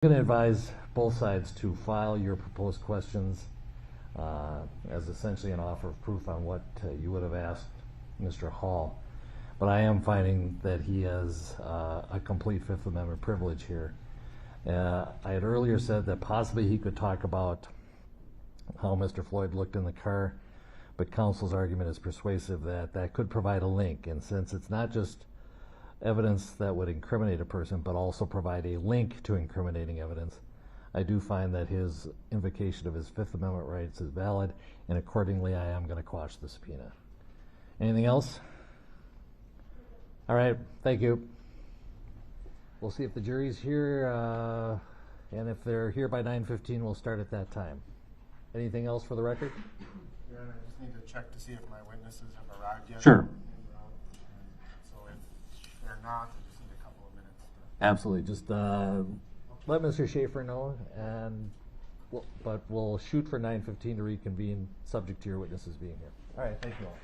I'm going to advise both sides to file your proposed questions as essentially an offer of proof on what you would have asked Mr. Hall. But I am finding that he has a complete Fifth Amendment privilege here. I had earlier said that possibly he could talk about how Mr. Floyd looked in the car, but counsel's argument is persuasive that that could provide a link. And since it's not just evidence that would incriminate a person, but also provide a link to incriminating evidence, I do find that his invocation of his Fifth Amendment rights is valid, and accordingly I am going to quash the subpoena. Anything else? All right, thank you. We'll see if the jury's here, and if they're here by 9:15, we'll start at that time. Anything else for the record? Yeah, and I just need to check to see if my witnesses have arrived yet. Sure. So if they're not, I just need a couple of minutes. Absolutely. Just let Mr. Schaefer know, and but we'll shoot for 9:15 to reconvene, subject to your witnesses being here. All right, thank you all.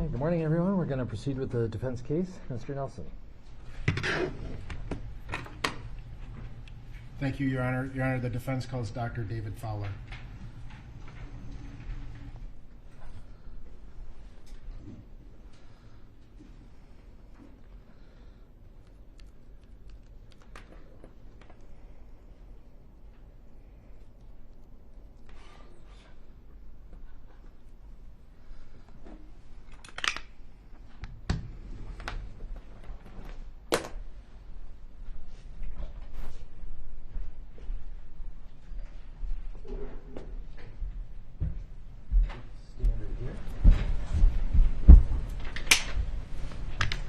right, good morning, everyone. We're going to proceed with the defense case. Mr. Nelson. Thank you, Your Honor. Your Honor, the defense calls Dr. David Fowler.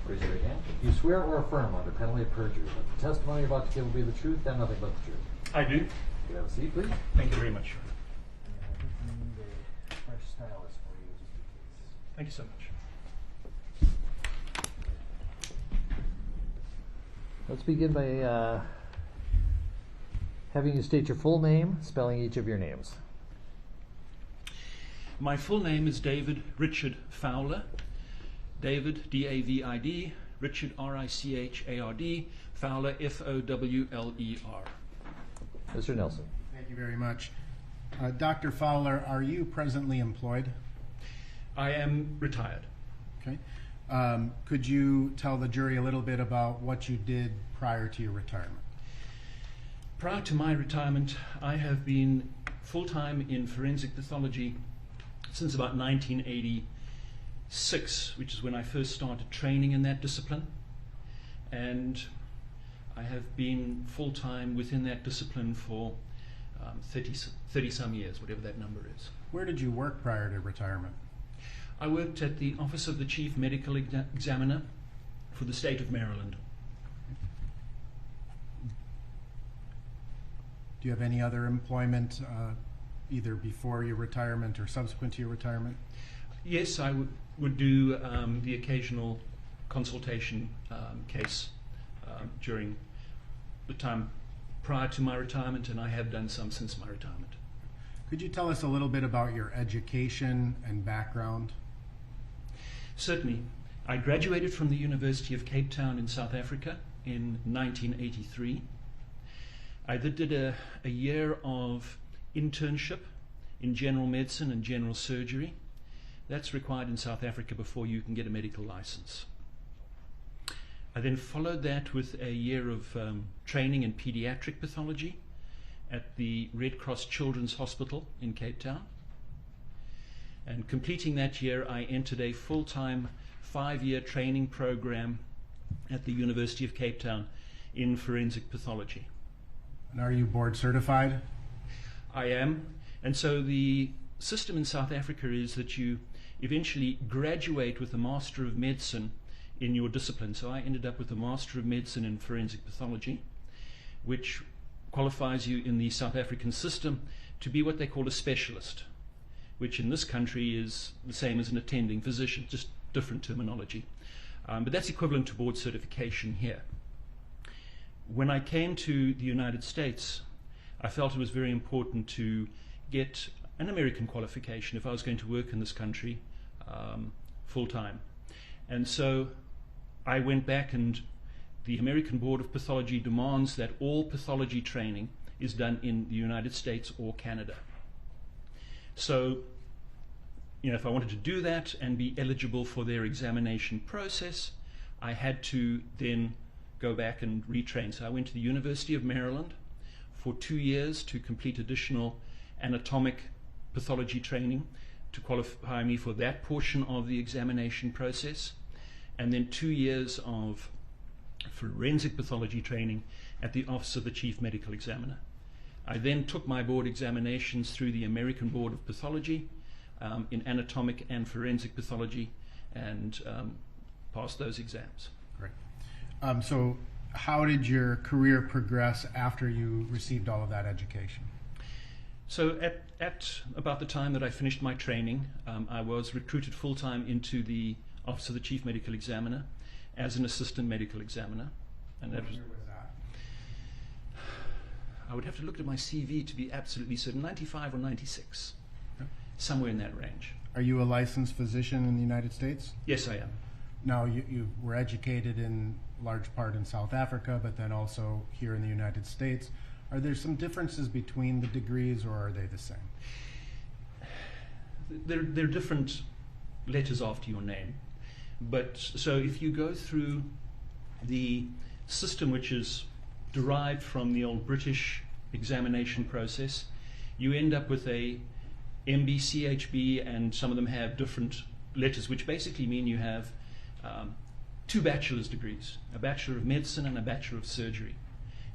Raise your right hand. Do you swear or affirm under penalty of perjury that the testimony you're about to give will be the truth and nothing but the truth? I do. You can have a seat, please. Thank you very much. I think we need a fresh stylus for you, just in case. Thank you so much. Let's begin by having you state your full name, spelling each of your names. My full name is David Richard Fowler. David, D-A-V-I-D, Richard, R-I-C-H-A-R-D, Fowler, F-O-W-L-E-R. Mr. Nelson. Thank you very much. Dr. Fowler, are you presently employed? I am retired. Okay. Could you tell the jury a little bit about what you did prior to your retirement? Prior to my retirement, I have been full-time in forensic pathology since about 1986, which is when I first started training in that discipline. And I have been full-time within that discipline for 30 some years, whatever that number is. Where did you work prior to retirement? I worked at the Office of the Chief Medical Examiner for the state of Maryland. Do you have any other employment either before your retirement or subsequent to your retirement? Yes, I would do the occasional consultation case during the time prior to my retirement, and I have done some since my retirement. Could you tell us a little bit about your education and background? Certainly. I graduated from the University of Cape Town in South Africa in 1983. I did a year of internship in general medicine and general surgery. That's required in South Africa before you can get a medical license. I then followed that with a year of training in pediatric pathology at the Red Cross Children's Hospital in Cape Town. And completing that year, I entered a full-time 5-year training program at the University of Cape Town in forensic pathology. And are you board certified? I am. And so the system in South Africa is that you eventually graduate with a Master of Medicine in your discipline. So I ended up with a Master of Medicine in forensic pathology, which qualifies you in the South African system to be what they call a specialist, which in this country is the same as an attending physician, just different terminology. But that's equivalent to board certification here. When I came to the United States, I felt it was very important to get an American qualification if I was going to work in this country full-time. And so I went back, and the American Board of Pathology demands that all pathology training is done in the United States or Canada. So, if I wanted to do that and be eligible for their examination process, I had to then go back and retrain. So I went to the University of Maryland for 2 years to complete additional anatomic pathology training to qualify me for that portion of the examination process, and then 2 years of forensic pathology training at the Office of the Chief Medical Examiner. I then took my board examinations through the American Board of Pathology in anatomic and forensic pathology, and passed those exams. Great. So how did your career progress after you received all of that education? So at about the time that I finished my training, I was recruited full-time into the Office of the Chief Medical Examiner as an assistant medical examiner. And that What year was that? I would have to look at my CV to be absolutely certain, 95 or 96, Okay. somewhere in that range. Are you a licensed physician in the United States? Yes, I am. Now, you were educated in large part in South Africa, but then also here in the United States. Are there some differences between the degrees, or are they the same? They're different letters after your name. But so if you go through the system which is derived from the old British examination process, you end up with a MB, CHB, and some of them have different letters, which basically mean you have 2 bachelor's degrees, a Bachelor of Medicine and a Bachelor of Surgery.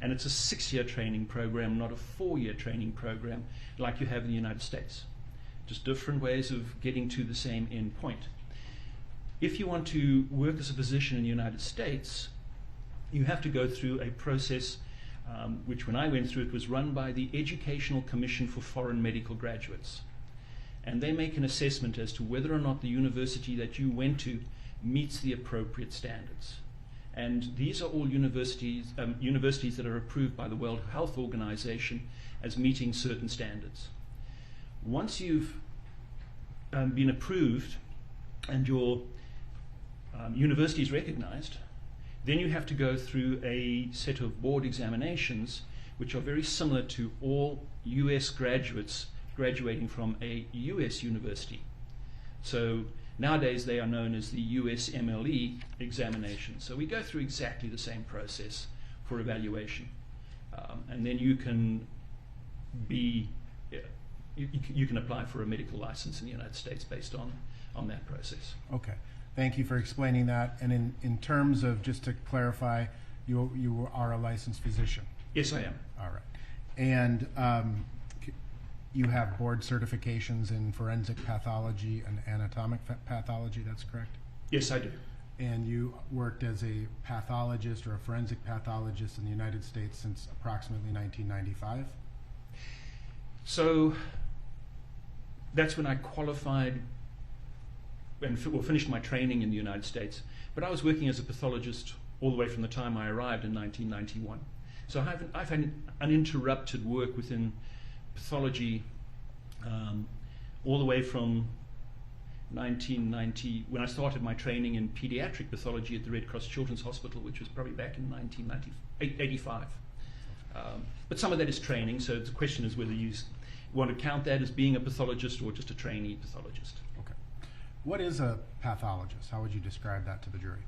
And it's a 6-year training program, not a 4-year training program like you have in the United States. Just different ways of getting to the same end point. If you want to work as a physician in the United States, you have to go through a process which when I went through it was run by the Educational Commission for Foreign Medical Graduates. And they make an assessment as to whether or not the university that you went to meets the appropriate standards. And these are all universities that are approved by the World Health Organization as meeting certain standards. Once you've been approved and your university is recognized, then you have to go through a set of board examinations which are very similar to all US graduates graduating from a US university. So nowadays they are known as the USMLE examinations. So we go through exactly the same process for evaluation. And then you can be, you can apply for a medical license in the United States based on that process. Okay. Thank you for explaining that. And in terms of, just to clarify, you are a licensed physician? Yes, I am. All right. And you have board certifications in forensic pathology and anatomic pathology, that's correct? Yes, I do. And you worked as a pathologist or a forensic pathologist in the United States since approximately 1995? So that's when I qualified and finished my training in the United States. But I was working as a pathologist all the way from the time I arrived in 1991. So I've had uninterrupted work within pathology all the way from 1990, when I started my training in pediatric pathology at the Red Cross Children's Hospital, which was probably back in 1985. But some of that is training, so the question is whether you want to count that as being a pathologist or just a trainee pathologist. Okay. What is a pathologist? How would you describe that to the jury?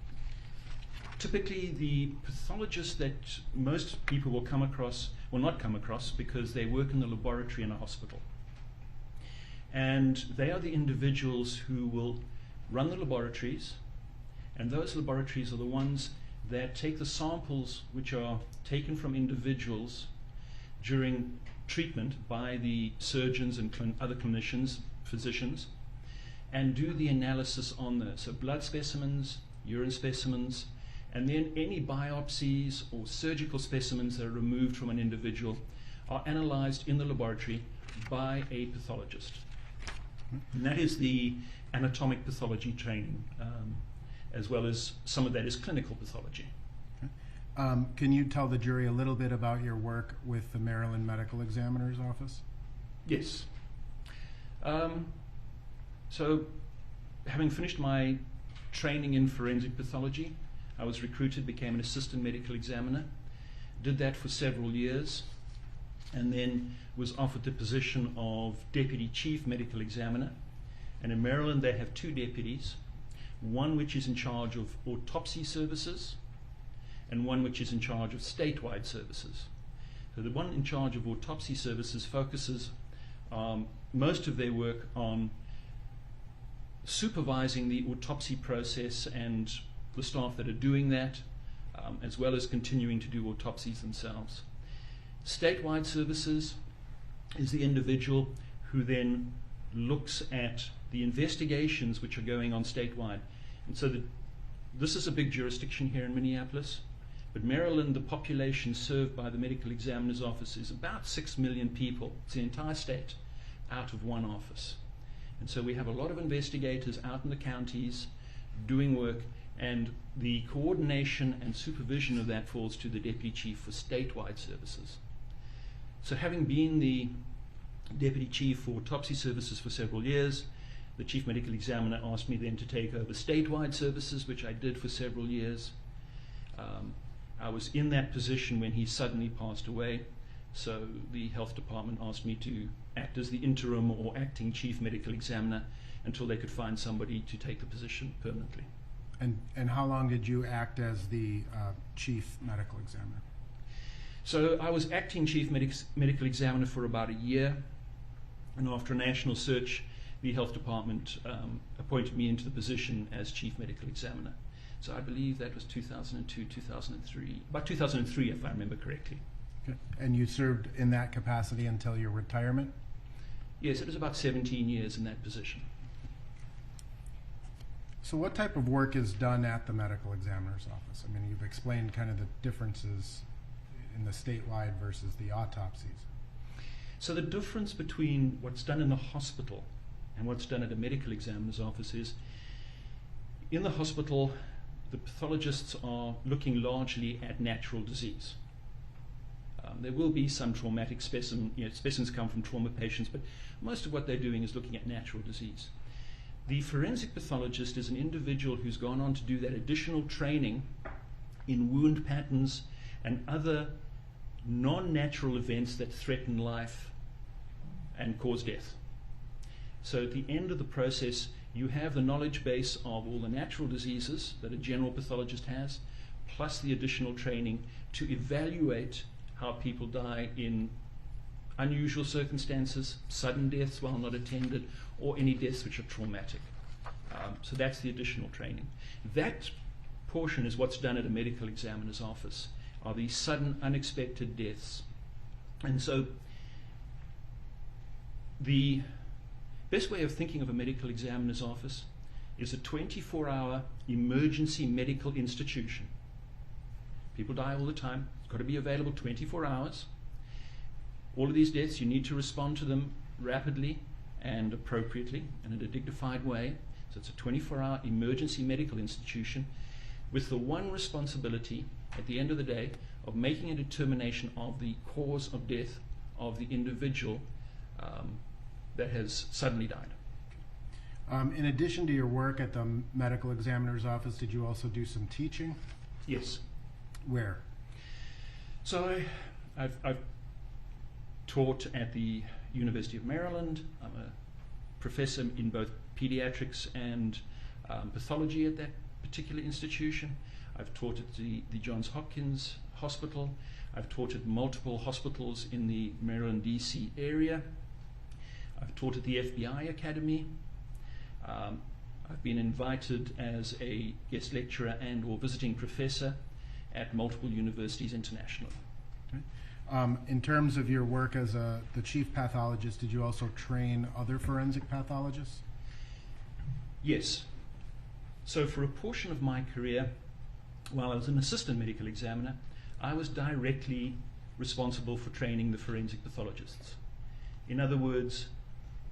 Typically, the pathologist that most people will come across, will not come across, because they work in the laboratory in a hospital. And they are the individuals who will run the laboratories, and those laboratories are the ones that take the samples which are taken from individuals during treatment by the surgeons and other clinicians, physicians, and do the analysis on those. So blood specimens, urine specimens, and then any biopsies or surgical specimens that are removed from an individual are analyzed in the laboratory by a pathologist. And that is the anatomic pathology training, as well as some of that is clinical pathology. Okay. Can you tell the jury a little bit about your work with the Maryland Medical Examiner's Office? Yes. So, having finished my training in forensic pathology, I was recruited, became an assistant medical examiner, did that for several years, and then was offered the position of deputy chief medical examiner. And in Maryland they have 2 deputies, one which is in charge of autopsy services and one which is in charge of statewide services. So the one in charge of autopsy services focuses most of their work on supervising the autopsy process and the staff that are doing that, as well as continuing to do autopsies themselves. Statewide services is the individual who then looks at the investigations which are going on statewide. And so this is a big jurisdiction here in Minneapolis, but Maryland, the population served by the medical examiner's office is about 6 million people. It's the entire state out of one office. And so we have a lot of investigators out in the counties doing work, and the coordination and supervision of that falls to the deputy chief for statewide services. So having been the deputy chief for autopsy services for several years, The chief medical examiner asked me then to take over statewide services, which I did for several years. I was in that position when he suddenly passed away, so the health department asked me to act as the interim or acting chief medical examiner until they could find somebody to take the position permanently. And how long did you act as the chief medical examiner? So I was acting chief medical examiner for about a year, and after a national search, the health department appointed me into the position as chief medical examiner. So I believe that was 2002, 2003, about 2003 if I remember correctly. Okay. And you served in that capacity until your retirement? Yes, it was about 17 years in that position. So what type of work is done at the medical examiner's office? I mean, you've explained kind of the differences in the statewide versus the autopsies. So the difference between what's done in the hospital and what's done at a medical examiner's office is, in the hospital, the pathologists are looking largely at natural disease. There will be some traumatic specimens come from trauma patients, but most of what they're doing is looking at natural disease. The forensic pathologist is an individual who's gone on to do that additional training in wound patterns and other non-natural events that threaten life and cause death. So at the end of the process, you have the knowledge base of all the natural diseases that a general pathologist has, plus the additional training to evaluate how people die in unusual circumstances, sudden deaths while not attended, or any deaths which are traumatic. So that's the additional training. That portion is what's done at a medical examiner's office, are these sudden, unexpected deaths. And so the best way of thinking of a medical examiner's office is a 24-hour emergency medical institution. People die all the time. It's got to be available 24 hours. All of these deaths, you need to respond to them rapidly and appropriately and in a dignified way. So it's a 24-hour emergency medical institution with the one responsibility at the end of the day of making a determination of the cause of death of the individual that has suddenly died. In addition to your work at the medical examiner's office, did you also do some teaching? Yes. Where? So I've taught at the University of Maryland. I'm a professor in both pediatrics and pathology at that particular institution. I've taught at the Johns Hopkins Hospital. I've taught at multiple hospitals in the Maryland, D.C. area. I've taught at the FBI Academy. I've been invited as a guest lecturer and or visiting professor at multiple universities internationally. Okay. In terms of your work as the chief pathologist, did you also train other forensic pathologists? Yes. So for a portion of my career, while I was an assistant medical examiner, I was directly responsible for training the forensic pathologists. In other words,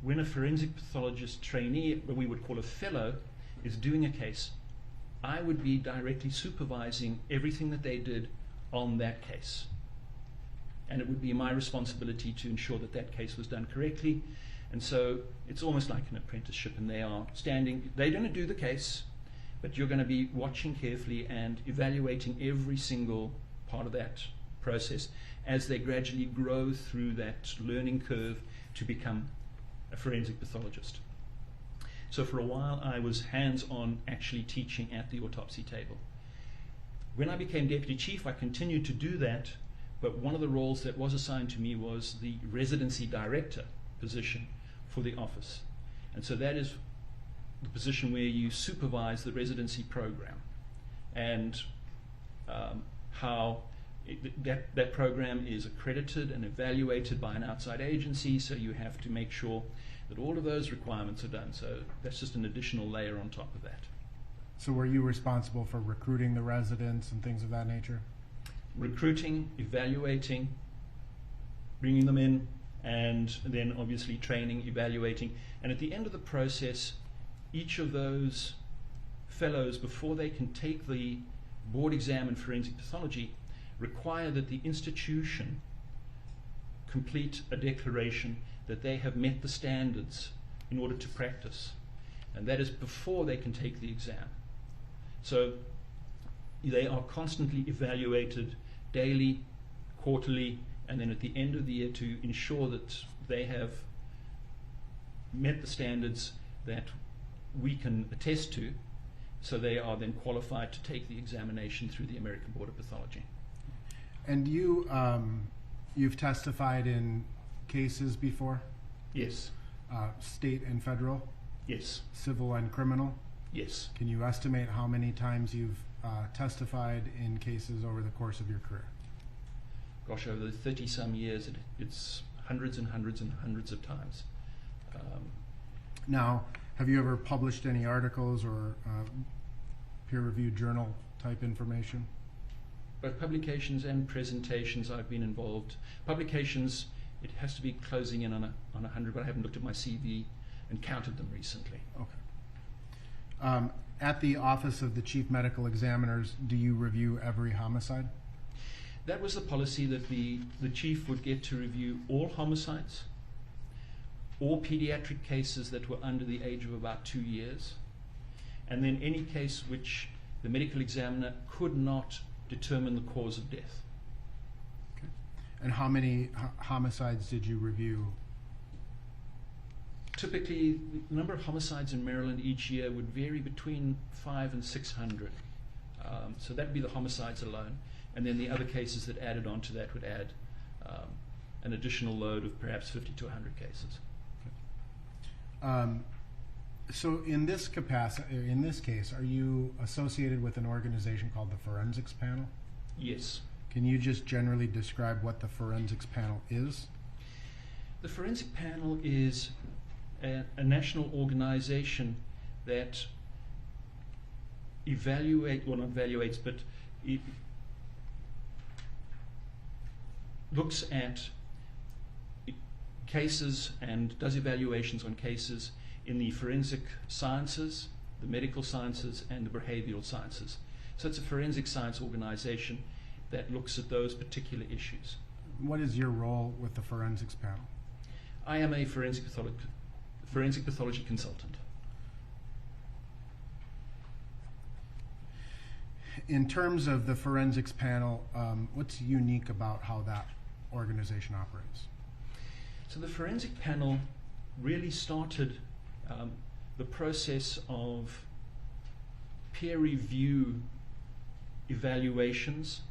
when a forensic pathologist trainee, what we would call a fellow, is doing a case, I would be directly supervising everything that they did on that case. And it would be my responsibility to ensure that that case was done correctly. And so it's almost like an apprenticeship, and they are standing, they're going to do the case, but you're going to be watching carefully and evaluating every single part of that process as they gradually grow through that learning curve to become a forensic pathologist. So for a while I was hands-on actually teaching at the autopsy table. When I became deputy chief, I continued to do that, but one of the roles that was assigned to me was the residency director position for the office. And so that is the position where you supervise the residency program and how that program is accredited and evaluated by an outside agency, so you have to make sure that all of those requirements are done. So that's just an additional layer on top of that. So were you responsible for recruiting the residents and things of that nature? Recruiting, evaluating, bringing them in, and then obviously training, evaluating. And at the end of the process, each of those fellows, before they can take the board exam in forensic pathology, require that the institution complete a declaration that they have met the standards in order to practice. and that is before they can take the exam. So they are constantly evaluated daily, quarterly, and then at the end of the year to ensure that they have met the standards that we can attest to, so they are then qualified to take the examination through the American Board of Pathology. And you've testified in cases before? Yes. State and federal? Yes. Civil and criminal? Yes. Can you estimate how many times you've testified in cases over the course of your career? Gosh, over the 30-some years, it's hundreds and hundreds and hundreds of times. Now, have you ever published any articles or peer-reviewed journal type information? Both publications and presentations I've been involved. Publications, it has to be closing in on 100, but I haven't looked at my CV and counted them recently. Okay. At the Office of the Chief Medical Examiners, do you review every homicide? That was the policy, that the chief would get to review all homicides, all pediatric cases that were under the age of about 2 years, and then any case which the medical examiner could not determine the cause of death. Okay. And how many homicides did you review? Typically, the number of homicides in Maryland each year would vary between 500 and 600. So that would be the homicides alone. And then the other cases that added on to that would add an additional load of perhaps 50 to 100 cases. So in this capacity, in this case, are you associated with an organization called the Forensics Panel? Yes. Can you just generally describe what the Forensics Panel is? The Forensic Panel is a national organization that not evaluates, but it looks at cases and does evaluations on cases in the forensic sciences, the medical sciences, and the behavioral sciences. So it's a forensic science organization that looks at those particular issues. What is your role with the Forensics Panel? I am a forensic pathology consultant. In terms of the Forensics Panel, what's unique about how that organization operates? So the Forensic Panel really started the process of peer review evaluations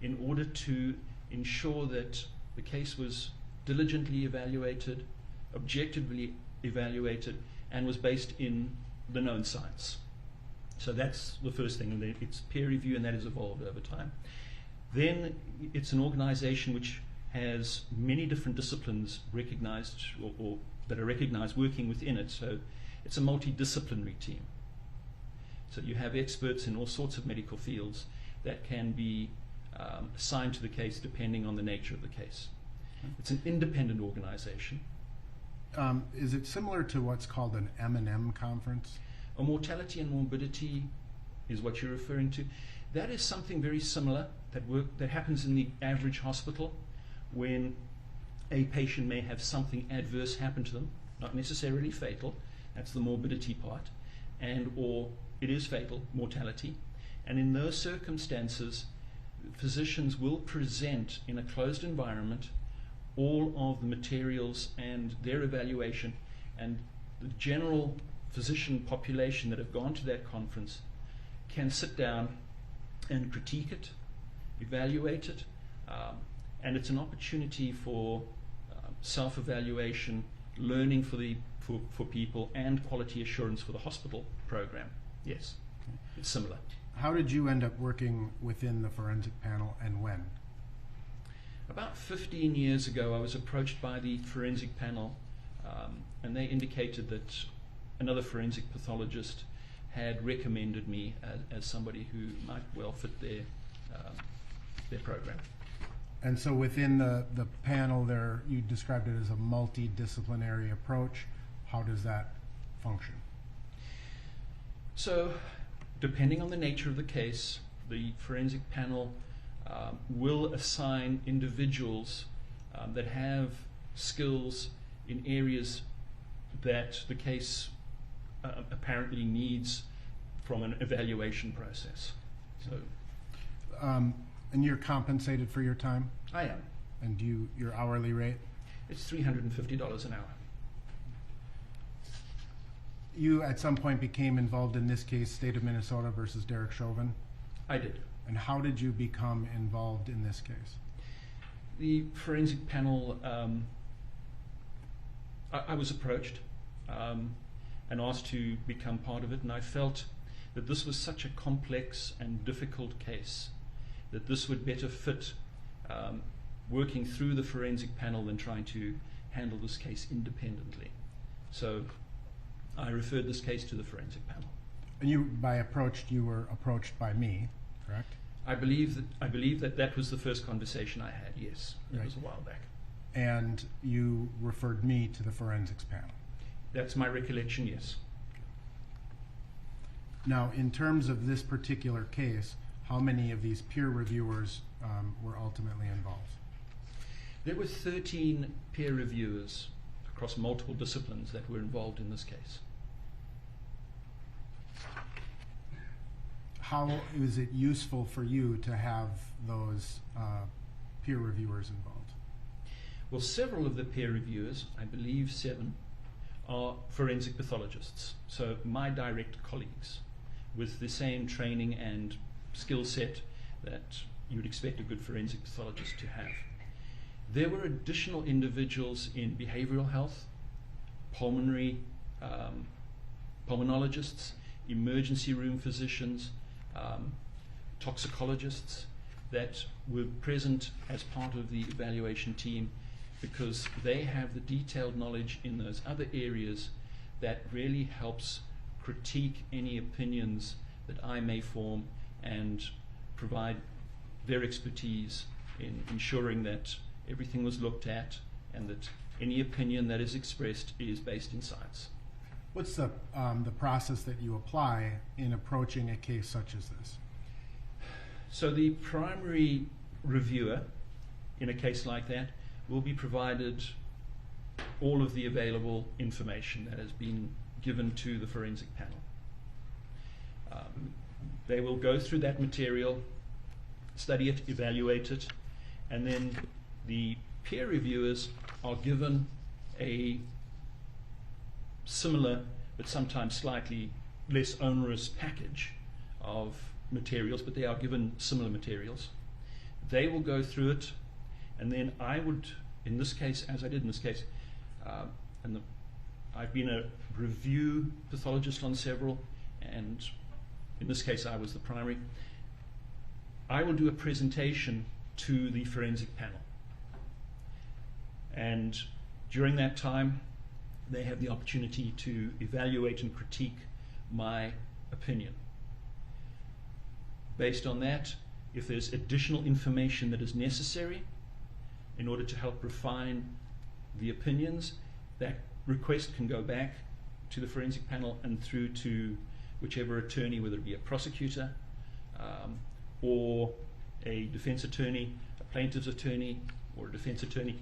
in order to ensure that the case was diligently evaluated, objectively evaluated, and was based in the known science. So that's the first thing, and it's peer review, and that has evolved over time. Then it's an organization which has many different disciplines recognized or that are recognized working within it. So it's a multidisciplinary team. So you have experts in all sorts of medical fields that can be assigned to the case depending on the nature of the case. It's an independent organization. Is it similar to what's called an M&M conference? A mortality and morbidity is what you're referring to. That is something very similar that happens in the average hospital when a patient may have something adverse happen to them, not necessarily fatal, that's the morbidity part, and or it is fatal, mortality. And in those circumstances, physicians will present in a closed environment all of the materials and their evaluation, and the general physician population that have gone to that conference can sit down and critique it, evaluate it, and it's an opportunity for self-evaluation, learning for people, and quality assurance for the hospital program. Yes, it's similar. How did you end up working within the Forensic Panel, and when? About 15 years ago, I was approached by the Forensic Panel, and they indicated that another forensic pathologist had recommended me as somebody who might well fit their program. And so within the panel there, you described it as a multidisciplinary approach. How does that function? So, depending on the nature of the case, the Forensic Panel will assign individuals that have skills in areas that the case apparently needs from an evaluation process. So And you're compensated for your time? I am. And your hourly rate? It's $350 an hour. You at some point became involved in this case, State of Minnesota versus Derek Chauvin. I did. And how did you become involved in this case? The forensic panel, I was approached and asked to become part of it, and I felt that this was such a complex and difficult case that this would better fit working through the forensic panel than trying to handle this case independently. So I referred this case to the forensic panel. And you were approached by me, correct? I believe that was the first conversation I had, yes. It Right. was a while back. And you referred me to the forensics panel. That's my recollection, yes. Now, in terms of this particular case, how many of these peer reviewers were ultimately involved? There were 13 peer reviewers across multiple disciplines that were involved in this case. How is it useful for you to have those peer reviewers involved? Well, several of the peer reviewers, I believe 7, are forensic pathologists. So my direct colleagues with the same training and skill set that you would expect a good forensic pathologist to have. There were additional individuals in behavioral health, pulmonary pulmonologists, emergency room physicians, toxicologists that were present as part of the evaluation team because they have the detailed knowledge in those other areas that really helps critique any opinions that I may form and provide their expertise in ensuring that everything was looked at and that any opinion that is expressed is based in science. What's the process that you apply in approaching a case such as this? So the primary reviewer in a case like that will be provided all of the available information that has been given to the forensic panel. They will go through that material, study it, evaluate it, and then the peer reviewers are given a similar but sometimes slightly less onerous package of materials, but they are given similar materials. They will go through it, and then I would, in this case, as I did in this case, I've been a review pathologist on several, and in this case I was the primary. I will do a presentation to the forensic panel, and during that time they have the opportunity to evaluate and critique my opinion. Based on that, if there's additional information that is necessary in order to help refine the opinions, that request can go back to the forensic panel and through to whichever attorney, whether it be a prosecutor or a defense attorney, a plaintiff's attorney, or a defense attorney.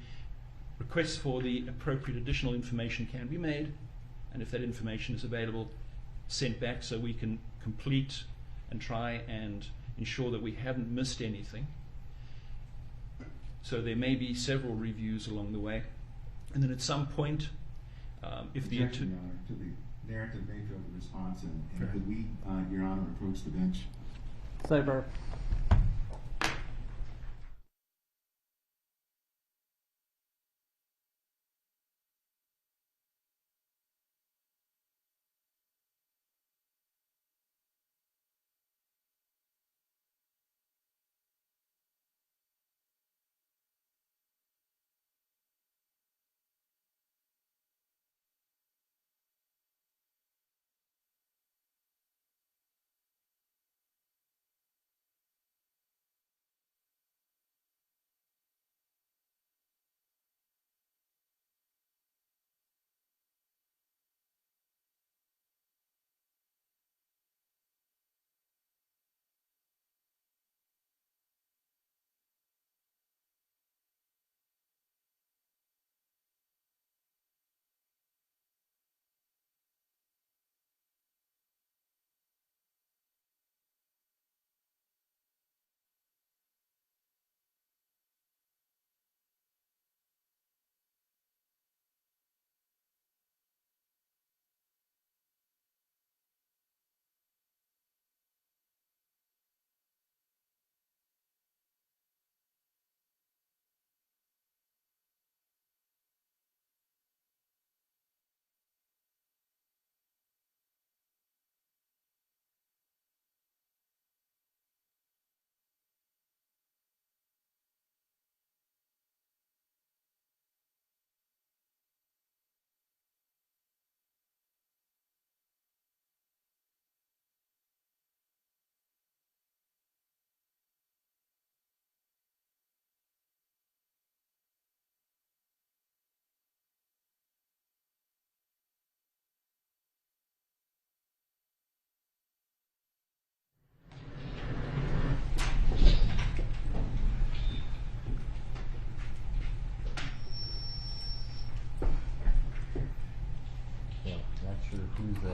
Requests for the appropriate additional information can be made, and if that information is available, sent back so we can complete and try and ensure that we haven't missed anything. So there may be several reviews along the way, and then at some point, if the Objection, Your Honor, to the narrative nature of the response, and could we, Your Honor, approach the bench? Saber.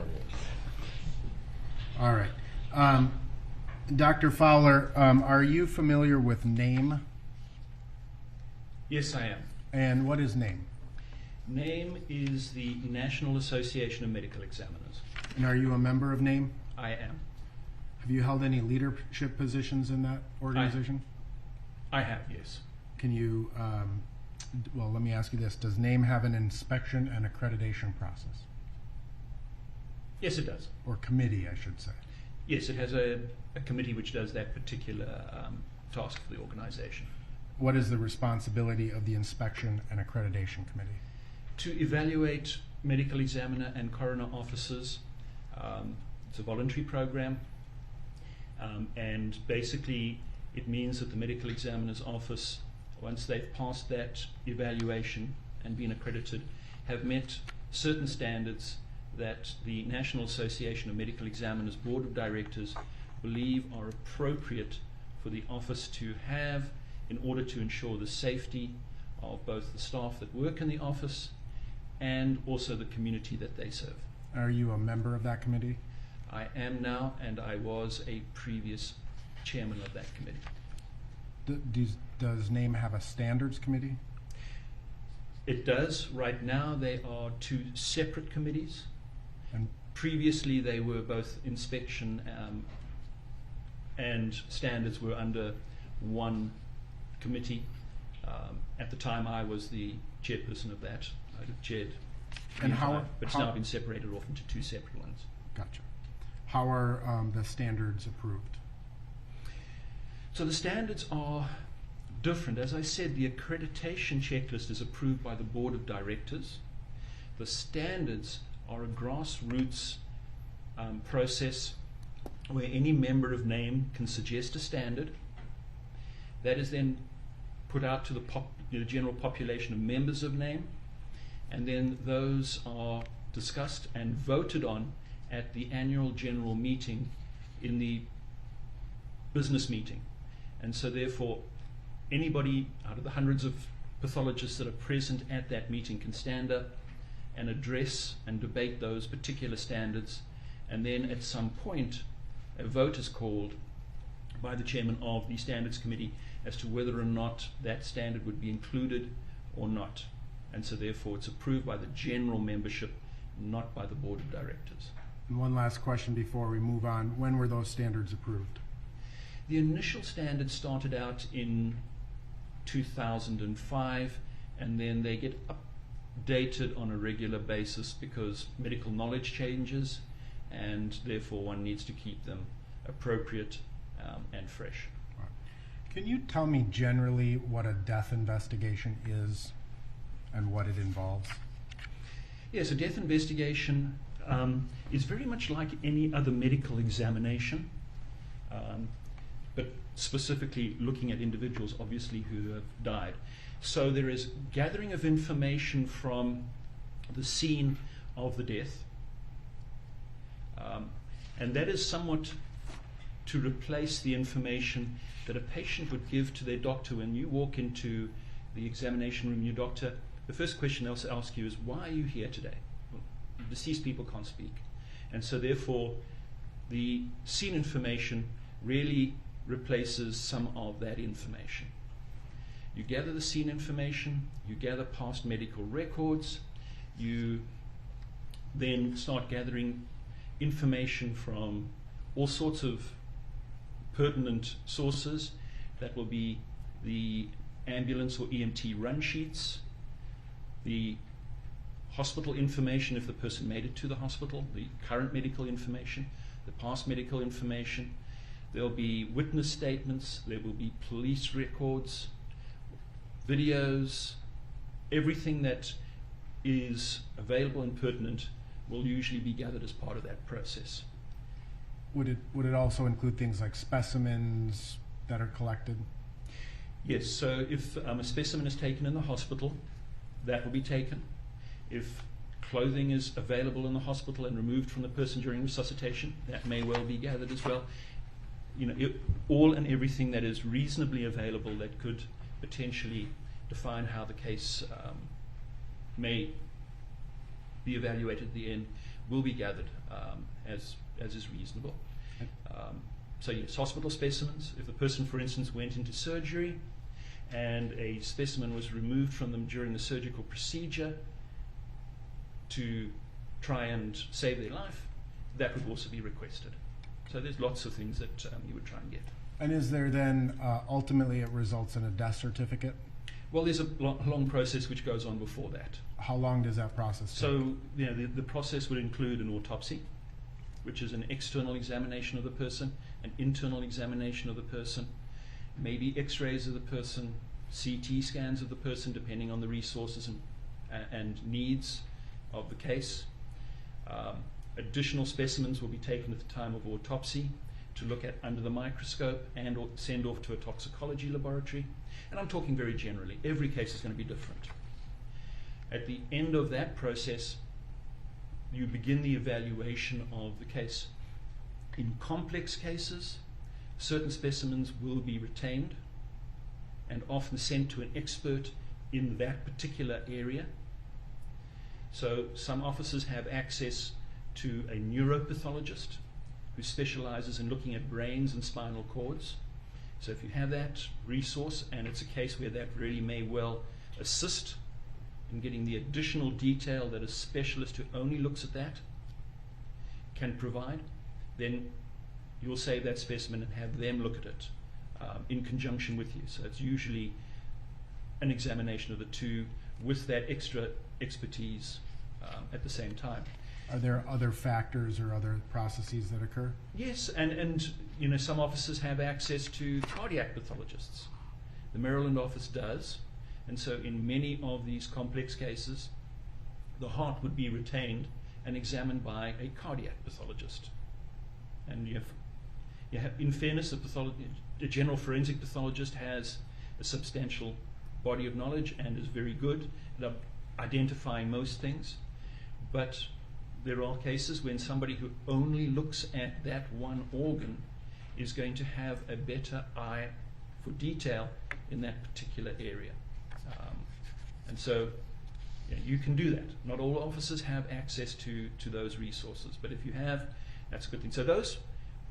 evaluation. All right. Dr. Fowler, are you familiar with NAME? Yes, I am. And what is NAME? NAME is the National Association of Medical Examiners. And are you a member of NAME? I am. Have you held any leadership positions in that organization? I have, yes. Can you, well, let me ask you this. Does NAME have an inspection and accreditation process? Yes, it does. Or committee, I should say. Yes, it has a committee which does that particular task for the organization. What is the responsibility of the inspection and accreditation committee? To evaluate medical examiner and coroner officers. It's a voluntary program, and basically it means that the medical examiner's office, once they've passed that evaluation and been accredited, have met certain standards that the National Association of Medical Examiners Board of Directors believe are appropriate for the office to have in order to ensure the safety of both the staff that work in the office and also the community that they serve. Are you a member of that committee? I am now, and I was a previous chairman of that committee. Does NAME have a standards committee? It does. Right now they are two separate committees. And Previously they were both inspection and standards were under one committee. At the time I was the chairperson of that. I'd have chaired the And entire, but it's now been separated off into two separate ones. Gotcha. How are the standards approved? So the standards are different. As I said, the accreditation checklist is approved by the board of directors. The standards are a grassroots process where any member of NAME can suggest a standard. That is then put out to the general population of members of NAME, and then those are discussed and voted on at the annual general meeting in the business meeting. And so therefore anybody out of the hundreds of pathologists that are present at that meeting can stand up and address and debate those particular standards, and then at some point a vote is called by the chairman of the standards committee as to whether or not that standard would be included or not. And so therefore it's approved by the general membership, not by the board of directors. And one last question before we move on. When were those standards approved? The initial standards started out in 2005, and then they get updated on a regular basis because medical knowledge changes, and therefore one needs to keep them appropriate and fresh. Can you tell me generally what a death investigation is and what it involves? Yes, a death investigation is very much like any other medical examination, but specifically looking at individuals obviously who have died. So there is gathering of information from the scene of the death, and that is somewhat to replace the information that a patient would give to their doctor. When you walk into the examination room, your doctor, the first question they'll ask you is, why are you here today? Well, deceased people can't speak. And so therefore the scene information really replaces some of that information. You gather the scene information, you gather past medical records, you then start gathering information from all sorts of pertinent sources. That will be the ambulance or EMT run sheets, the hospital information if the person made it to the hospital, the current medical information, the past medical information. There will be witness statements, there will be police records, videos, everything that is available and pertinent will usually be gathered as part of that process. Would it also include things like specimens that are collected? Yes, so if a specimen is taken in the hospital, that will be taken. If clothing is available in the hospital and removed from the person during resuscitation, that may well be gathered as well. You know, all and everything that is reasonably available that could potentially define how the case may be evaluated at the end will be gathered as is reasonable. So yes, hospital specimens. If the person, for instance, went into surgery and a specimen was removed from them during the surgical procedure to try and save their life, that would also be requested. So there's lots of things that you would try and get. And is there then, ultimately it results in a death certificate? Well, there's a long process which goes on before that. How long does that process take? So, you know, the process would include an autopsy, which is an external examination of the person, an internal examination of the person, maybe x-rays of the person, CT scans of the person, depending on the resources and needs of the case. Additional specimens will be taken at the time of autopsy to look at under the microscope and or send off to a toxicology laboratory. And I'm talking very generally. Every case is going to be different. At the end of that process, you begin the evaluation of the case. In complex cases, certain specimens will be retained and often sent to an expert in that particular area. So some officers have access to a neuropathologist who specializes in looking at brains and spinal cords. So if you have that resource, and it's a case where that really may well assist in getting the additional detail that a specialist who only looks at that can provide, then you'll save that specimen and have them look at it in conjunction with you. So it's usually an examination of the two with that extra expertise at the same time. Are there other factors or other processes that occur? Yes, and you know, some officers have access to cardiac pathologists. The Maryland office does, and so in many of these complex cases, the heart would be retained and examined by a cardiac pathologist. And you have in fairness, a general forensic pathologist has a substantial body of knowledge and is very good at identifying most things, but there are cases when somebody who only looks at that one organ is going to have a better eye for detail in that particular area. And so you can do that. Not all officers have access to those resources, but if you have, that's a good thing. So those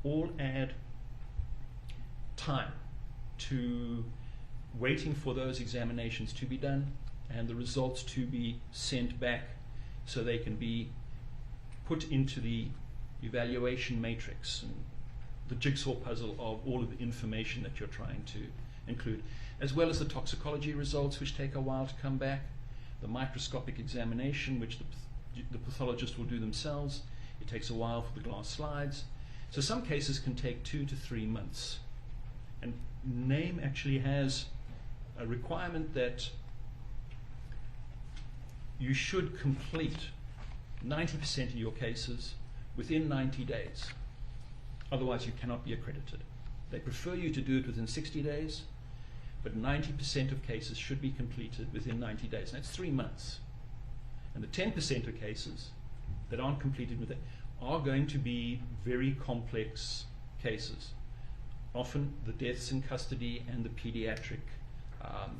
all add time to waiting for those examinations to be done and the results to be sent back so they can be put into the evaluation matrix and the jigsaw puzzle of all of the information that you're trying to include, as well as the toxicology results, which take a while to come back, the microscopic examination, which the pathologist will do themselves. It takes a while for the glass slides. So some cases can take 2 to 3 months. And NAME actually has a requirement that you should complete 90% of your cases within 90 days. Otherwise, you cannot be accredited. They prefer you to do it within 60 days, but 90% of cases should be completed within 90 days. And that's 3 months. And the 10% of cases that aren't completed with it are going to be very complex cases. Often the deaths in custody and the pediatric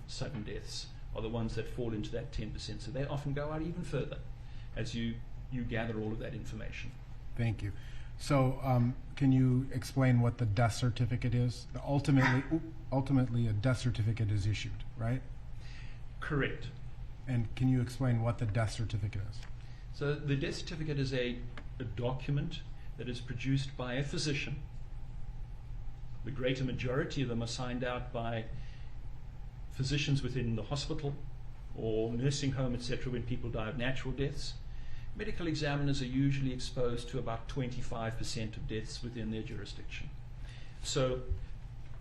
sudden deaths are the ones that fall into that 10%. So they often go out even further as you gather all of that information. Thank you. So can you explain what the death certificate is? Ultimately, a death certificate is issued, right? Correct. And can you explain what the death certificate is? So the death certificate is a document that is produced by a physician. The greater majority of them are signed out by physicians within the hospital or nursing home, etc., when people die of natural deaths. Medical examiners are usually exposed to about 25% of deaths within their jurisdiction. So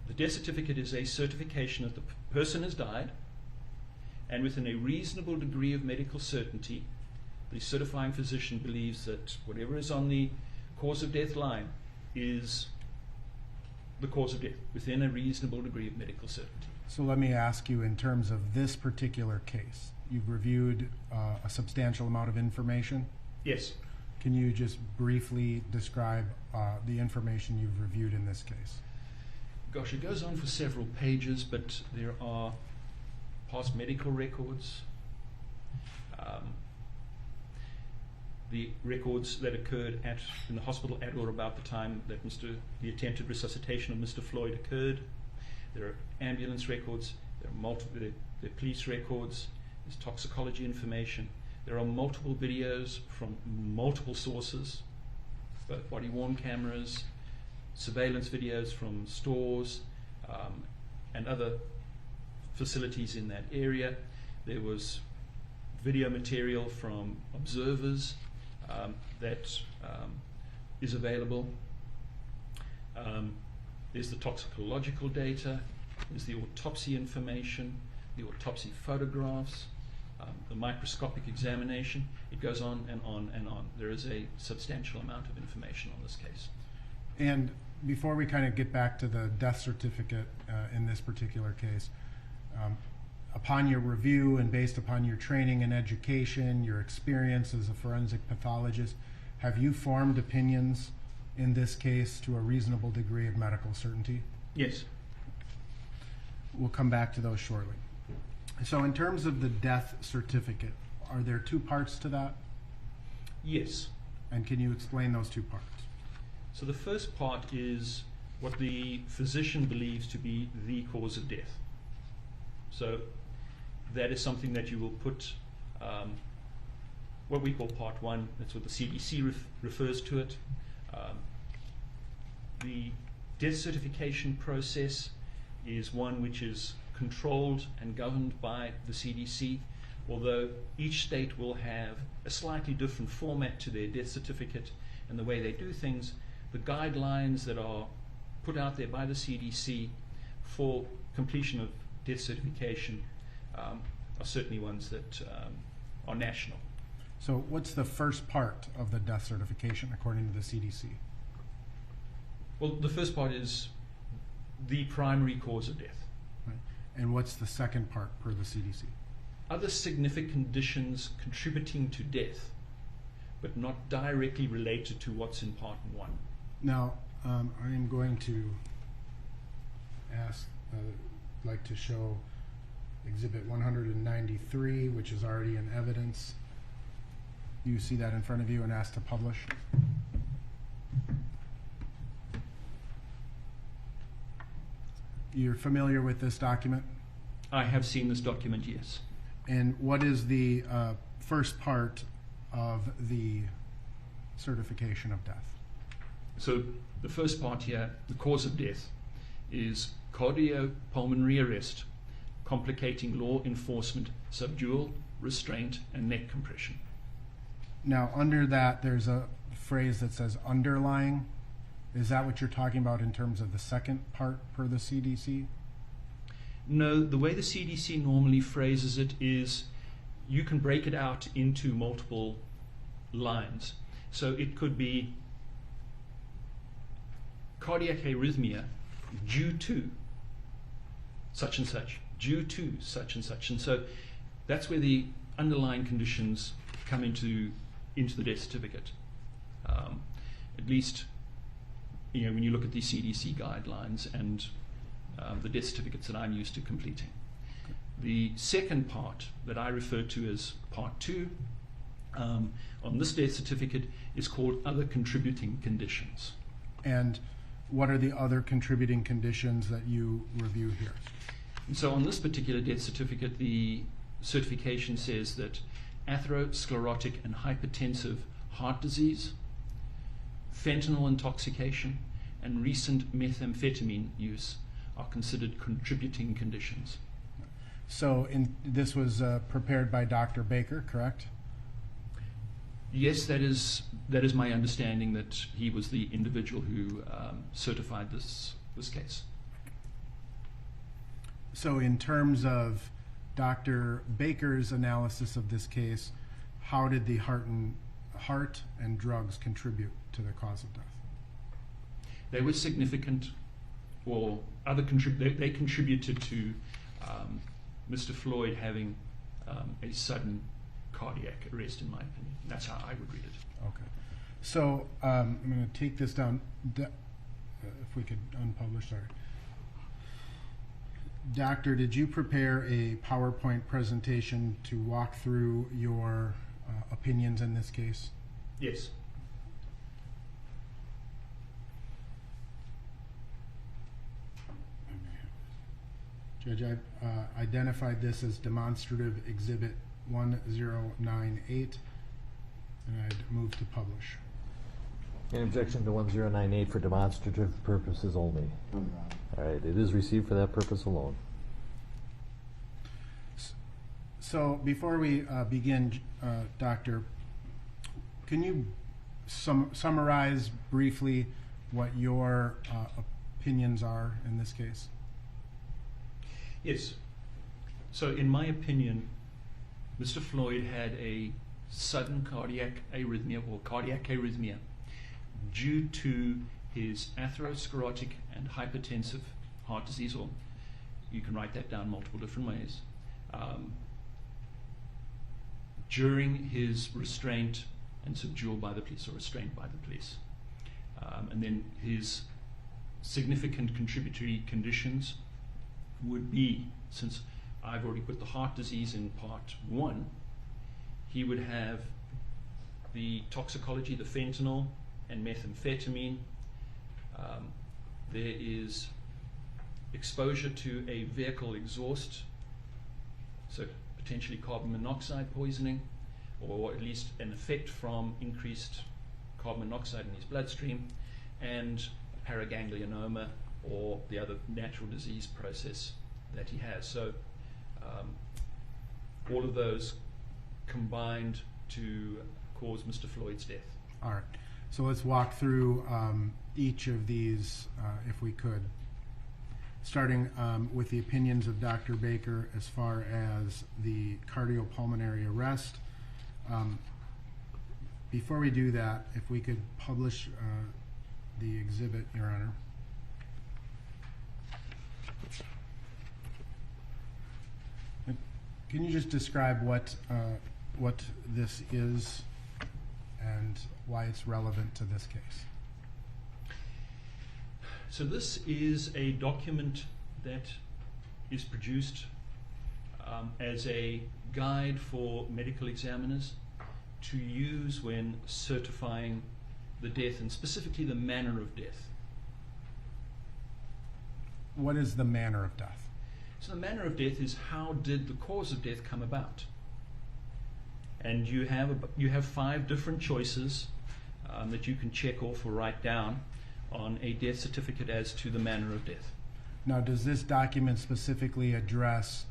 the death certificate is a certification that the person has died, and within a reasonable degree of medical certainty, the certifying physician believes that whatever is on the cause of death line is the cause of death within a reasonable degree of medical certainty. So let me ask you, in terms of this particular case, you've reviewed a substantial amount of information. Yes. Can you just briefly describe the information you've reviewed in this case? Gosh, it goes on for several pages, but there are past medical records. the records that occurred in the hospital at or about the time that the attempted resuscitation of Mr. Floyd occurred. There are ambulance records, there are police records, there's toxicology information. There are multiple videos from multiple sources, both body-worn cameras, surveillance videos from stores, and other facilities in that area. There was video material from observers that is available. There's the toxicological data, there's the autopsy information, the autopsy photographs, the microscopic examination. It goes on and on and on. There is a substantial amount of information on this case. And before we kind of get back to the death certificate in this particular case, upon your review and based upon your training and education, your experience as a forensic pathologist, have you formed opinions in this case to a reasonable degree of medical certainty? Yes. We'll come back to those shortly. So in terms of the death certificate, are there two parts to that? Yes. And can you explain those two parts? So the first part is what the physician believes to be the cause of death. So that is something that you will put, what we call part one. That's what the CDC refers to it. The death certification process is one which is controlled and governed by the CDC, although each state will have a slightly different format to their death certificate and the way they do things. The guidelines that are put out there by the CDC for completion of death certification are certainly ones that are national. So what's the first part of the death certification according to the CDC? Well, the first part is the primary cause of death. Right. And what's the second part per the CDC? Other significant conditions contributing to death, but not directly related to what's in part one. Now, I am going to like to show Exhibit 193, which is already in evidence. You see that in front of you and ask to publish. You're familiar with this document? I have seen this document, yes. And what is the first part of the certification of death? So the first part here, the cause of death, is cardiopulmonary arrest, complicating law enforcement, subdual, restraint, and neck compression. Now, under that, there's a phrase that says underlying. Is that what you're talking about in terms of the second part per the CDC? No, the way the CDC normally phrases it is you can break it out into multiple lines. So it could be cardiac arrhythmia due to such and such, due to such and such. And so that's where the underlying conditions come into the death certificate. At least, when you look at the CDC guidelines and the death certificates that I'm used to completing. The second part that I refer to as part two on this death certificate is called other contributing conditions. And what are the other contributing conditions that you review here? And so on this particular death certificate, the certification says that atherosclerotic and hypertensive heart disease, fentanyl intoxication, and recent methamphetamine use are considered contributing conditions. So this was prepared by Dr. Baker, correct? Yes, that is my understanding, that he was the individual who certified this case. So in terms of Dr. Baker's analysis of this case, how did the heart and drugs contribute to the cause of death? They were significant, or they contributed to Mr. Floyd having a sudden cardiac arrest, in my opinion. That's how I would read it. Okay. So I'm going to take this down. If we could unpublish, sorry. Doctor, did you prepare a PowerPoint presentation to walk through your opinions in this case? Yes. Judge, I've identified this as demonstrative exhibit 1098, and I'd move to publish. Any objection to 1098 for demonstrative purposes only? No, Your Honor. All right, it is received for that purpose alone. So before we begin, Doctor, can you summarize briefly what your opinions are in this case? Yes. So in my opinion, Mr. Floyd had a sudden cardiac arrhythmia due to his atherosclerotic and hypertensive heart disease, or you can write that down multiple different ways. During his restraint and subdual by the police, or restraint by the police. And then his significant contributory conditions would be, since I've already put the heart disease in part 1, he would have the toxicology, the fentanyl and methamphetamine. There is exposure to a vehicle exhaust, so potentially carbon monoxide poisoning, or at least an effect from increased carbon monoxide in his bloodstream, and paraganglionoma, or the other natural disease process that he has. So all of those combined to cause Mr. Floyd's death. All right. So let's walk through each of these, if we could. Starting with the opinions of Dr. Baker as far as the cardiopulmonary arrest. Before we do that, if we could publish the exhibit, Your Honor. Can you just describe what this is and why it's relevant to this case? So this is a document that is produced as a guide for medical examiners to use when certifying the death, and specifically the manner of death. What is the manner of death? So the manner of death is, how did the cause of death come about? And you have 5 different choices that you can check off or write down on a death certificate as to the manner of death. Now, does this document specifically address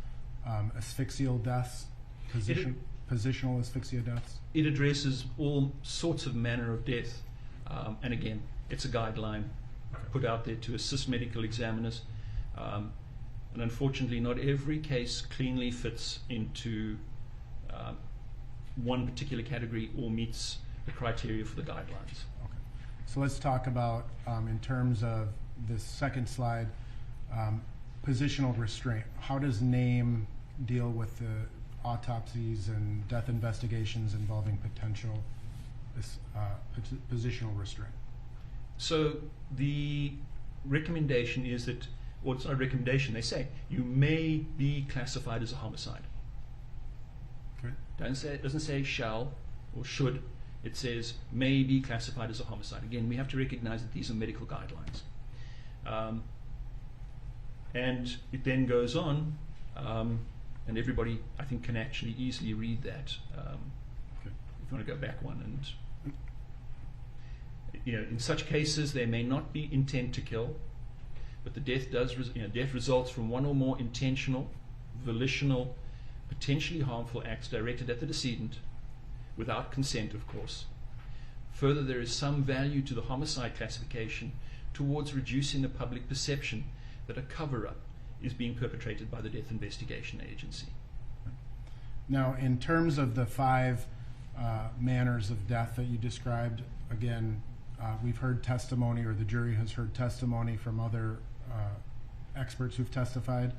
asphyxial deaths, positional asphyxia deaths? It addresses all sorts of manner of death, and again, it's a guideline put out there to assist medical examiners. And unfortunately, not every case cleanly fits into one particular category or meets the criteria for the guidelines. Okay. So let's talk about, in terms of this second slide, positional restraint. How does NAME deal with the autopsies and death investigations involving potential positional restraint? So the recommendation is that, or it's not a recommendation, they say you may be classified as a homicide. Okay. It doesn't say shall or should. It says may be classified as a homicide. Again, we have to recognize that these are medical guidelines. And it then goes on, and everybody, I think, can actually easily read that. Okay. If you want to go back one, and in such cases there may not be intent to kill, but the death death results from one or more intentional, volitional, potentially harmful acts directed at the decedent, without consent, of course. Further, there is some value to the homicide classification towards reducing the public perception that a cover-up is being perpetrated by the Death Investigation Agency. Now, in terms of the 5 manners of death that you described, again, we've heard testimony, or the jury has heard testimony from other experts who've testified.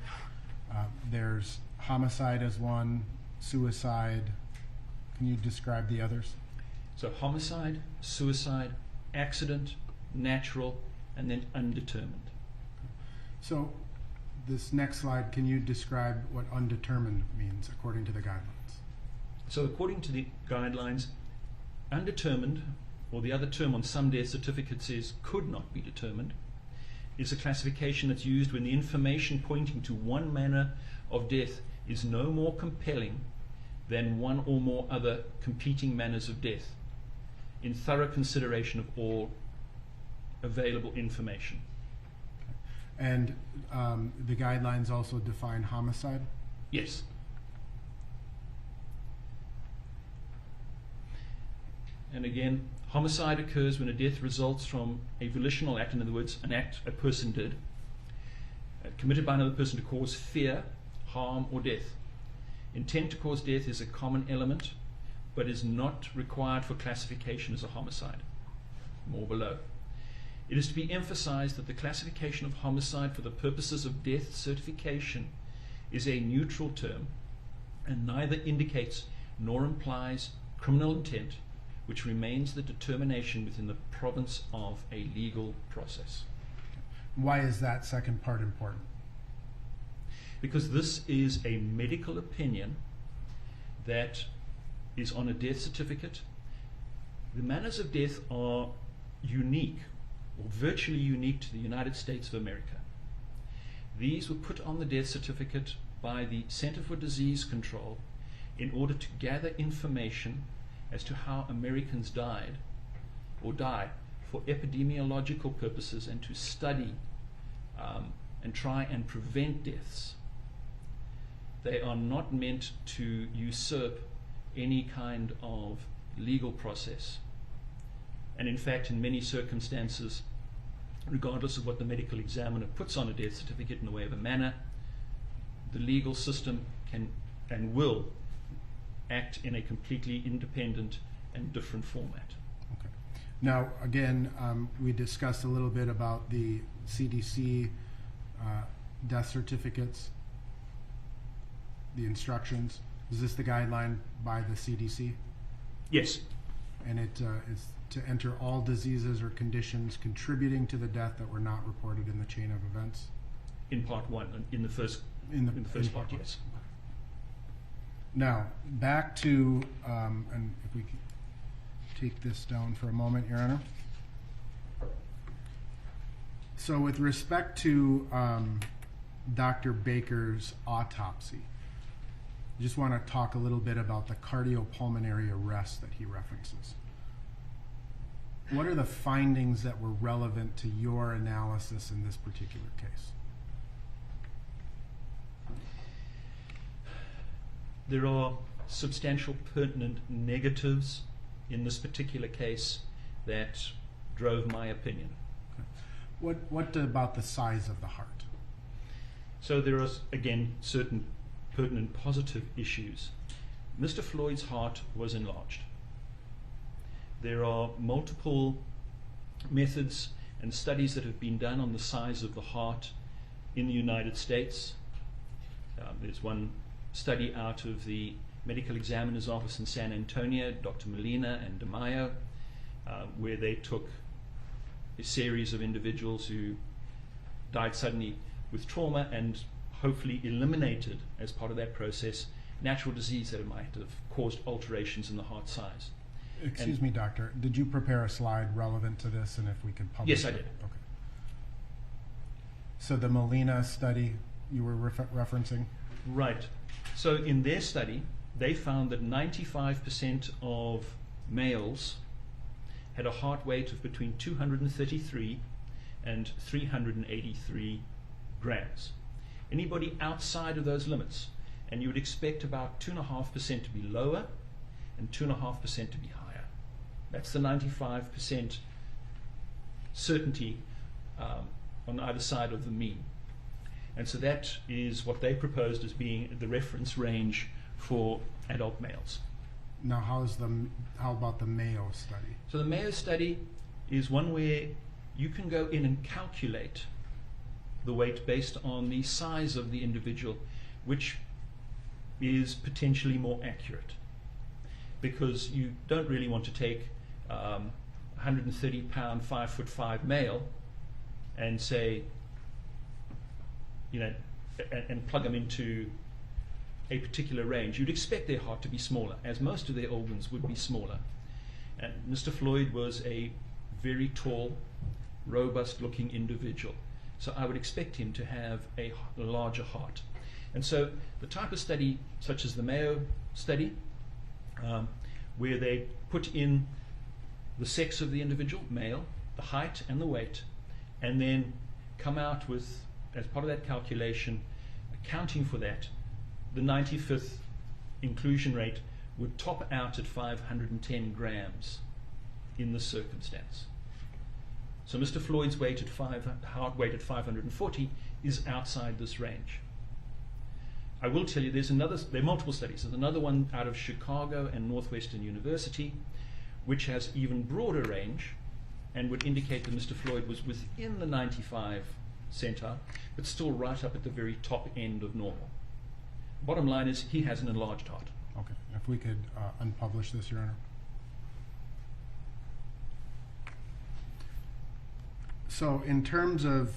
There's homicide as one, suicide. Can you describe the others? So homicide, suicide, accident, natural, and then undetermined. So this next slide, can you describe what undetermined means according to the guidelines? So according to the guidelines, Undetermined, or the other term on some death certificates is could not be determined, is a classification that's used when the information pointing to one manner of death is no more compelling than one or more other competing manners of death, in thorough consideration of all available information. And the guidelines also define homicide? Yes. And again, homicide occurs when a death results from a volitional act, in other words, an act a person did, committed by another person to cause fear, harm, or death. Intent to cause death is a common element, but is not required for classification as a homicide. More below. It is to be emphasized that the classification of homicide for the purposes of death certification is a neutral term and neither indicates nor implies criminal intent, which remains the determination within the province of a legal process. Why is that second part important? Because this is a medical opinion that is on a death certificate. The manners of death are unique, or virtually unique, to the United States of America. These were put on the death certificate by the Center for Disease Control in order to gather information as to how Americans died or die for epidemiological purposes and to study and try and prevent deaths. They are not meant to usurp any kind of legal process. And in fact, in many circumstances, regardless of what the medical examiner puts on a death certificate in the way of a manner, the legal system can and will act in a completely independent and different format. Okay. Now, again, we discussed a little bit about the CDC death certificates, the instructions. Is this the guideline by the CDC? Yes. And it is to enter all diseases or conditions contributing to the death that were not reported in the chain of events? In part one, in the first part, yes. Now, back to, and if we could take this down for a moment, Your Honor. So with respect to Dr. Baker's autopsy, I just want to talk a little bit about the cardiopulmonary arrest that he references. What are the findings that were relevant to your analysis in this particular case? There are substantial pertinent negatives in this particular case that drove my opinion. Okay. What about the size of the heart? So there are, again, certain pertinent positive issues. Mr. Floyd's heart was enlarged. There are multiple methods and studies that have been done on the size of the heart in the United States. There's one study out of the medical examiner's office in San Antonio, Dr. Molina and DeMaio, where they took a series of individuals who died suddenly with trauma and hopefully eliminated, as part of that process, natural disease that might have caused alterations in the heart size. Excuse me, doctor, did you prepare a slide relevant to this, and if we could publish Yes, I it? did. Okay. So the Molina study you were referencing? Right. So in their study, they found that 95% of males had a heart weight of between 233 and 383 grams. Anybody outside of those limits, and you would expect about 2.5% to be lower and 2.5% to be higher. That's the 95% certainty on either side of the mean. And so that is what they proposed as being the reference range for adult males. Now, how about the Mayo study? So the Mayo study is one where you can go in and calculate the weight based on the size of the individual, which is potentially more accurate, because you don't really want to take 130-pound, 5'5" male and say, and plug them into a particular range. You'd expect their heart to be smaller, as most of their organs would be smaller. And Mr. Floyd was a very tall, robust-looking individual. So I would expect him to have a larger heart. And so the type of study, such as the Mayo study, where they put in the sex of the individual, male, the height and the weight, and then come out with, as part of that calculation, accounting for that, the 95th inclusion rate would top out at 510 grams in this circumstance. So Mr. Floyd's heart weight at 540 is outside this range. I will tell you there are multiple studies. There's another one out of Chicago and Northwestern University, which has even broader range and would indicate that Mr. Floyd was within the 95 centile, but still right up at the very top end of normal. Bottom line is he has an enlarged heart. Okay, if we could unpublish this, Your Honor. So in terms of,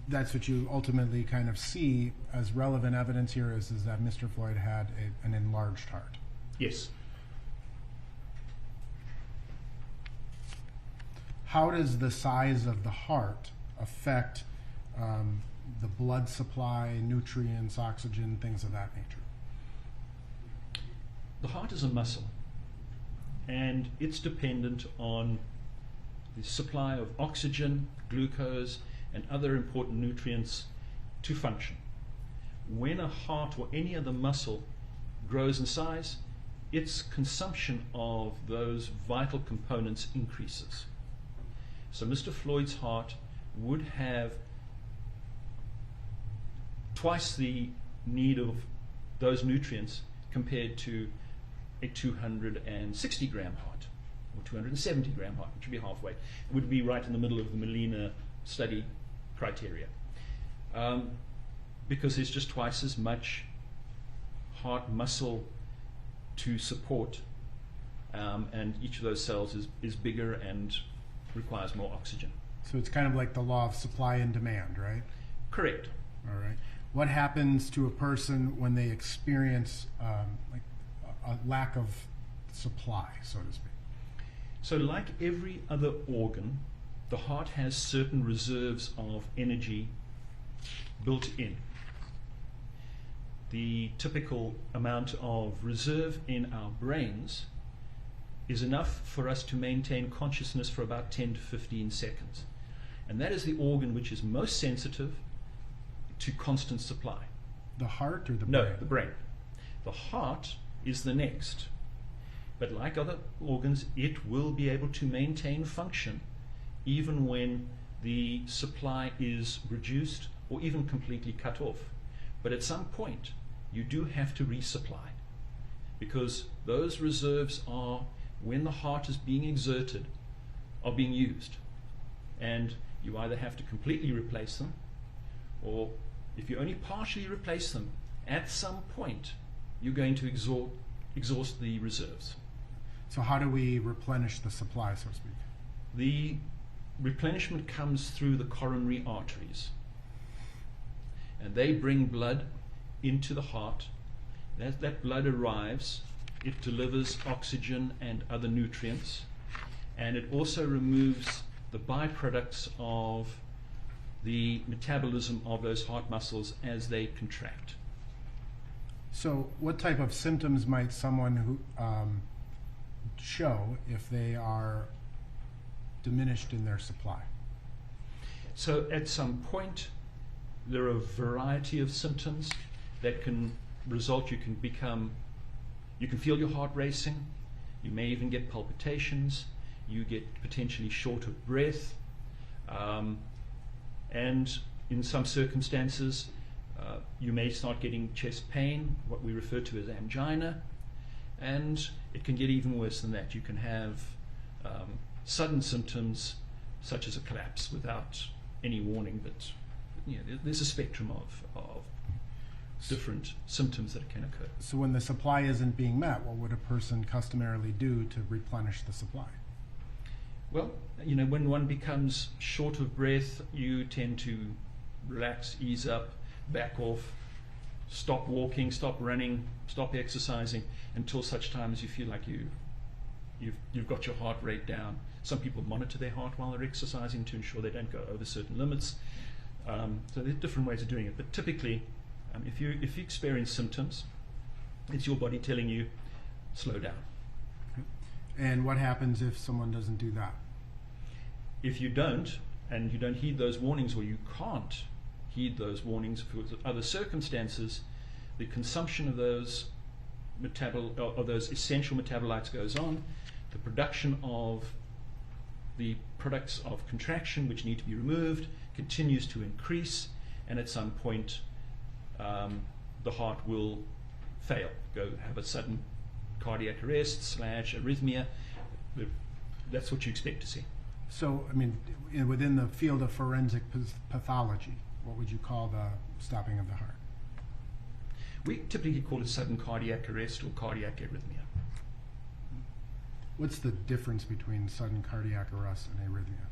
that's what you ultimately kind of see as relevant evidence here is that Mr. Floyd had an enlarged heart. Yes. How does the size of the heart affect the blood supply, nutrients, oxygen, things of that nature? The heart is a muscle, and it's dependent on the supply of oxygen, glucose, and other important nutrients to function. When a heart or any other muscle grows in size, its consumption of those vital components increases. So Mr. Floyd's heart would have twice the need of those nutrients compared to a 260 gram heart or 270 gram heart, which would be halfway. It would be right in the middle of the Molina study criteria, because there's just twice as much heart muscle to support, and each of those cells is bigger and requires more oxygen. So it's kind of like the law of supply and demand, right? Correct. All right. What happens to a person when they experience like a lack of supply, so to speak? So like every other organ, the heart has certain reserves of energy built in. The typical amount of reserve in our brains is enough for us to maintain consciousness for about 10 to 15 seconds. And that is the organ which is most sensitive to constant supply. The heart or the brain? No, the brain. The heart is the next. But like other organs, it will be able to maintain function even when the supply is reduced or even completely cut off. But at some point, you do have to resupply, because those reserves are, when the heart is being exerted, are being used. And you either have to completely replace them, or if you only partially replace them, at some point, you're going to exhaust the reserves. So how do we replenish the supply, so to speak? The replenishment comes through the coronary arteries, and they bring blood into the heart. As that blood arrives, it delivers oxygen and other nutrients, and it also removes the byproducts of the metabolism of those heart muscles as they contract. So what type of symptoms might someone who show if they are diminished in their supply? So at some point, there are a variety of symptoms that can result. You can feel your heart racing. You may even get palpitations. You get potentially short of breath. And in some circumstances, you may start getting chest pain, what we refer to as angina. And it can get even worse than that. You can have sudden symptoms such as a collapse without any warning, but there's a spectrum of different symptoms that can occur. So when the supply isn't being met, what would a person customarily do to replenish the supply? Well, when one becomes short of breath, you tend to relax, ease up, back off, stop walking, stop running, stop exercising until such time as you feel like you you've got your heart rate down. Some people monitor their heart while they're exercising to ensure they don't go over certain limits. So there are different ways of doing it. But typically, if you experience symptoms, it's your body telling you, slow down. And what happens if someone doesn't do that? If you don't, and you don't heed those warnings, or you can't heed those warnings for other circumstances, the consumption of those those essential metabolites goes on. The production of the products of contraction, which need to be removed, continues to increase, and at some point the heart will fail, go have a sudden cardiac arrest / arrhythmia. That's what you expect to see. So, I mean, within the field of forensic pathology, what would you call the stopping of the heart? We typically call it sudden cardiac arrest or cardiac arrhythmia. What's the difference between sudden cardiac arrest and arrhythmia?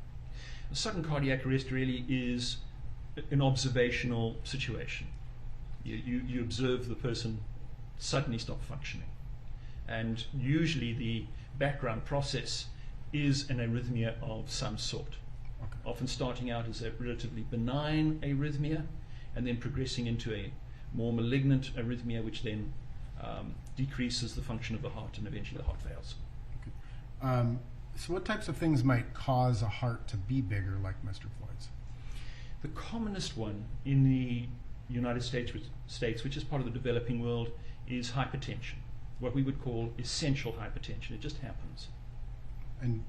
A sudden cardiac arrest really is an observational situation. You observe the person suddenly stop functioning. And usually the background process is an arrhythmia of some sort. Okay. Often starting out as a relatively benign arrhythmia and then progressing into a more malignant arrhythmia, which then decreases the function of the heart and eventually the heart fails. Okay. So what types of things might cause a heart to be bigger like Mr. Floyd's? The commonest one in the United States, which is part of the developing world, is hypertension, what we would call essential hypertension. It just happens. And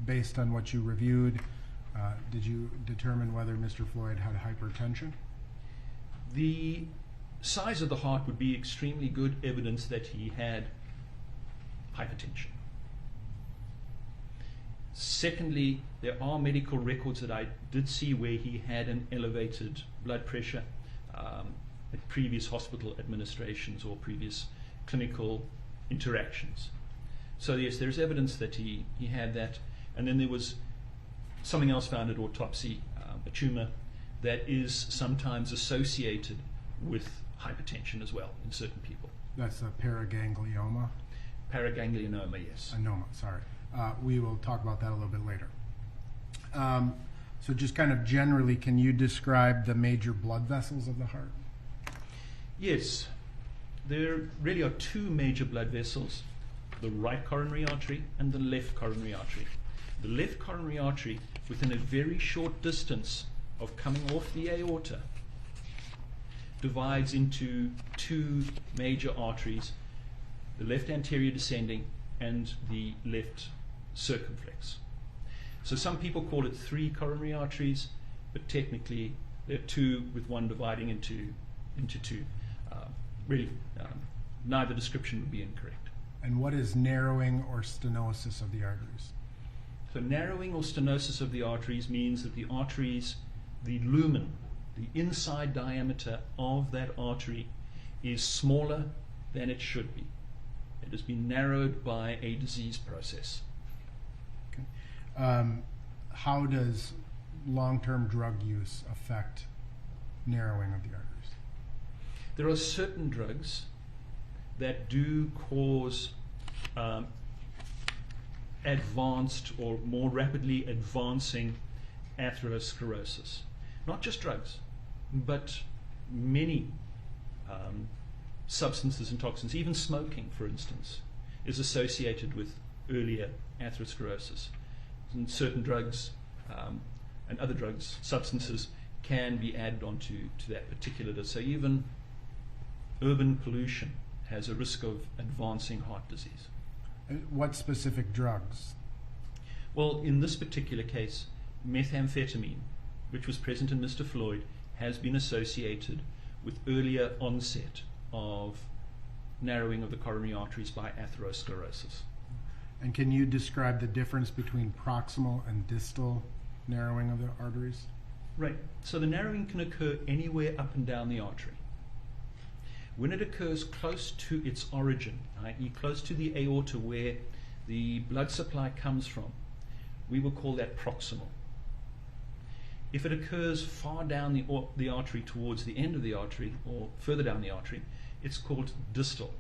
based on what you reviewed, did you determine whether Mr. Floyd had hypertension? The size of the heart would be extremely good evidence that he had hypertension. Secondly, there are medical records that I did see where he had an elevated blood pressure at previous hospital administrations or previous clinical interactions. So yes, there's evidence that he had that. And then there was something else found at autopsy, a tumor that is sometimes associated with hypertension as well in certain people. That's a paraganglioma? Paraganglionoma, yes. Anoma, sorry. We will talk about that a little bit later. So just kind of generally, can you describe the major blood vessels of the heart? Yes. There really are two major blood vessels, the right coronary artery and the left coronary artery. The left coronary artery, within a very short distance of coming off the aorta, divides into two major arteries, the left anterior descending and the left circumflex. So some people call it 3 coronary arteries, but technically there are 2 with one dividing into 2. Neither description would be incorrect. And what is narrowing or stenosis of the arteries? So narrowing or stenosis of the arteries means that the arteries, the lumen, the inside diameter of that artery is smaller than it should be. It has been narrowed by a disease process. Okay. How does long-term drug use affect narrowing of the arteries? There are certain drugs that do cause advanced or more rapidly advancing atherosclerosis. Not just drugs, but many substances and toxins, even smoking, for instance, is associated with earlier atherosclerosis. And certain drugs and other drugs, substances, can be added onto that particular dose. So even urban pollution has a risk of advancing heart disease. What specific drugs? Well, in this particular case, methamphetamine, which was present in Mr. Floyd, has been associated with earlier onset of narrowing of the coronary arteries by atherosclerosis. And can you describe the difference between proximal and distal narrowing of the arteries? Right. So the narrowing can occur anywhere up and down the artery. When it occurs close to its origin, i.e. close to the aorta where the blood supply comes from, we will call that proximal. If it occurs far down the artery towards the end of the artery or further down the artery, it's called distal.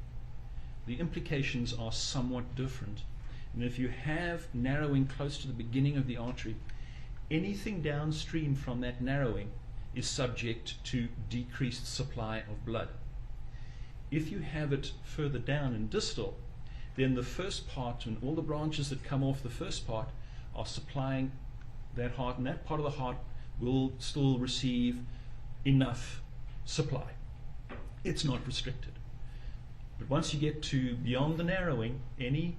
The implications are somewhat different, And if you have narrowing close to the beginning of the artery, anything downstream from that narrowing is subject to decreased supply of blood. If you have it further down in distal, then the first part and all the branches that come off the first part are supplying that heart, and that part of the heart will still receive enough supply. It's not restricted. But once you get to beyond the narrowing, any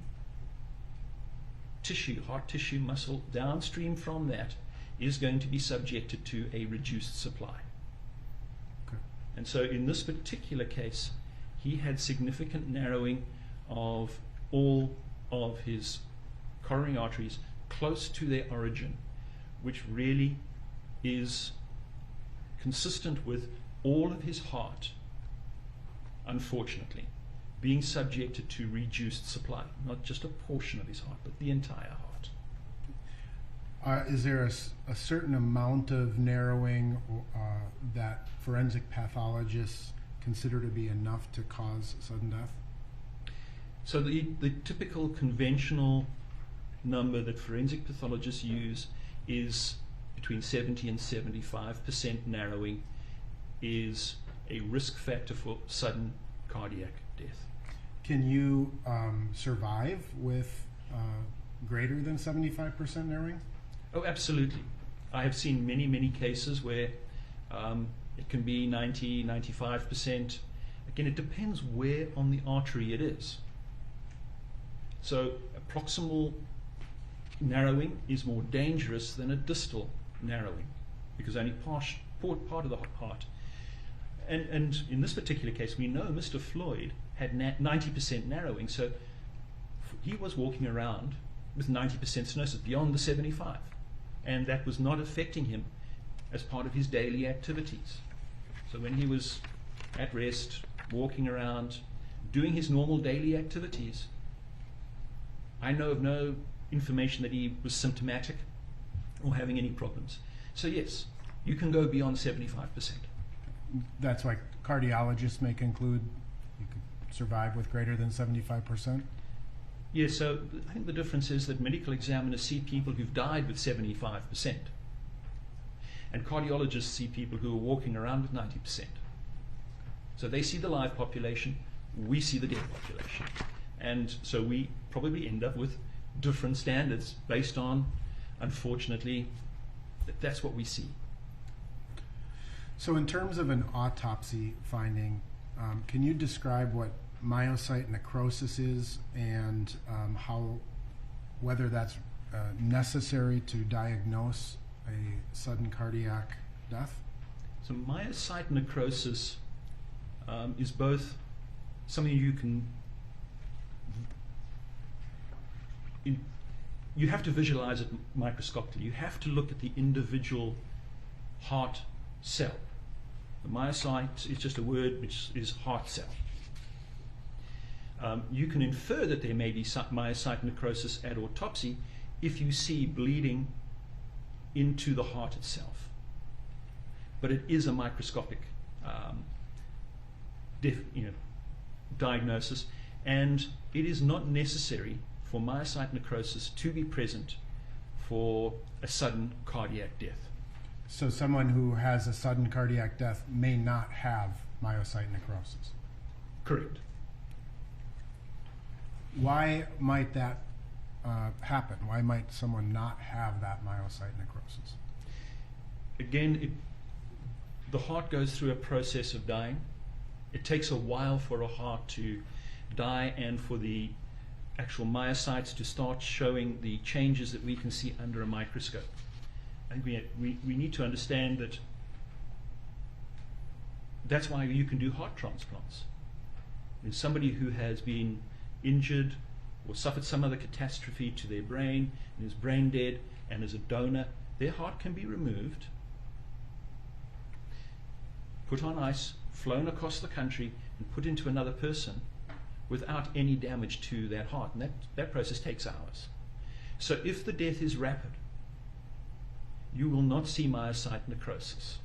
tissue, heart tissue, muscle, downstream from that is going to be subjected to a reduced supply. Okay. And so in this particular case, he had significant narrowing of all of his coronary arteries close to their origin, which really is consistent with all of his heart, unfortunately, being subjected to reduced supply, not just a portion of his heart, but the entire heart. Is there a certain amount of narrowing that forensic pathologists consider to be enough to cause sudden death? So the typical conventional number that forensic pathologists use is between 70 and 75% narrowing is a risk factor for sudden cardiac death. Can you survive with greater than 75% narrowing? Oh, absolutely. I have seen many, many cases where it can be 90, 95%. Again, it depends where on the artery it is. So a proximal narrowing is more dangerous than a distal narrowing because only part of the heart. And in this particular case, we know Mr. Floyd had 90% narrowing, so he was walking around with 90% stenosis beyond the 75, and that was not affecting him as part of his daily activities. So when he was at rest, walking around, doing his normal daily activities, I know of no information that he was symptomatic or having any problems. So yes, you can go beyond 75%. That's why cardiologists may conclude you could survive with greater than 75%? Yes, so I think the difference is that medical examiners see people who've died with 75%, and cardiologists see people who are walking around with 90%. So they see the live population, we see the dead population. And so we probably end up with different standards based on, unfortunately, that's what we see. So in terms of an autopsy finding, can you describe what myocyte necrosis is and whether that's necessary to diagnose a sudden cardiac death? So myocyte necrosis is both something you can you have to visualize it microscopically. You have to look at the individual heart cell. The myocyte is just a word which is heart cell. You can infer that there may be myocyte necrosis at autopsy if you see bleeding into the heart itself. But it is a microscopic diagnosis, and it is not necessary for myocyte necrosis to be present for a sudden cardiac death. So someone who has a sudden cardiac death may not have myocyte necrosis? Correct. Why might that happen? Why might someone not have that myocyte necrosis? Again, the heart goes through a process of dying. It takes a while for a heart to die and for the actual myocytes to start showing the changes that we can see under a microscope. I think we need to understand that that's why you can do heart transplants. If somebody who has been injured or suffered some other catastrophe to their brain and is brain dead and is a donor, their heart can be removed, put on ice, flown across the country and put into another person without any damage to that heart, and that process takes hours. So if the death is rapid, you will not see myocyte necrosis.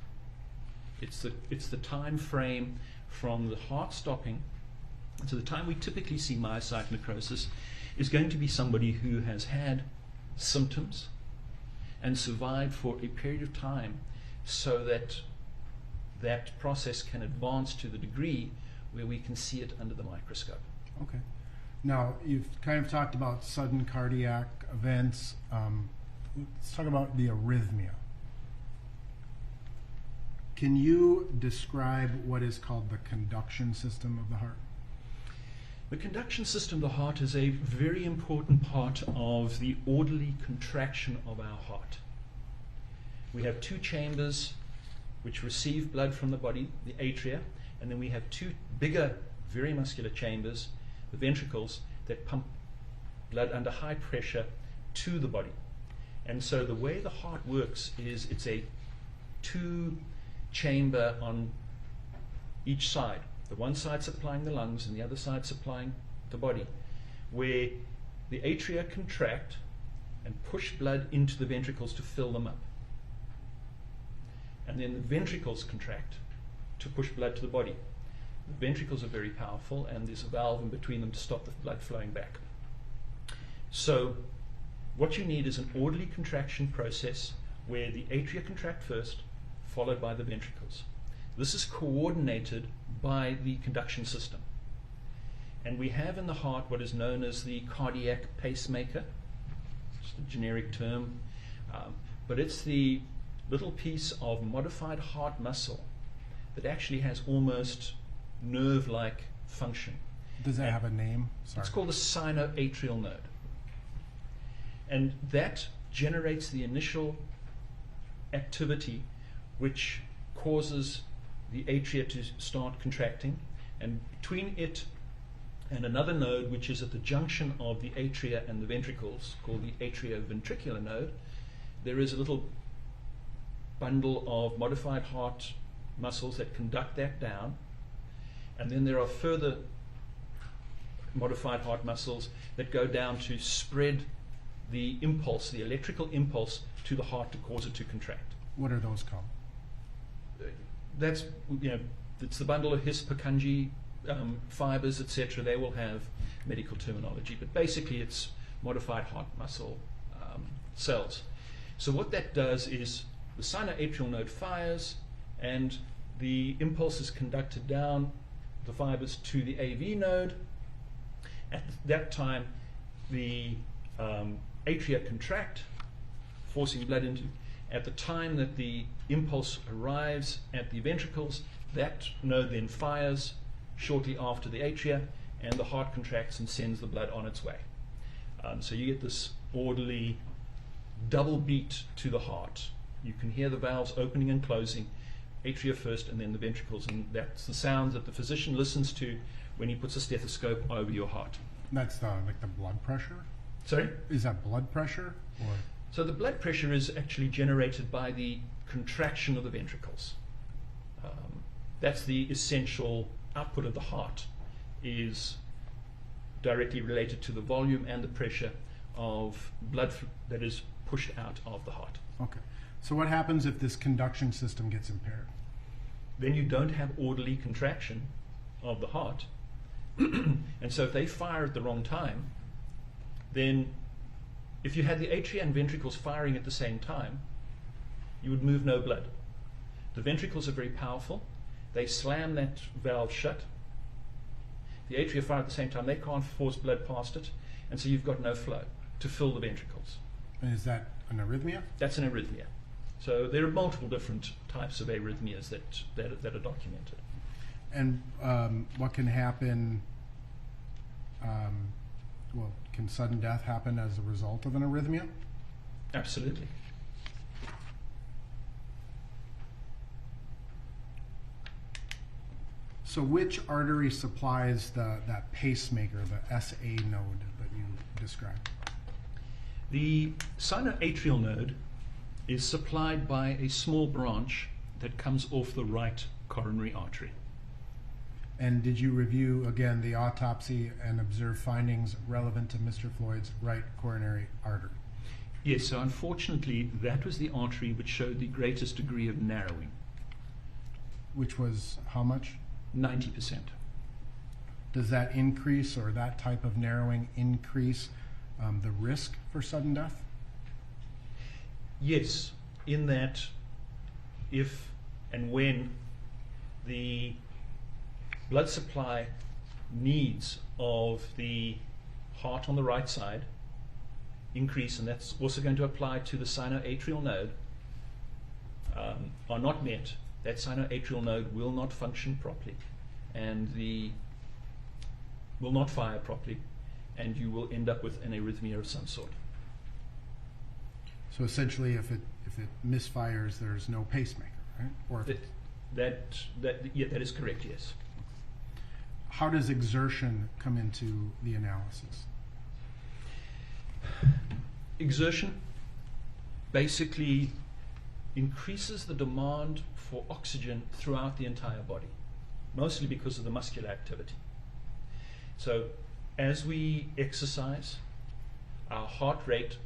It's the time frame from the heart stopping to the time we typically see myocyte necrosis is going to be somebody who has had symptoms and survived for a period of time, so that that process can advance to the degree where we can see it under the microscope. Okay. Now, you've kind of talked about sudden cardiac events. Let's talk about the arrhythmia. Can you describe what is called the conduction system of the heart? The conduction system of the heart is a very important part of the orderly contraction of our heart. We have two chambers which receive blood from the body, the atria, and then we have two bigger, very muscular chambers, the ventricles, that pump blood under high pressure to the body. And so the way the heart works is it's a two-chamber on each side. The one side supplying the lungs and the other side supplying the body, where the atria contract and push blood into the ventricles to fill them up. And then the ventricles contract to push blood to the body. The ventricles are very powerful, and there's a valve in between them to stop the blood flowing back. So what you need is an orderly contraction process where the atria contract first, followed by the ventricles. This is coordinated by the conduction system. And we have in the heart what is known as the cardiac pacemaker. It's the generic term, but it's the little piece of modified heart muscle that actually has almost nerve-like function. Does that have a name? Sorry. It's called the sinoatrial node. And that generates the initial activity which causes the atria to start contracting, and between it and another node which is at the junction of the atria and the ventricles, called the atrioventricular node, there is a little bundle of modified heart muscles that conduct that down, and then there are further modified heart muscles that go down to spread the impulse, the electrical impulse, to the heart to cause it to contract. What are those called? That's, it's the bundle of His, Purkinje fibers, etc. They will have medical terminology, but basically it's modified heart muscle cells. So what that does is the sinoatrial node fires, and the impulse is conducted down the fibers to the AV node. At that time, the atria contract, forcing blood into. At the time that the impulse arrives at the ventricles, that node then fires shortly after the atria, and the heart contracts and sends the blood on its way. So you get this orderly double beat to the heart. You can hear the valves opening and closing, atria first and then the ventricles, and that's the sounds that the physician listens to when he puts a stethoscope over your heart. That's like the blood pressure? Sorry? Is that blood pressure? Or? So the blood pressure is actually generated by the contraction of the ventricles. That's the essential output of the heart, is directly related to the volume and the pressure of blood that is pushed out of the heart. Okay. So what happens if this conduction system gets impaired? Then you don't have orderly contraction of the heart. And so if they fire at the wrong time, then if you had the atria and ventricles firing at the same time, you would move no blood. The ventricles are very powerful. They slam that valve shut. The atria fire at the same time. They can't force blood past it, and so you've got no flow to fill the ventricles. And is that an arrhythmia? That's an arrhythmia. So there are multiple different types of arrhythmias that are documented. And what can happen? Can sudden death happen as a result of an arrhythmia? Absolutely. So which artery supplies that pacemaker, the SA node that you described? The sinoatrial node is supplied by a small branch that comes off the right coronary artery. And did you review, again, the autopsy and observe findings relevant to Mr. Floyd's right coronary artery? Yes, so unfortunately, that was the artery which showed the greatest degree of narrowing. Which was how much? 90%. Does that increase, or that type of narrowing increase the risk for sudden death? Yes, in that if and when the blood supply needs of the heart on the right side increase, and that's also going to apply to the sinoatrial node, are not met, that sinoatrial node will not function properly and will not fire properly, and you will end up with an arrhythmia of some sort. So essentially, if it misfires, there's no pacemaker, right? Or if That is correct, yes. how does exertion come into the analysis? Exertion basically increases the demand for oxygen throughout the entire body, mostly because of the muscular activity. So as we exercise, our heart rate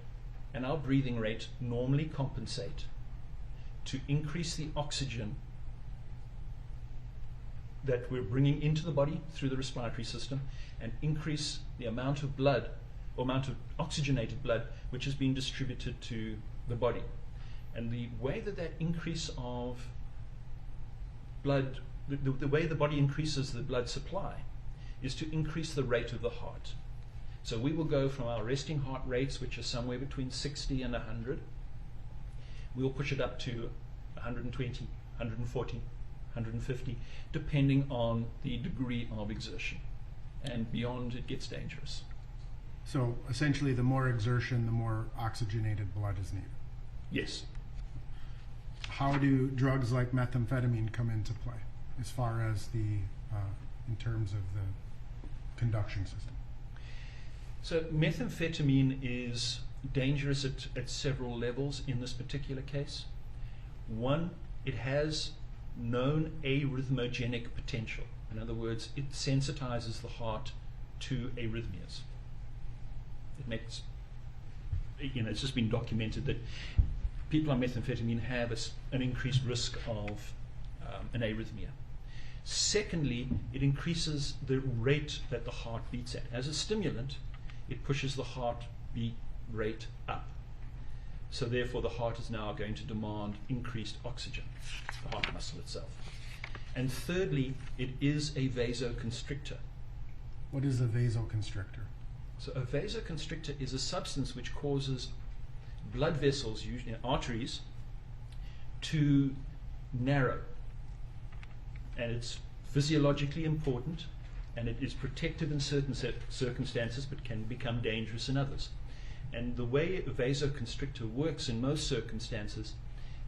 and our breathing rate normally compensate to increase the oxygen that we're bringing into the body through the respiratory system, and increase the amount of blood, or amount of oxygenated blood, which is being distributed to the body. And the way that increase of blood, the way the body increases the blood supply, is to increase the rate of the heart. So we will go from our resting heart rates, which are somewhere between 60 and 100, we'll push it up to 120, 140, 150, depending on the degree of exertion. And beyond, it gets dangerous. So essentially, the more exertion, the more oxygenated blood is needed. Yes. How do drugs like methamphetamine come into play as far as in terms of the conduction system? So methamphetamine is dangerous at several levels in this particular case. One, it has known arrhythmogenic potential. In other words, it sensitizes the heart to arrhythmias. It makes, it's just been documented that people on methamphetamine have an increased risk of an arrhythmia. Secondly, it increases the rate that the heart beats at. As a stimulant, it pushes the heartbeat rate up. So therefore, the heart is now going to demand increased oxygen, the heart muscle itself. And thirdly, it is a vasoconstrictor. What is a vasoconstrictor? So a vasoconstrictor is a substance which causes blood vessels, usually arteries, to narrow. And it's physiologically important, and it is protective in certain circumstances, but can become dangerous in others. And the way a vasoconstrictor works in most circumstances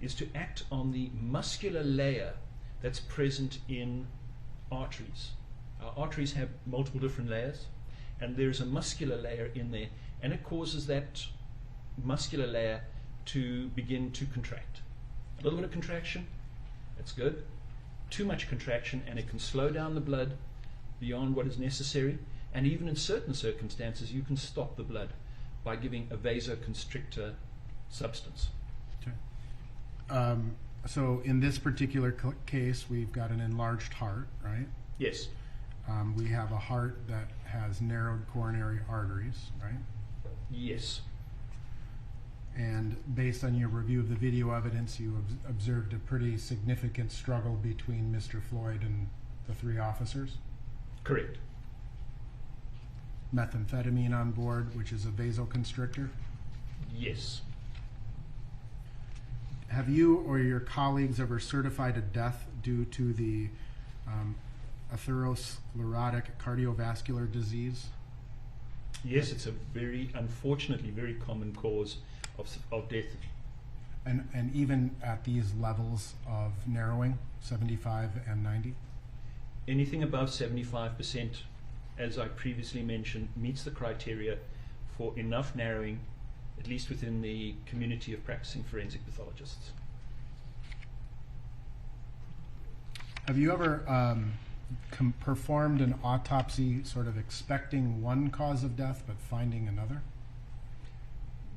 is to act on the muscular layer that's present in arteries. Our arteries have multiple different layers, and there's a muscular layer in there, and it causes that muscular layer to begin to contract. A little bit of contraction, that's good. Too much contraction, and it can slow down the blood beyond what is necessary, and even in certain circumstances you can stop the blood by giving a vasoconstrictor substance. Okay. So in this particular case, we've got an enlarged heart, right? Yes. We have a heart that has narrowed coronary arteries, right? Yes. And based on your review of the video evidence, you observed a pretty significant struggle between Mr. Floyd and the three officers? Correct. Methamphetamine on board, which is a vasoconstrictor? Yes. Have you or your colleagues ever certified a death due to the atherosclerotic cardiovascular disease? Yes, it's a unfortunately very common cause of death. And even at these levels of narrowing, 75 and 90? Anything above 75%, as I previously mentioned, meets the criteria for enough narrowing, at least within the community of practicing forensic pathologists. Have you ever performed an autopsy sort of expecting one cause of death but finding another?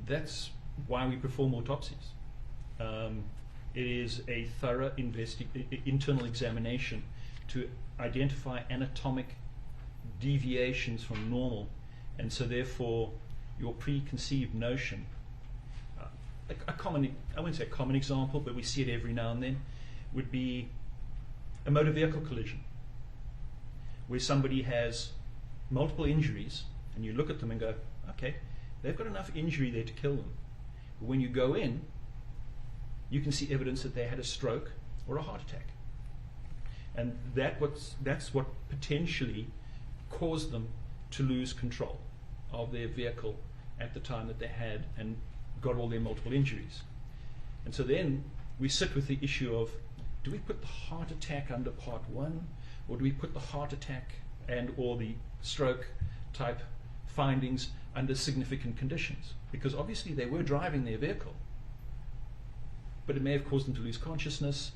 That's why we perform autopsies. It is a thorough internal examination to identify anatomic deviations from normal, and so therefore your preconceived notion, a common, I wouldn't say a common example, but we see it every now and then, would be a motor vehicle collision, where somebody has multiple injuries, and you look at them and go, okay, they've got enough injury there to kill them. But when you go in, you can see evidence that they had a stroke or a heart attack. And that's what potentially caused them to lose control of their vehicle at the time that they had and got all their multiple injuries. And so then we sit with the issue of, do we put the heart attack under part 1, or do we put the heart attack and or the stroke type findings under significant conditions? Because obviously they were driving their vehicle, but it may have caused them to lose consciousness.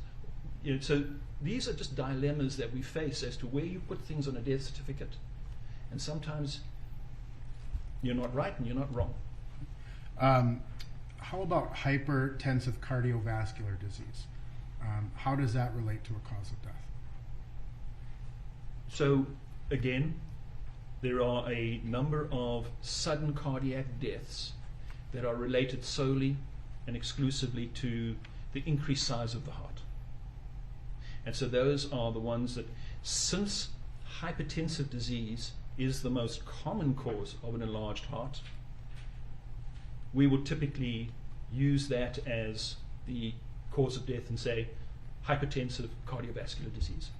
So these are just dilemmas that we face as to where you put things on a death certificate. And sometimes you're not right and you're not wrong. How about hypertensive cardiovascular disease? How does that relate to a cause of death? So again, there are a number of sudden cardiac deaths that are related solely and exclusively to the increased size of the heart. And so those are the ones that, since hypertensive disease is the most common cause of an enlarged heart, we would typically use that as the cause of death and say hypertensive cardiovascular disease.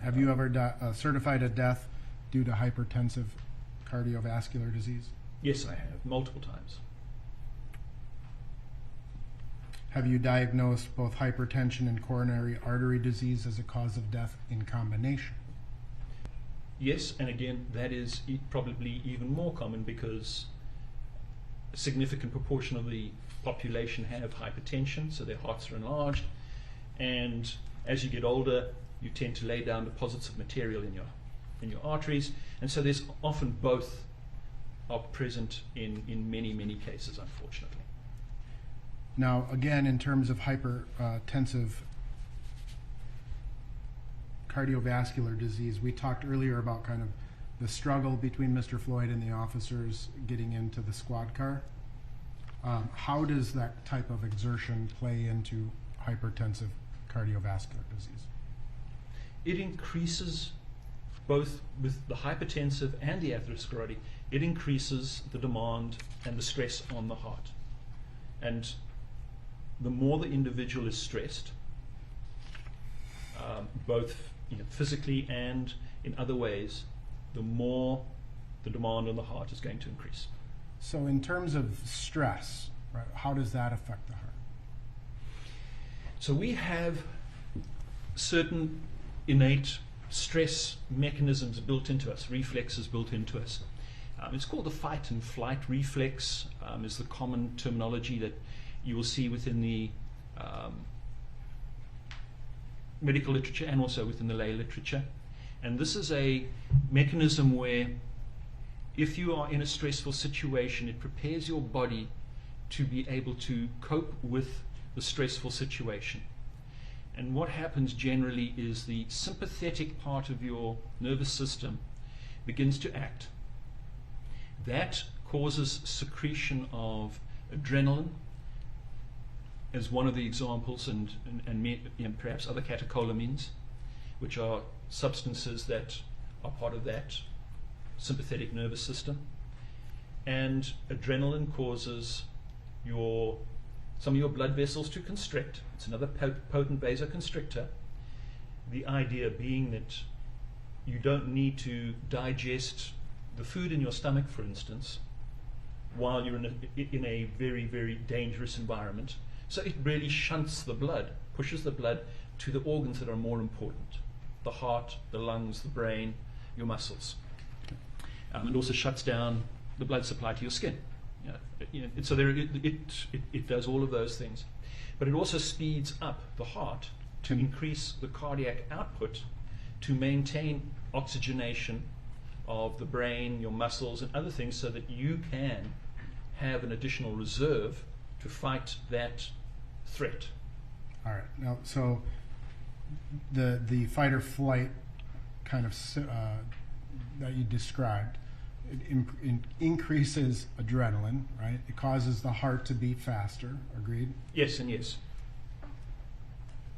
Have you ever certified a death due to hypertensive cardiovascular disease? Yes, I have, multiple times. Have you diagnosed both hypertension and coronary artery disease as a cause of death in combination? Yes, and again, that is probably even more common because a significant proportion of the population have hypertension, so their hearts are enlarged, and as you get older, you tend to lay down deposits of material in your arteries, and so there's often both are present in many, many cases, unfortunately. Now, again, in terms of hypertensive cardiovascular disease, we talked earlier about kind of the struggle between Mr. Floyd and the officers getting into the squad car. How does that type of exertion play into hypertensive cardiovascular disease? It increases, both with the hypertensive and the atherosclerotic, it increases the demand and the stress on the heart. And the more the individual is stressed, both physically and in other ways, the more the demand on the heart is going to increase. So in terms of stress, right, how does that affect the heart? So we have certain innate stress mechanisms built into us, reflexes built into us. It's called the fight and flight reflex, is the common terminology that you will see within the medical literature and also within the lay literature. And this is a mechanism where if you are in a stressful situation, it prepares your body to be able to cope with the stressful situation. And what happens generally is the sympathetic part of your nervous system begins to act. That causes secretion of adrenaline as one of the examples, and perhaps other catecholamines, which are substances that are part of that sympathetic nervous system. And adrenaline causes some of your blood vessels to constrict. It's another potent vasoconstrictor. The idea being that you don't need to digest the food in your stomach, for instance, while you're in a very, very dangerous environment. So it really shunts the blood, pushes the blood to the organs that are more important: the heart, the lungs, the brain, your muscles. It also shuts down the blood supply to your skin. So it does all of those things. But it also speeds up the heart to increase the cardiac output to maintain oxygenation of the brain, your muscles, and other things, so that you can have an additional reserve to fight that threat. All right. Now, so the fight or flight kind of that you described, it increases adrenaline, right? It causes the heart to beat faster. Agreed? Yes and yes.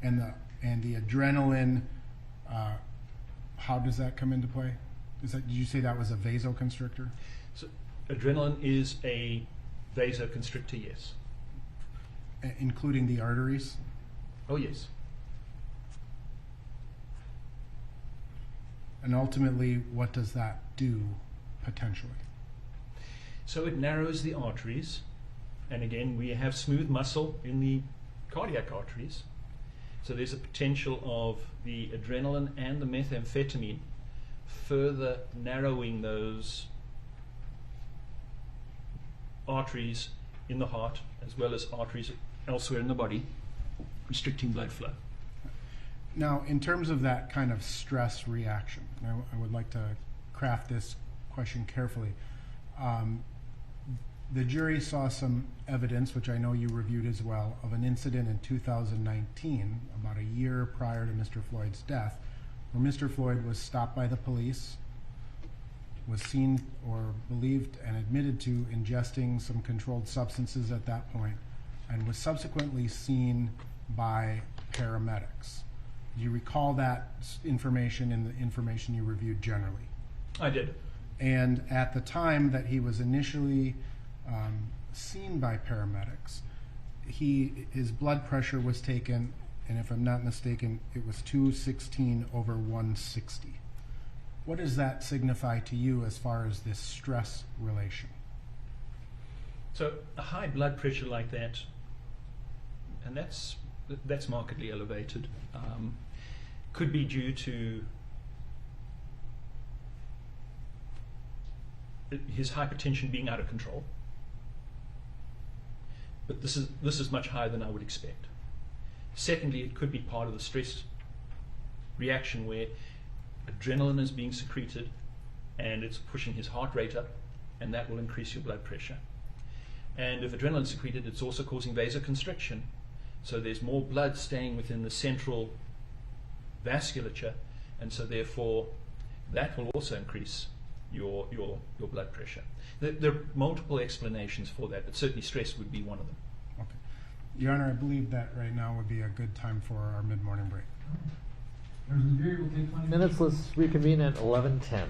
And the adrenaline, how does that come into play? Did you say that was a vasoconstrictor? So adrenaline is a vasoconstrictor, yes. Including the arteries? Oh, yes. And ultimately, what does that do potentially? So it narrows the arteries, and again, we have smooth muscle in the cardiac arteries. So there's a potential of the adrenaline and the methamphetamine further narrowing those arteries in the heart as well as arteries elsewhere in the body, restricting blood flow. Now, in terms of that kind of stress reaction, I would like to craft this question carefully. The jury saw some evidence, which I know you reviewed as well, of an incident in 2019, about a year prior to Mr. Floyd's death, where Mr. Floyd was stopped by the police, was seen or believed and admitted to ingesting some controlled substances at that point, and was subsequently seen by paramedics. Do you recall that information in the information you reviewed generally? I did. And at the time that he was initially seen by paramedics, his blood pressure was taken, and if I'm not mistaken, it was 216/160. What does that signify to you as far as this stress relation? So a high blood pressure like that, and that's markedly elevated, could be due to his hypertension being out of control. But this is much higher than I would expect. Secondly, it could be part of the stress reaction where adrenaline is being secreted and it's pushing his heart rate up, and that will increase your blood pressure. And if adrenaline is secreted, it's also causing vasoconstriction. So there's more blood staying within the central vasculature, and so therefore that will also increase your blood pressure. There are multiple explanations for that, but certainly stress would be one of them. Okay. Your Honor, I believe that right now would be a good time for our mid-morning break. Members of the jury will take 20 Minutes, let's reconvene at 11:10.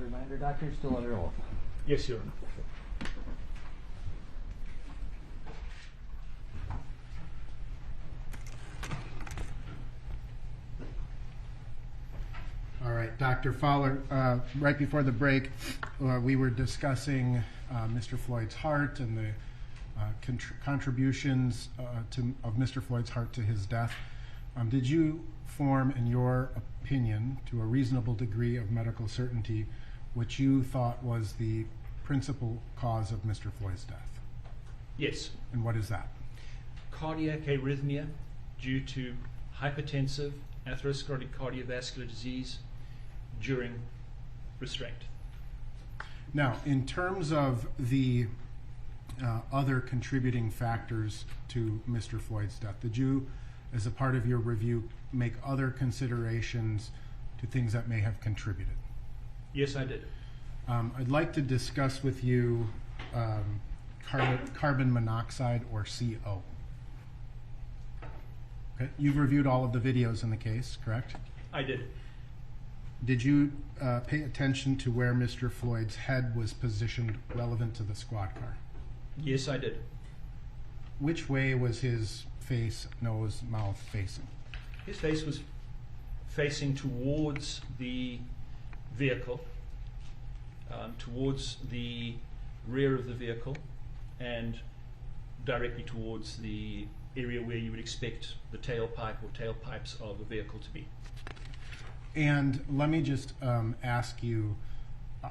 a reminder, Doctor, you're still under oath. Yes, Your Honor. All right, Dr. Fowler, right before the break, we were discussing Mr. Floyd's heart and the contributions of Mr. Floyd's heart to his death. Did you form, in your opinion, to a reasonable degree of medical certainty, what you thought was the principal cause of Mr. Floyd's death? Yes. And what is that? Cardiac arrhythmia due to hypertensive atherosclerotic cardiovascular disease during restraint. Now, in terms of the other contributing factors to Mr. Floyd's death, did you, as a part of your review, make other considerations to things that may have contributed? Yes, I did. I'd like to discuss with you carbon monoxide, or CO. Okay. You've reviewed all of the videos in the case, correct? I did. Did you pay attention to where Mr. Floyd's head was positioned relevant to the squad car? Yes, I did. Which way was his face, nose, mouth facing? His face was facing towards the vehicle, towards the rear of the vehicle, and directly towards the area where you would expect the tailpipe or tailpipes of a vehicle to be. And let me just ask you,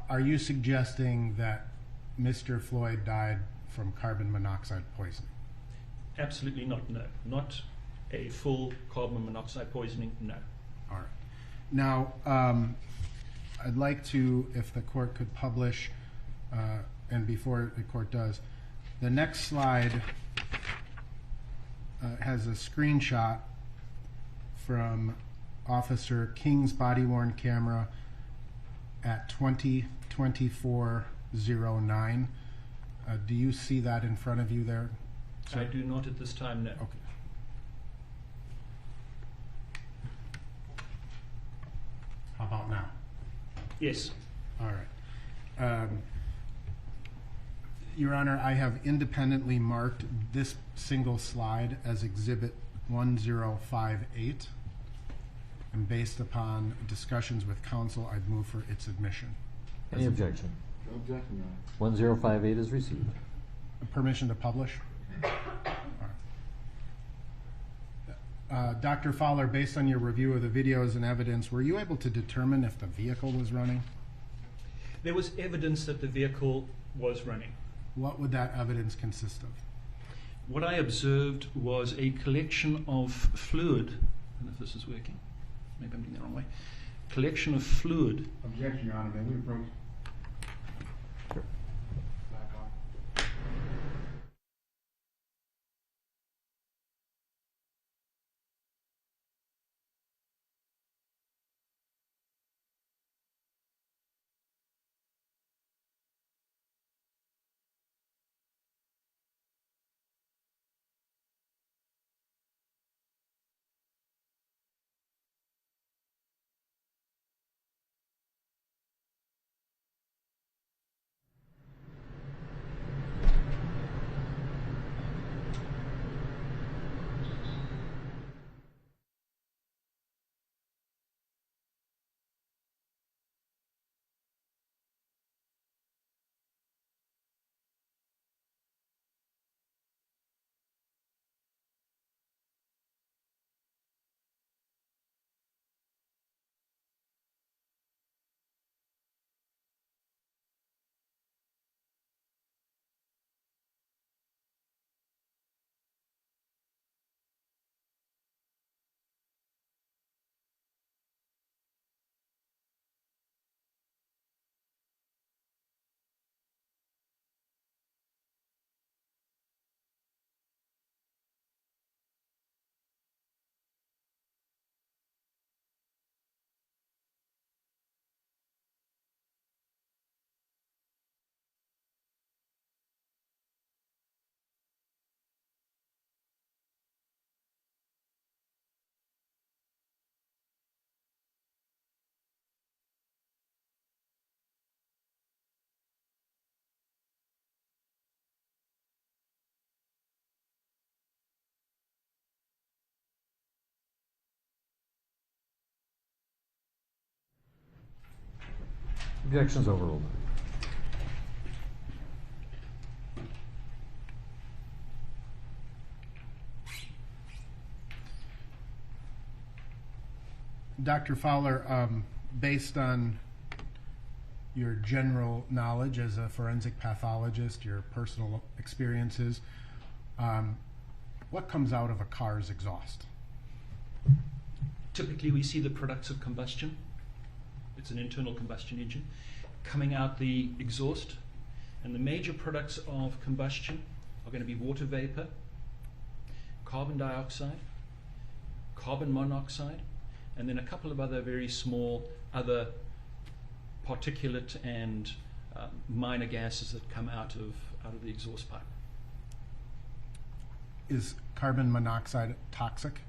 are you suggesting that Mr. Floyd died from carbon monoxide poisoning? Absolutely not, no. Not a full carbon monoxide poisoning, no. All right. Now, I'd like to, if the court could publish, and before the court does, the next slide has a screenshot from Officer King's body-worn camera at 20:24:09. Do you see that in front of you there? I do not at this time, no. Okay. How about now? Yes. All right. Your Honor, I have independently marked this single slide as Exhibit 1058. And based upon discussions with counsel, I'd move for its admission. Any objection? No objection, Your Honor. 1058 is received. Permission to publish? All right. Dr. Fowler, based on your review of the videos and evidence, were you able to determine if the vehicle was running? There was evidence that the vehicle was running. What would that evidence consist of? What I observed was a collection of fluid. I don't know if this is working. Maybe I'm doing it the wrong way. Collection of fluid. Objection, Your Honor. May we approach? Objection's overruled. Dr. Fowler, based on your general knowledge as a forensic pathologist, your personal experiences, what comes out of a car's exhaust? Typically, we see the products of combustion. It's an internal combustion engine coming out the exhaust. And the major products of combustion are going to be water vapor, carbon dioxide, carbon monoxide, and then a couple of other very small other particulate and minor gases that come out of the exhaust pipe. Is carbon monoxide toxic?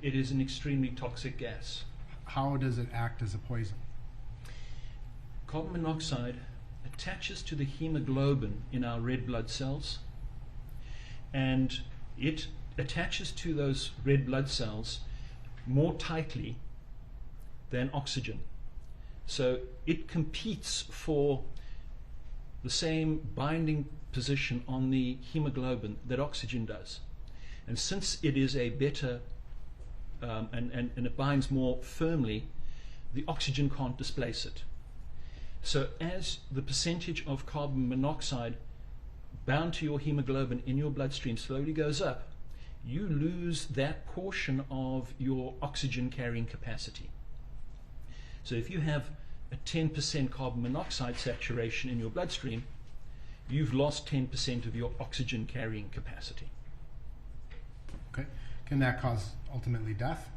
It is an extremely toxic gas. How does it act as a poison? Carbon monoxide attaches to the hemoglobin in our red blood cells, and it attaches to those red blood cells more tightly than oxygen. So it competes for the same binding position on the hemoglobin that oxygen does. And since it is a better, and it binds more firmly, the oxygen can't displace it. So as the percentage of carbon monoxide bound to your hemoglobin in your bloodstream slowly goes up, you lose that portion of your oxygen carrying capacity. So if you have a 10% carbon monoxide saturation in your bloodstream, you've lost 10% of your oxygen carrying capacity. Okay. Can that cause ultimately death?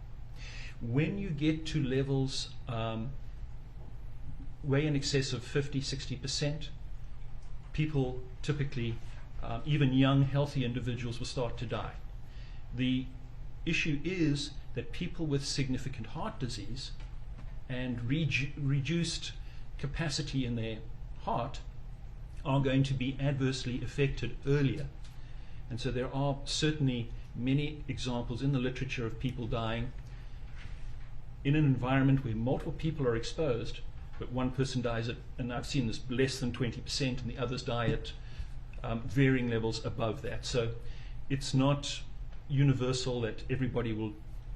When you get to levels way in excess of 50-60%, people typically, even young healthy individuals, will start to die. The issue is that people with significant heart disease and reduced capacity in their heart are going to be adversely affected earlier. And so there are certainly many examples in the literature of people dying in an environment where multiple people are exposed, but one person dies at, and I've seen this, less than 20%, and the others die at varying levels above that. So it's not universal that everybody will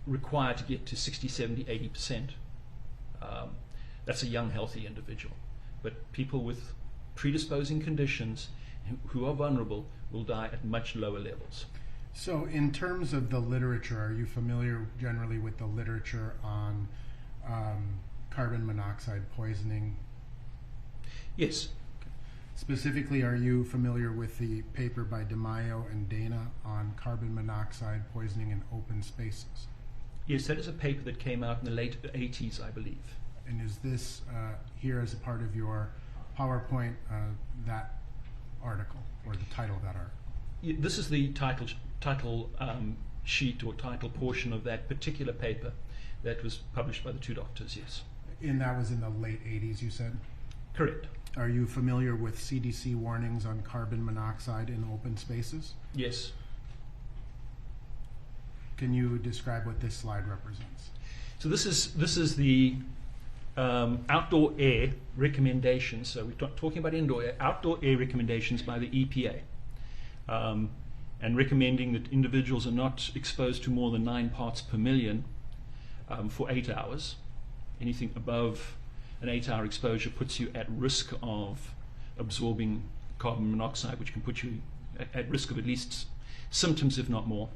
require to get to 60, 70, 80%. That's a young, healthy individual. But people with predisposing conditions who are vulnerable will die at much lower levels. So in terms of the literature, are you familiar generally with the literature on carbon monoxide poisoning? Yes. Specifically, are you familiar with the paper by DeMaio and Dana on carbon monoxide poisoning in open spaces? Yes, that is a paper that came out in the late 80s, I believe. And is this here as a part of your PowerPoint, that article, or the title of that article? This is the title sheet or title portion of that particular paper that was published by the two doctors, yes. And that was in the late 80s, you said? Correct. Are you familiar with CDC warnings on carbon monoxide in open spaces? Yes. Can you describe what this slide represents? So this is the outdoor air recommendations. So we're talking about indoor air, outdoor air recommendations by the EPA, and recommending that individuals are not exposed to more than 9 parts per million for 8 hours. Anything above an 8-hour exposure puts you at risk of absorbing carbon monoxide, which can put you at risk of at least symptoms, if not more.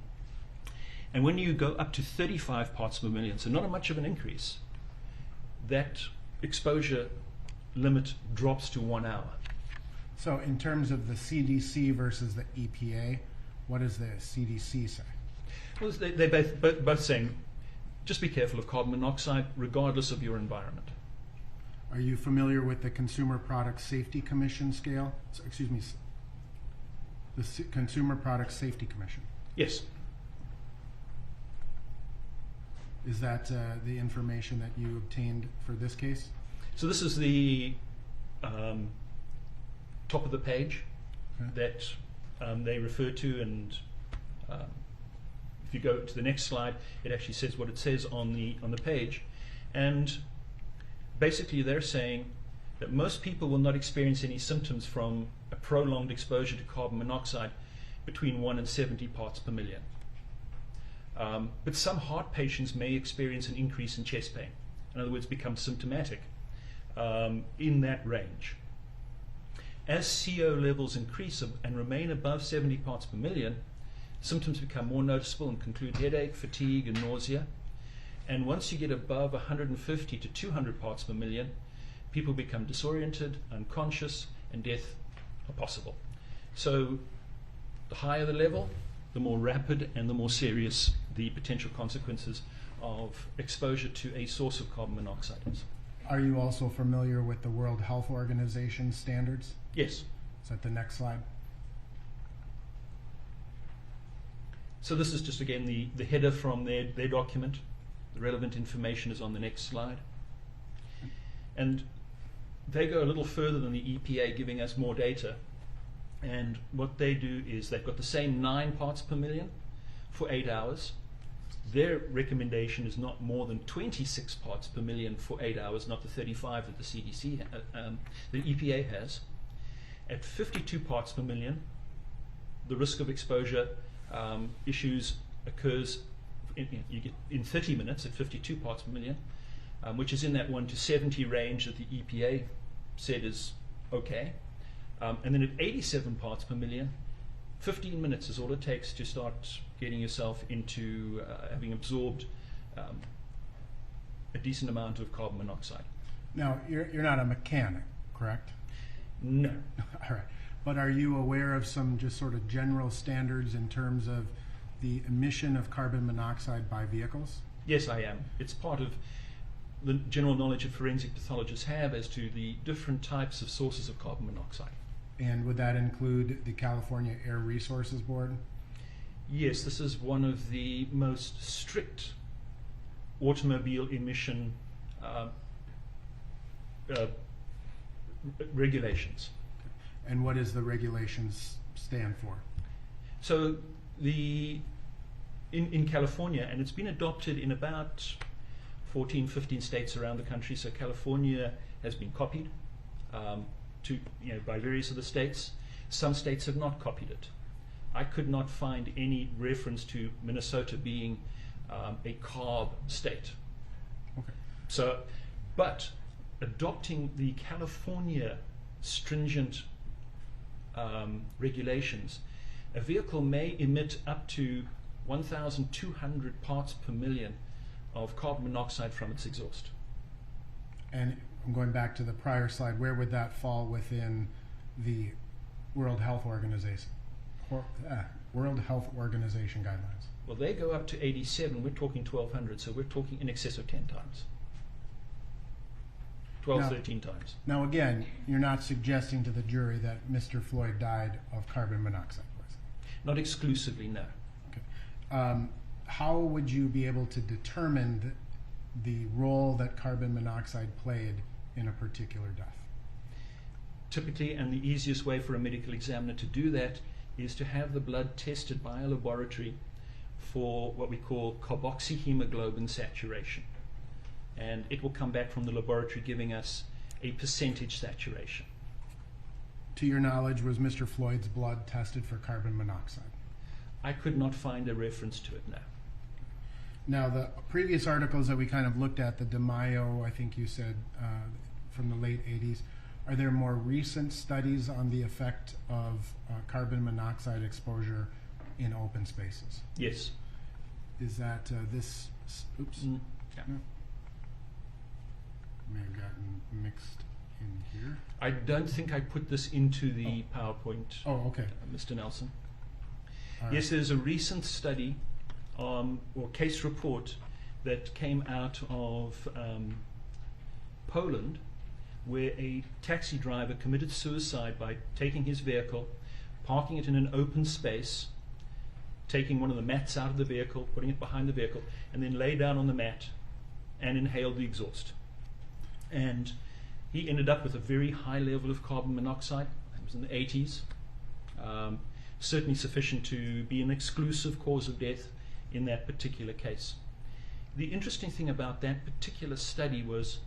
And when you go up to 35 parts per million, so not much of an increase, that exposure limit drops to 1 hour. So in terms of the CDC versus the EPA, what does the CDC say? Well, they're both saying, just be careful of carbon monoxide regardless of your environment. Are you familiar with the Consumer Product Safety Commission scale? Excuse me, the Consumer Product Safety Commission. Yes. Is that the information that you obtained for this case? So this is the top of the page that they refer to, and if you go to the next slide, it actually says what it says on the page. And basically they're saying that most people will not experience any symptoms from a prolonged exposure to carbon monoxide between 1 and 70 parts per million. But some heart patients may experience an increase in chest pain. In other words, become symptomatic in that range. As CO levels increase and remain above 70 parts per million, symptoms become more noticeable and include headache, fatigue, and nausea. And once you get above 150 to 200 parts per million, people become disoriented, unconscious, and death are possible. So the higher the level, the more rapid and the more serious the potential consequences of exposure to a source of carbon monoxide is. Are you also familiar with the World Health Organization standards? Yes. Is that the next slide? So this is just again the header from their document. The relevant information is on the next slide. And they go a little further than the EPA, giving us more data. And what they do is they've got the same 9 parts per million for 8 hours. Their recommendation is not more than 26 parts per million for 8 hours, not the 35 that the CDC, the EPA has. At 52 parts per million, the risk of exposure issues occurs you get in 30 minutes at 52 parts per million, which is in that 1 to 70 range that the EPA said is okay. And then at 87 parts per million, 15 minutes is all it takes to start getting yourself into having absorbed a decent amount of carbon monoxide. Now, you're not a mechanic, correct? No. All right. But are you aware of some just sort of general standards in terms of the emission of carbon monoxide by vehicles? Yes, I am. It's part of the general knowledge that forensic pathologists have as to the different types of sources of carbon monoxide. And would that include the California Air Resources Board? Yes, this is one of the most strict automobile emission regulations. And what does the regulations stand for? So in California, and it's been adopted in about 14, 15 states around the country, so California has been copied by various other states. Some states have not copied it. I could not find any reference to Minnesota being a CARB state. Okay. So, but adopting the California stringent regulations, a vehicle may emit up to 1,200 parts per million of carbon monoxide from its exhaust. And I'm going back to the prior slide. Where would that fall within the World Health Organization guidelines? Well, they go up to 87. We're talking 1,200, so we're talking in excess of 10 times. 12, 13 times. Now, again, you're not suggesting to the jury that Mr. Floyd died of carbon monoxide poisoning? Not exclusively, no. Okay. How would you be able to determine the role that carbon monoxide played in a particular death? Typically, and the easiest way for a medical examiner to do that is to have the blood tested by a laboratory for what we call carboxyhemoglobin saturation. And it will come back from the laboratory giving us a percentage saturation. To your knowledge, was Mr. Floyd's blood tested for carbon monoxide? I could not find a reference to it, no. Now, the previous articles that we kind of looked at, the DeMaio, I think you said, from the late 80s, are there more recent studies on the effect of carbon monoxide exposure in open spaces? Yes. Is that this, oops. Yeah. No. May have gotten mixed in here. I don't think I put this into the PowerPoint, Oh, okay. Mr. Nelson. All right. Yes, there's a recent study or case report that came out of Poland, where a taxi driver committed suicide by taking his vehicle, parking it in an open space, taking one of the mats out of the vehicle, putting it behind the vehicle, and then lay down on the mat and inhaled the exhaust. And he ended up with a very high level of carbon monoxide. It was in the 80s. Certainly sufficient to be an exclusive cause of death in that particular case. The interesting thing about that particular study was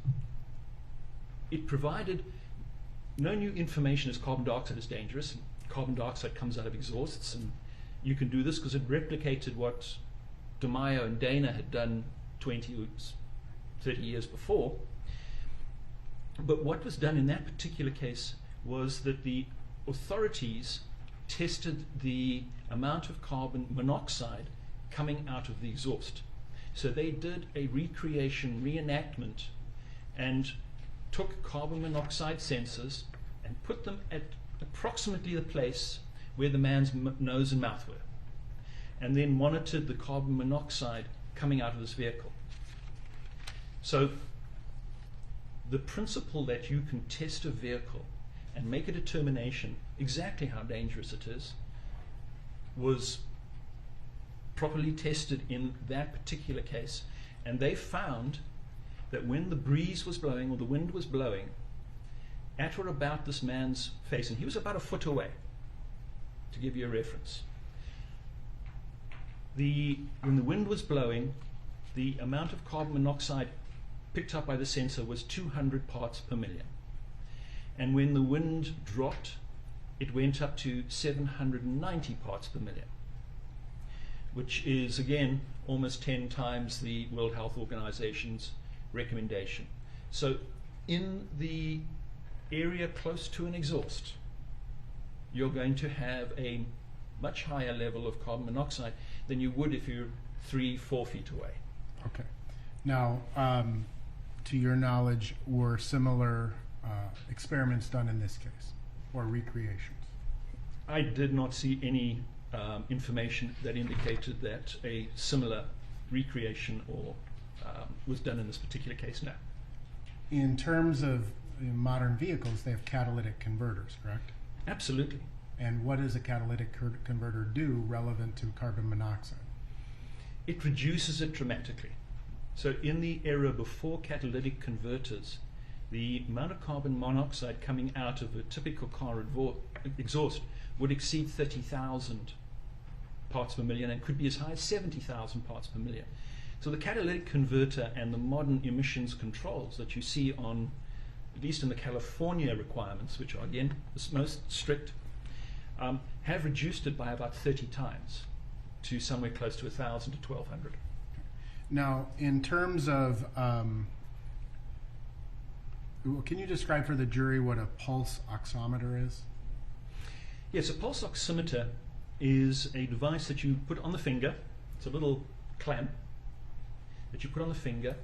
it provided no new information as carbon dioxide is dangerous. Carbon dioxide comes out of exhausts, and you can do this because it replicated what DeMaio and Dana had done 20 or 30 years before. But what was done in that particular case was that the authorities tested the amount of carbon monoxide coming out of the exhaust. So they did a reenactment and took carbon monoxide sensors and put them at approximately the place where the man's nose and mouth were, and then monitored the carbon monoxide coming out of this vehicle. So the principle that you can test a vehicle and make a determination exactly how dangerous it is was properly tested in that particular case, and they found that when the breeze was blowing or the wind was blowing at or about this man's face, and he was about a foot away, to give you a reference, when the wind was blowing, the amount of carbon monoxide picked up by the sensor was 200 parts per million. And when the wind dropped, it went up to 790 parts per million, which is, again, almost 10 times the World Health Organization's recommendation. So in the area close to an exhaust, you're going to have a much higher level of carbon monoxide than you would if you're 3-4 feet away. Okay. Now, to your knowledge, were similar experiments done in this case, or recreations? I did not see any information that indicated that a similar recreation or was done in this particular case, no. In terms of modern vehicles, they have catalytic converters, correct? Absolutely. And what does a catalytic converter do relevant to carbon monoxide? It reduces it dramatically. So in the era before catalytic converters, the amount of carbon monoxide coming out of a typical car exhaust would exceed 30,000 parts per million and could be as high as 70,000 parts per million. So the catalytic converter and the modern emissions controls that you see on, at least in the California requirements, which are again the most strict, have reduced it by about 30 times to somewhere close to 1,000 to 1,200. Now, in terms of, can you describe for the jury what a pulse oximeter is? Yes, a pulse oximeter is a device that you put on the finger. It's a little clamp that you put on the finger,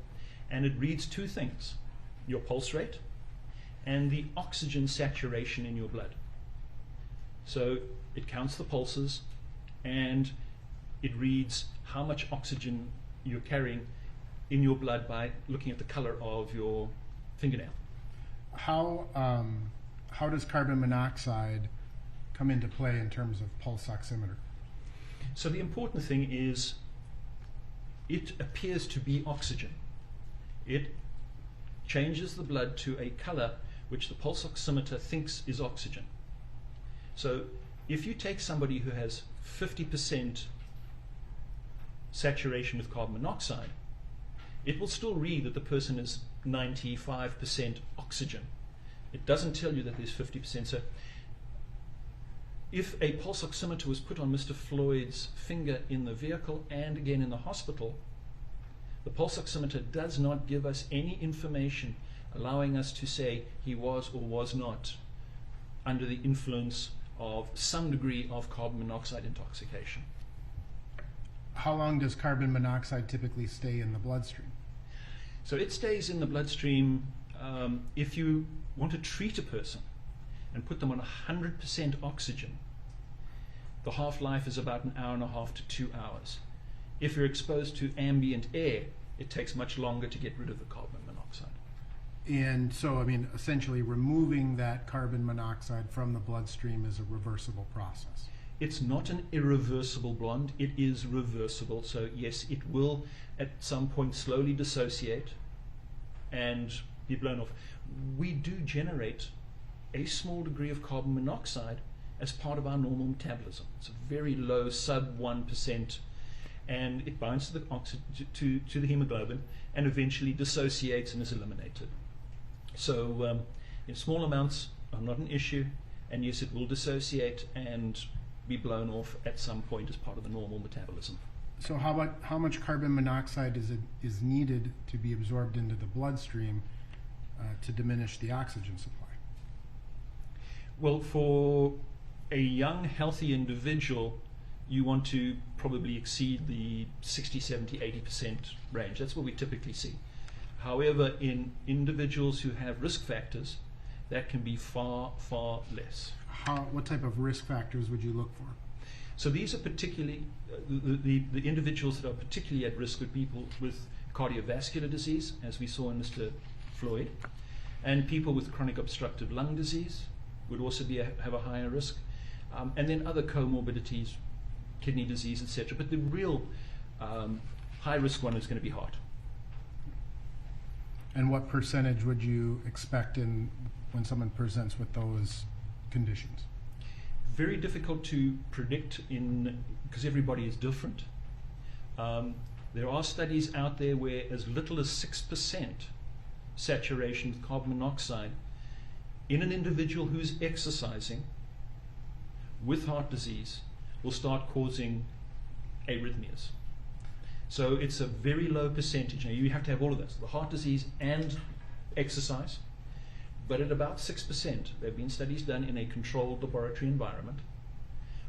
and it reads two things: your pulse rate and the oxygen saturation in your blood. So it counts the pulses, and it reads how much oxygen you're carrying in your blood by looking at the color of your fingernail. How does carbon monoxide come into play in terms of pulse oximeter? So the important thing is it appears to be oxygen. It changes the blood to a color which the pulse oximeter thinks is oxygen. So if you take somebody who has 50% saturation with carbon monoxide, it will still read that the person is 95% oxygen. It doesn't tell you that there's 50%. So if a pulse oximeter was put on Mr. Floyd's finger in the vehicle and again in the hospital, the pulse oximeter does not give us any information allowing us to say he was or was not under the influence of some degree of carbon monoxide intoxication. How long does carbon monoxide typically stay in the bloodstream? So it stays in the bloodstream. If you want to treat a person and put them on 100% oxygen, the half-life is about 1.5 hours to 2 hours. If you're exposed to ambient air, it takes much longer to get rid of the carbon monoxide. And so, I mean, essentially removing that carbon monoxide from the bloodstream is a reversible process. It's not an irreversible blonde, it is reversible. So yes, it will at some point slowly dissociate and be blown off. We do generate a small degree of carbon monoxide as part of our normal metabolism. It's a very low, sub 1%, and it binds to the hemoglobin and eventually dissociates and is eliminated. So in small amounts are not an issue, and yes, it will dissociate and be blown off at some point as part of the normal metabolism. So how much carbon monoxide is needed to be absorbed into the bloodstream to diminish the oxygen supply? Well, for a young, healthy individual, you want to probably exceed the 60, 70, 80% range. That's what we typically see. However, in individuals who have risk factors, that can be far, far less. What type of risk factors would you look for? So these are particularly, the individuals that are particularly at risk would be people with cardiovascular disease, as we saw in Mr. Floyd, and people with chronic obstructive lung disease would also have a higher risk, and then other comorbidities, kidney disease, etc. But the real high-risk one is going to be heart. And what percentage would you expect when someone presents with those conditions? Very difficult to predict because everybody is different. There are studies out there where as little as 6% saturation with carbon monoxide in an individual who's exercising with heart disease will start causing arrhythmias. So it's a very low percentage. Now you have to have all of this, the heart disease and exercise. But at about 6%, there have been studies done in a controlled laboratory environment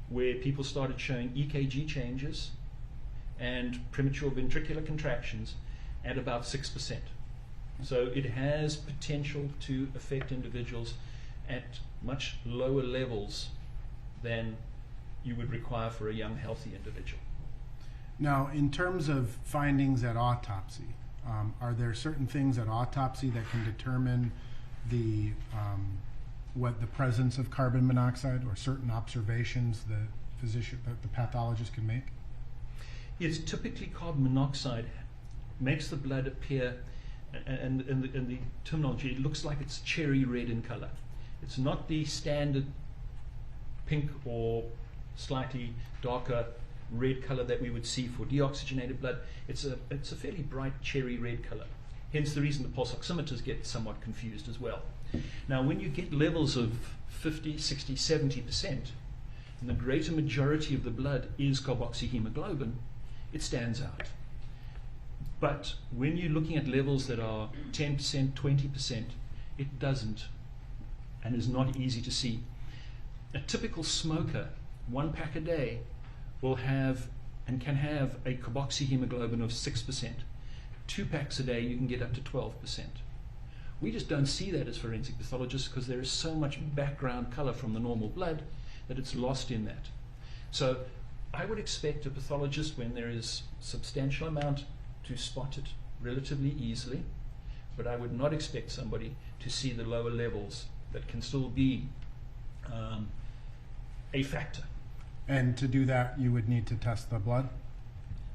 where people started showing EKG changes and premature ventricular contractions at about 6%. So it has potential to affect individuals at much lower levels than you would require for a young, healthy individual. Now, in terms of findings at autopsy, are there certain things at autopsy that can determine the presence of carbon monoxide, or certain observations the pathologist can make? Yes, typically carbon monoxide makes the blood appear, and in the terminology, it looks like it's cherry red in color. It's not the standard pink or slightly darker red color that we would see for deoxygenated blood. It's a fairly bright cherry red color. Hence the reason the pulse oximeters get somewhat confused as well. Now, when you get levels of 50, 60, 70%, and the greater majority of the blood is carboxyhemoglobin, it stands out. But when you're looking at levels that are 10%, 20%, it doesn't, and is not easy to see. A typical smoker, 1 pack a day, will have and can have a carboxyhemoglobin of 6%. 2 packs a day, you can get up to 12%. We just don't see that as forensic pathologists because there is so much background color from the normal blood that it's lost in that. So I would expect a pathologist, when there is substantial amount, to spot it relatively easily, but I would not expect somebody to see the lower levels that can still be a factor. And to do that, you would need to test the blood?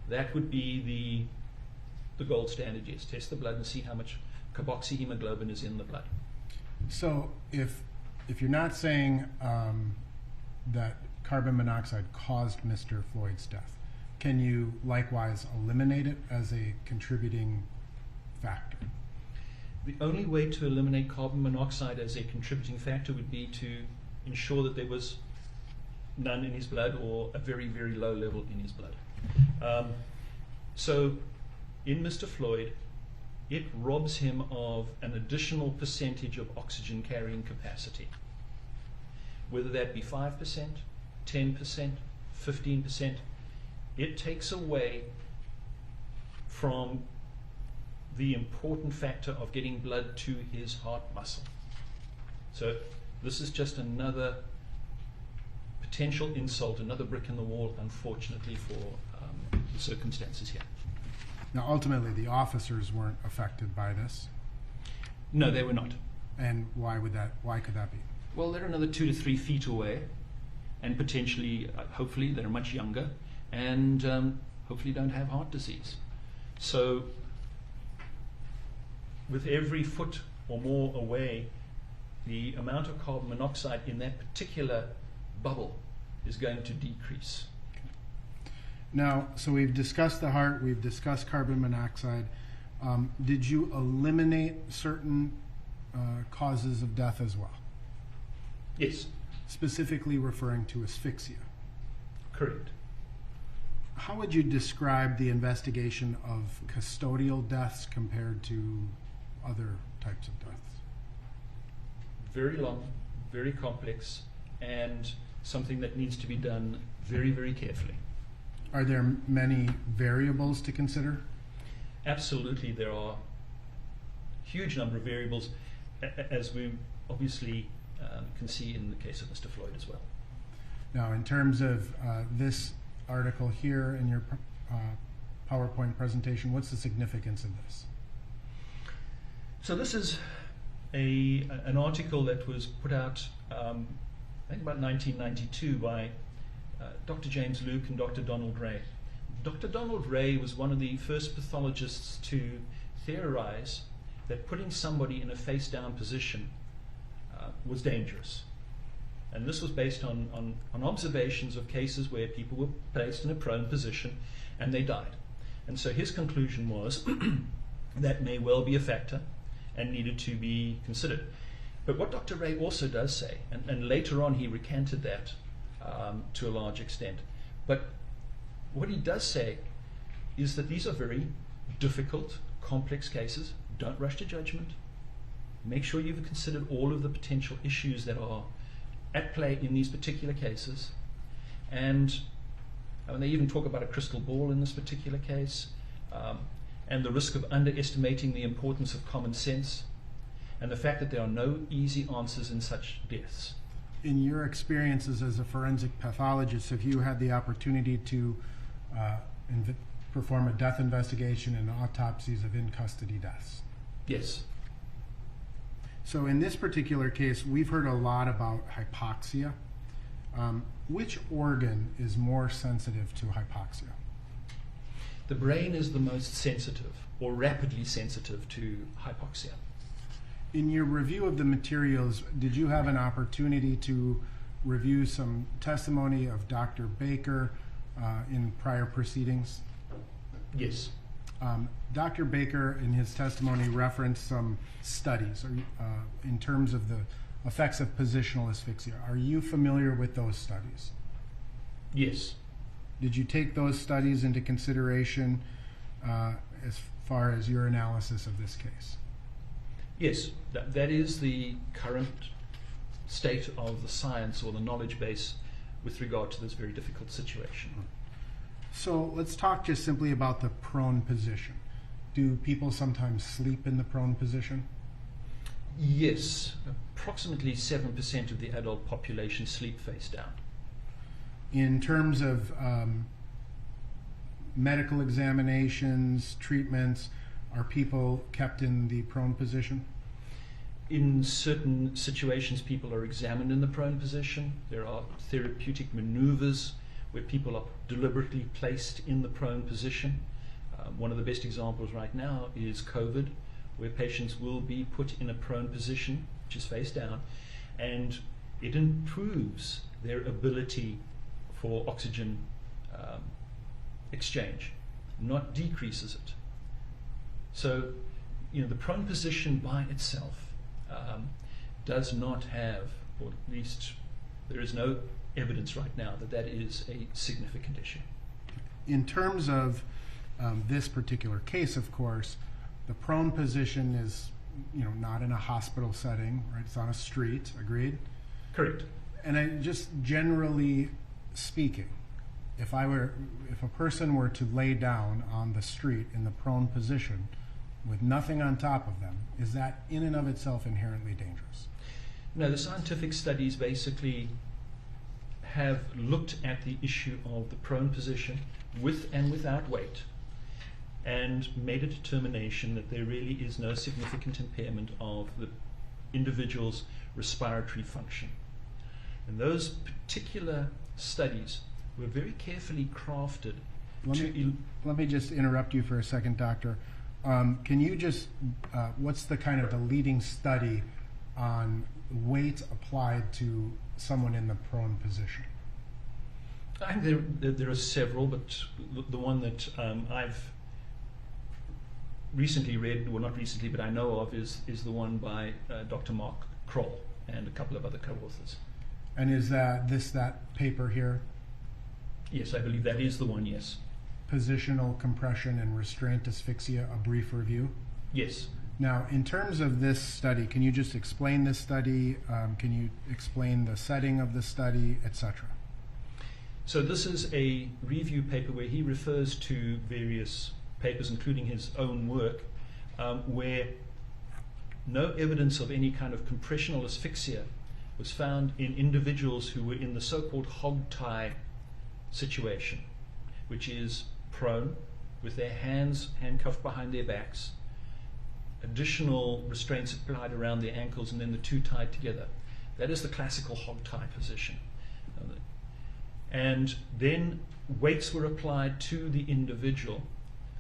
That would be the gold standard, yes. Test the blood and see how much carboxyhemoglobin is in the blood. So if you're not saying that carbon monoxide caused Mr. Floyd's death, can you likewise eliminate it as a contributing factor? The only way to eliminate carbon monoxide as a contributing factor would be to ensure that there was none in his blood, or a very, very low level in his blood. So in Mr. Floyd, it robs him of an additional percentage of oxygen carrying capacity. Whether that be 5%, 10%, 15%, it takes away from the important factor of getting blood to his heart muscle. So this is just another potential insult, another brick in the wall, unfortunately, for the circumstances here. Now, ultimately, the officers weren't affected by this. No, they were not. And why could that be? Well, they're another 2 to 3 feet away, and potentially, hopefully, they're much younger, and hopefully don't have heart disease. So with every foot or more away, the amount of carbon monoxide in that particular bubble is going to decrease. Now, so we've discussed the heart, we've discussed carbon monoxide. Did you eliminate certain causes of death as well, Yes, specifically referring to asphyxia. correct. How would you describe the investigation of custodial deaths compared to other types of deaths? Very long, very complex, and something that needs to be done very, very carefully. Are there many variables to consider? Absolutely, there are huge number of variables, as we obviously can see in the case of Mr. Floyd as well. Now, in terms of this article here in your PowerPoint presentation, what's the significance of this? So this is an article that was put out, I think about 1992 by Dr. James Luke and Dr. Donald Ray. Dr. Donald Ray was one of the first pathologists to theorize that putting somebody in a face-down position was dangerous. And this was based on observations of cases where people were placed in a prone position and they died. And so his conclusion was that may well be a factor and needed to be considered. But what Dr. Ray also does say, and later on he recanted that to a large extent, but what he does say is that these are very difficult, complex cases. Don't rush to judgment. Make sure you've considered all of the potential issues that are at play in these particular cases. And they even talk about a crystal ball in this particular case, and the risk of underestimating the importance of common sense, and the fact that there are no easy answers in such deaths. In your experiences as a forensic pathologist, have you had the opportunity to perform a death investigation and autopsies of in-custody deaths? Yes. So in this particular case, we've heard a lot about hypoxia. Which organ is more sensitive to hypoxia? The brain is the most sensitive, or rapidly sensitive, to hypoxia. In your review of the materials, did you have an opportunity to review some testimony of Dr. Baker in prior proceedings? Yes. Dr. Baker, in his testimony, referenced some studies in terms of the effects of positional asphyxia. Are you familiar with those studies? Yes. Did you take those studies into consideration as far as your analysis of this case? Yes, that is the current state of the science or the knowledge base with regard to this very difficult situation. So let's talk just simply about the prone position. Do people sometimes sleep in the prone position? Yes, approximately 7% of the adult population sleep face down. In terms of medical examinations, treatments, are people kept in the prone position? In certain situations, people are examined in the prone position. There are therapeutic maneuvers where people are deliberately placed in the prone position. One of the best examples right now is COVID, where patients will be put in a prone position, which is face down, and it improves their ability for oxygen exchange, not decreases it. So, the prone position by itself does not have, or at least there is no evidence right now that is a significant issue. In terms of this particular case, of course, the prone position is, not in a hospital setting, right? It's on a street, agreed? Correct. And just generally speaking, if a person were to lay down on the street in the prone position with nothing on top of them, is that in and of itself inherently dangerous? No, the scientific studies basically have looked at the issue of the prone position with and without weight and made a determination that there really is no significant impairment of the individual's respiratory function. And those particular studies were very carefully crafted. Let me just interrupt you for a second, Doctor. Can you just, what's the kind of the leading study on weight applied to someone in the prone position? I think there are several, but the one that I've recently read, well not recently, but I know of, is the one by Dr. Mark Kroll and a couple of other co-authors. And is that paper here? Yes, I believe that is the one, yes. Positional compression and restraint asphyxia, a brief review? Yes. Now, in terms of this study, can you just explain this study? Can you explain the setting of the study, etc.? So this is a review paper where he refers to various papers, including his own work, where no evidence of any kind of compressional asphyxia was found in individuals who were in the so-called hog tie situation, which is prone with their hands handcuffed behind their backs, additional restraints applied around their ankles, and then the two tied together. That is the classical hog tie position. And then weights were applied to the individual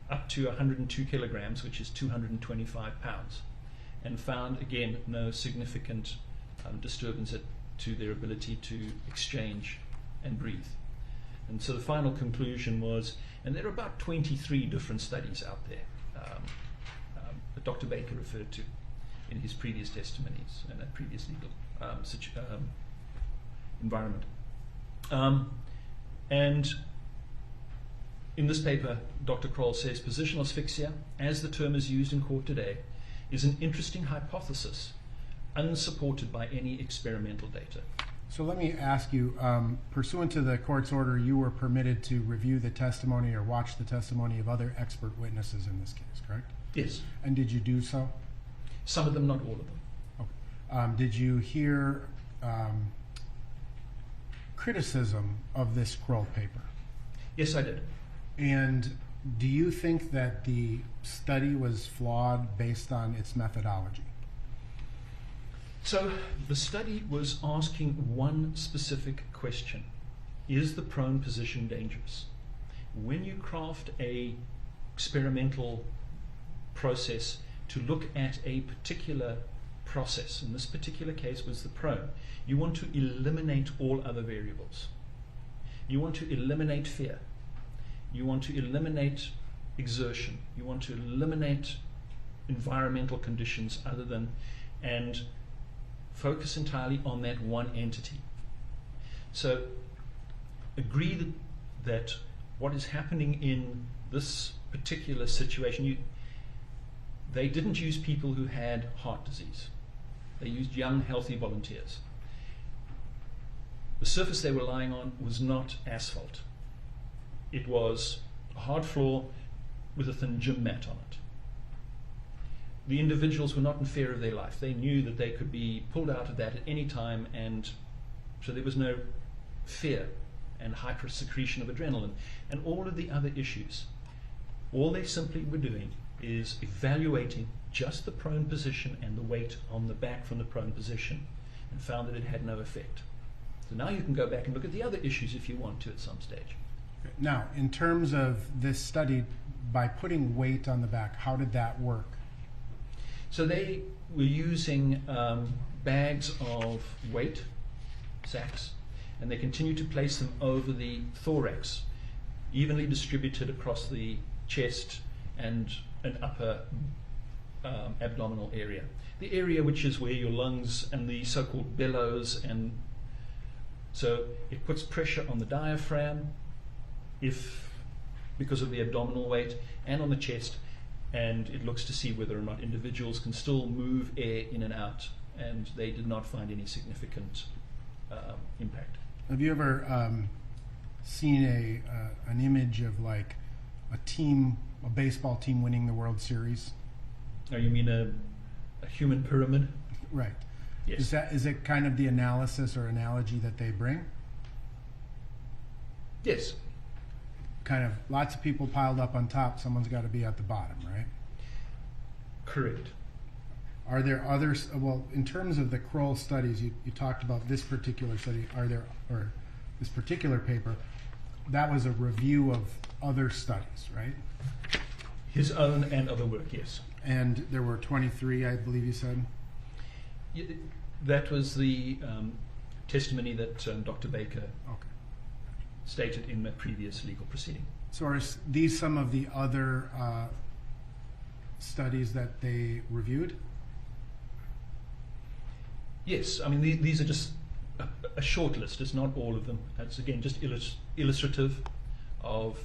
up to 102 kilograms, which is 225 pounds, and found again no significant disturbance to their ability to exchange and breathe. And so the final conclusion was, and there are about 23 different studies out there that Dr. Baker referred to in his previous testimonies and a previous legal environment. And in this paper, Dr. Kroll says positional asphyxia, as the term is used in court today, is an interesting hypothesis unsupported by any experimental data. So let me ask you, pursuant to the court's order, you were permitted to review the testimony or watch the testimony of other expert witnesses in this case, correct? Yes. And did you do so? Some of them, not all of them. Okay. Did you hear criticism of this Kroll paper? Yes, I did. And do you think that the study was flawed based on its methodology? So the study was asking one specific question: is the prone position dangerous? When you craft a experimental process to look at a particular process, in this particular case was the prone, you want to eliminate all other variables. You want to eliminate fear. You want to eliminate exertion. You want to eliminate environmental conditions other than, and focus entirely on that one entity. So agree that what is happening in this particular situation, they didn't use people who had heart disease. They used young, healthy volunteers. The surface they were lying on was not asphalt. It was a hard floor with a thin gym mat on it. The individuals were not in fear of their life. They knew that they could be pulled out of that at any time, and so there was no fear and hypersecretion of adrenaline and all of the other issues. All they simply were doing is evaluating just the prone position and the weight on the back from the prone position, and found that it had no effect. So now you can go back and look at the other issues if you want to at some stage. Now, in terms of this study, by putting weight on the back, how did that work? So they were using bags of weight, sacks, and they continued to place them over the thorax, evenly distributed across the chest and an upper abdominal area. The area which is where your lungs and the so-called bellows, and so it puts pressure on the diaphragm because of the abdominal weight, and on the chest, and it looks to see whether or not individuals can still move air in and out, and they did not find any significant impact. Have you ever seen an image of like a baseball team winning the World Series? Oh, you mean a human pyramid? Right. Yes. Is it kind of the analysis or analogy that they bring? Yes. Kind of lots of people piled up on top, someone's got to be at the bottom, right? Correct. Are there others, well, in terms of the Kroll studies, you talked about this particular study, or this particular paper, that was a review of other studies, right? His own and other work, yes. And there were 23, I believe you said? That was the testimony that Dr. Baker stated in the previous legal proceeding. So are these some of the other studies that they reviewed? Yes, I mean, these are just a short list. It's not all of them. It's, again, just illustrative of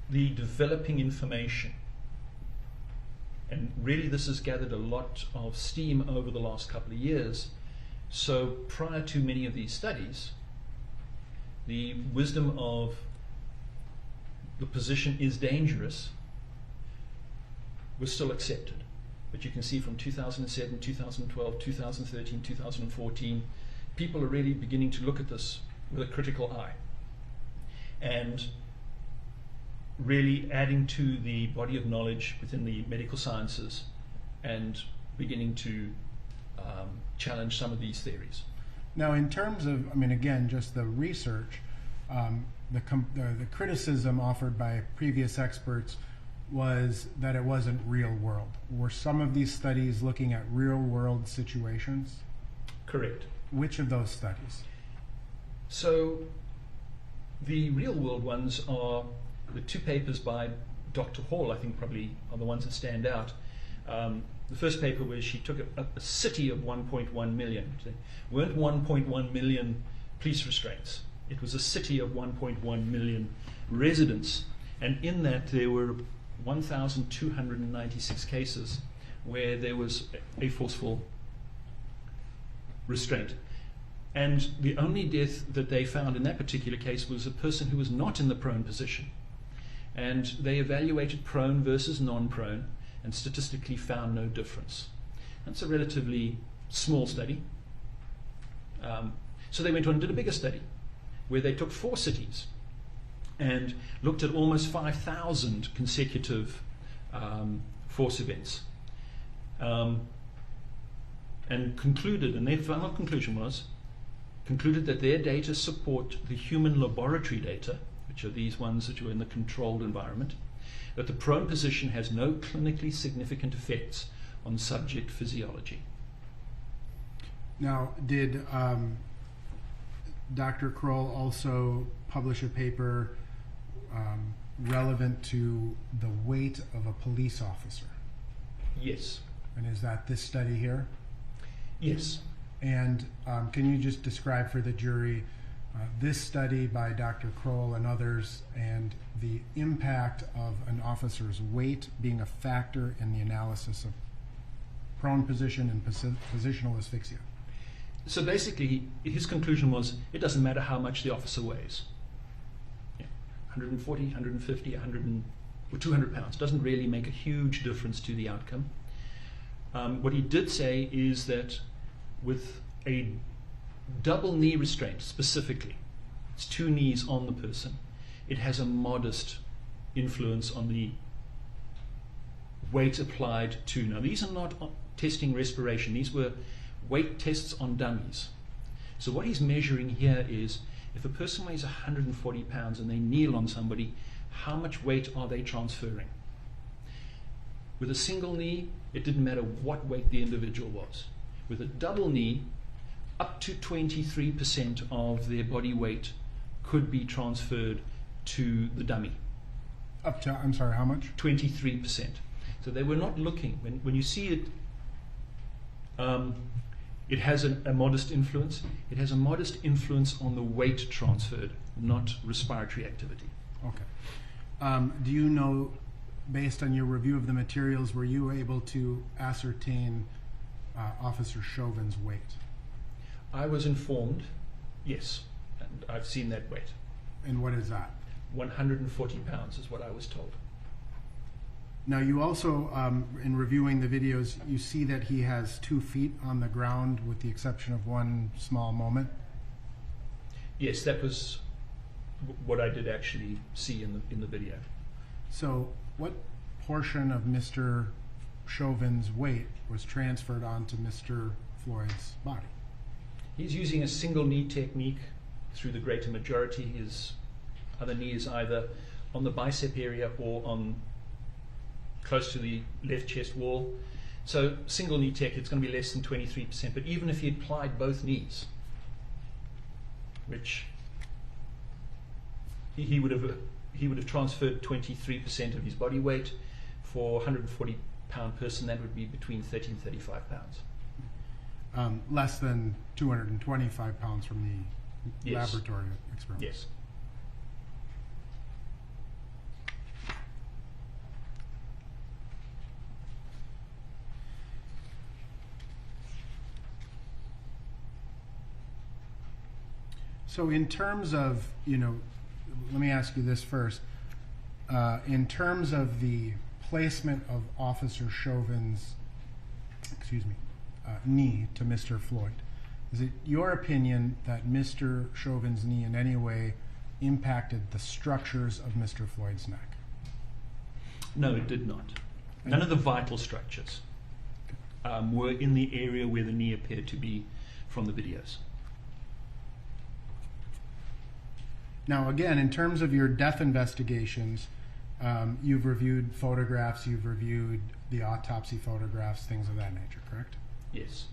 the developing information. And really, this has gathered a lot of steam over the last couple of years. So prior to many of these studies, the wisdom of the position is dangerous was still accepted. But you can see from 2007, 2012, 2013, 2014, people are really beginning to look at this with a critical eye and really adding to the body of knowledge within the medical sciences and beginning to challenge some of these theories. Now, in terms of, I mean, again, just the research, the criticism offered by previous experts was that it wasn't real world. Were some of these studies looking at real world situations? Correct. Which of those studies? So the real world ones are the two papers by Dr. Hall, I think probably are the ones that stand out. The first paper where she took a city of 1.1 million. There weren't 1.1 million police restraints. It was a city of 1.1 million residents. And in that there were 1,296 cases where there was a forceful restraint. And the only death that they found in that particular case was a person who was not in the prone position. And they evaluated prone versus non-prone and statistically found no difference. That's a relatively small study. So they went on and did a bigger study where they took 4 cities and looked at almost 5,000 consecutive force events and concluded, and their final conclusion was, concluded that their data support the human laboratory data, which are these ones that are in the controlled environment, that the prone position has no clinically significant effects on subject physiology. Now, did Dr. Kroll also publish a paper relevant to the weight of a police officer? Yes. And is that this study here? Yes. And can you just describe for the jury this study by Dr. Kroll and others and the impact of an officer's weight being a factor in the analysis of prone position and positional asphyxia? So basically, his conclusion was it doesn't matter how much the officer weighs. 140, 150, 100, or 200 pounds doesn't really make a huge difference to the outcome. What he did say is that with a double knee restraint specifically, it's 2 knees on the person, it has a modest influence on the weight applied to. Now, these are not testing respiration, these were weight tests on dummies. So what he's measuring here is if a person weighs 140 pounds and they kneel on somebody, how much weight are they transferring? With a single knee, it didn't matter what weight the individual was. With a double knee, up to 23% of their body weight could be transferred to the dummy. Up to, I'm sorry, how much? 23%. So they were not looking. When you see it, it has a modest influence. It has a modest influence on the weight transferred, not respiratory activity. Okay. Do you know, based on your review of the materials, were you able to ascertain Officer Chauvin's weight? I was informed, yes, and I've seen that weight. And what is that? 140 pounds is what I was told. Now, you also, in reviewing the videos, you see that he has 2 feet on the ground with the exception of one small moment. Yes, that was what I did actually see in the video. So what portion of Mr. Chauvin's weight was transferred onto Mr. Floyd's body? He's using a single knee technique through the greater majority. His other knee is either on the bicep area or on close to the left chest wall. So single knee tech, it's going to be less than 23%. But even if he applied both knees, which he would have transferred 23% of his body weight For a 140-pound person, that would be between 30 and 35 pounds. Less than 225 pounds from the Yes. laboratory experiment. Yes. So in terms of, let me ask you this first. In terms of the placement of Officer Chauvin's, knee to Mr. Floyd, is it your opinion that Mr. Chauvin's knee in any way impacted the structures of Mr. Floyd's neck? No, it did not. None of the vital structures were in the area where the knee appeared to be from the videos. Now, again, in terms of your death investigations, you've reviewed photographs, you've reviewed the autopsy photographs, things of that nature, correct? Yes.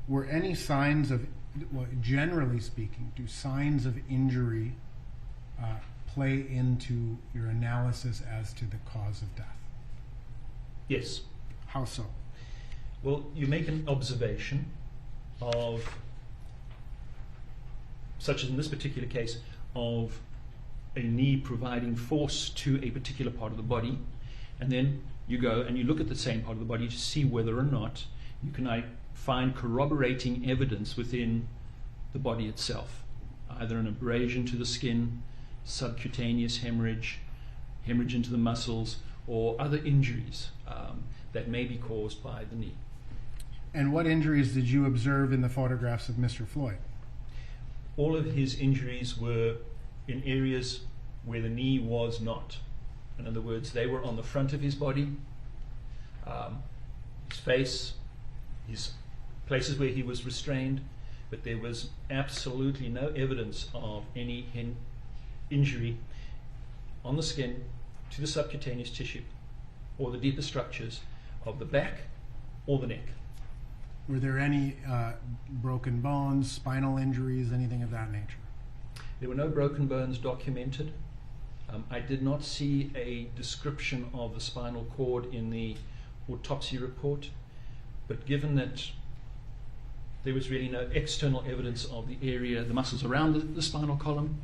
Were any signs of, well, generally speaking, do signs of injury play into your analysis as to the cause of death? Yes. How so? Well, you make an observation of, such as in this particular case, of a knee providing force to a particular part of the body, and then you go and you look at the same part of the body to see whether or not you can find corroborating evidence within the body itself, either an abrasion to the skin, subcutaneous hemorrhage, hemorrhage into the muscles, or other injuries that may be caused by the knee. And what injuries did you observe in the photographs of Mr. Floyd? All of his injuries were in areas where the knee was not. In other words, they were on the front of his body, his face, his places where he was restrained, but there was absolutely no evidence of any injury on the skin, to the subcutaneous tissue, or the deeper structures of the back or the neck. Were there any broken bones, spinal injuries, anything of that nature? There were no broken bones documented. I did not see a description of the spinal cord in the autopsy report, but given that there was really no external evidence of the area, the muscles around the spinal column,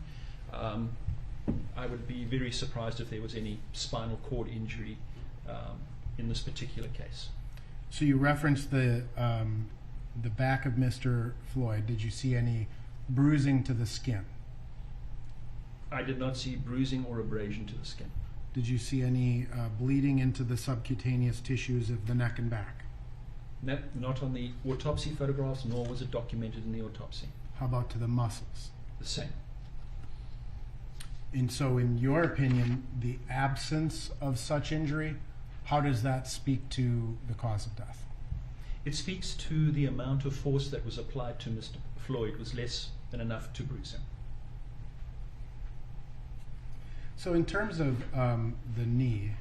I would be very surprised if there was any spinal cord injury in this particular case. So you referenced the back of Mr. Floyd. Did you see any bruising to the skin? I did not see bruising or abrasion to the skin. Did you see any bleeding into the subcutaneous tissues of the neck and back? No, not on the autopsy photographs, nor was it documented in the autopsy. How about to the muscles? The same. And so in your opinion, the absence of such injury, how does that speak to the cause of death? It speaks to the amount of force that was applied to Mr. Floyd was less than enough to bruise him. So in terms of the knee,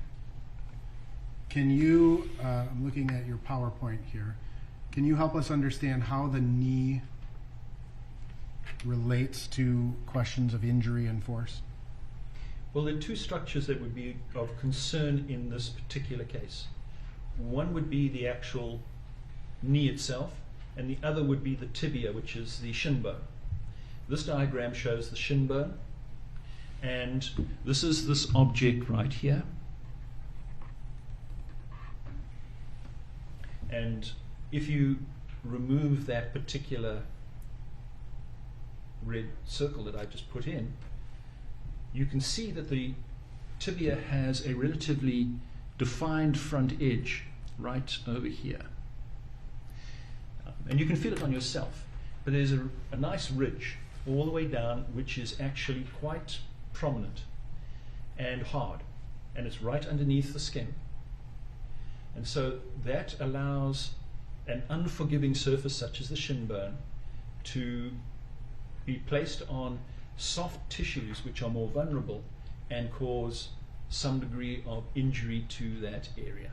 can you, I'm looking at your PowerPoint here, can you help us understand how the knee relates to questions of injury and force? Well, there are two structures that would be of concern in this particular case. One would be the actual knee itself, and the other would be the tibia, which is the shin bone. This diagram shows the shin bone, and this is this object right here. And if you remove that particular red circle that I just put in, you can see that the tibia has a relatively defined front edge right over here. And you can feel it on yourself, but there's a nice ridge all the way down which is actually quite prominent and hard, and it's right underneath the skin. And so that allows an unforgiving surface such as the shin bone to be placed on soft tissues which are more vulnerable and cause some degree of injury to that area.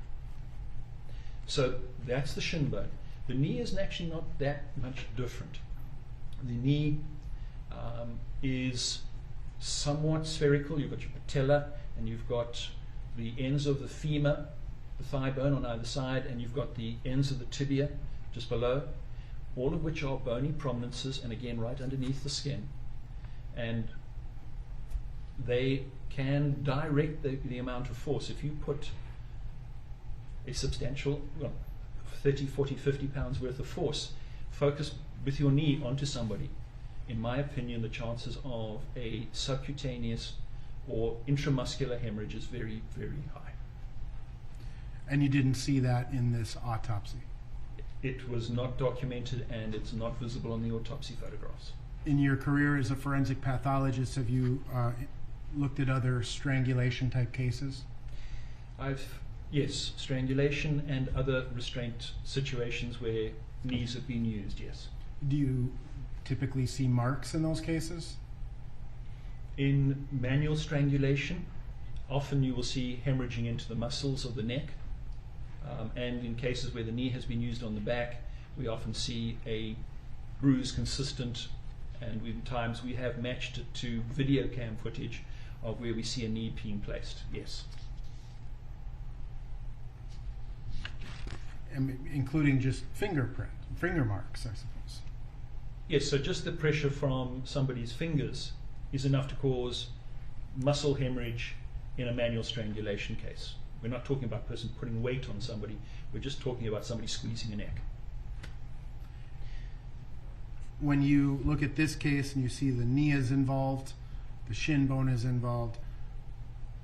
So that's the shin bone. The knee is actually not that much different. The knee is somewhat spherical. You've got your patella and you've got the ends of the femur, the thigh bone on either side, and you've got the ends of the tibia just below, all of which are bony prominences, and again right underneath the skin. And they can direct the amount of force. If you put a substantial, 30, 40, 50 pounds worth of force, focus with your knee onto somebody, in my opinion, the chances of a subcutaneous or intramuscular hemorrhage is very, very high. And you didn't see that in this autopsy? It was not documented, and it's not visible on the autopsy photographs. In your career as a forensic pathologist, have you looked at other strangulation type cases? Yes, strangulation and other restraint situations where knees have been used, yes. Do you typically see marks in those cases? In manual strangulation, often you will see hemorrhaging into the muscles of the neck, and in cases where the knee has been used on the back, we often see a bruise consistent, and in times we have matched it to video cam footage of where we see a knee being placed, yes. Including just finger marks, I suppose. Yes, so just the pressure from somebody's fingers is enough to cause muscle hemorrhage in a manual strangulation case. We're not talking about a person putting weight on somebody, we're just talking about somebody squeezing a neck. When you look at this case and you see the knee is involved, the shin bone is involved,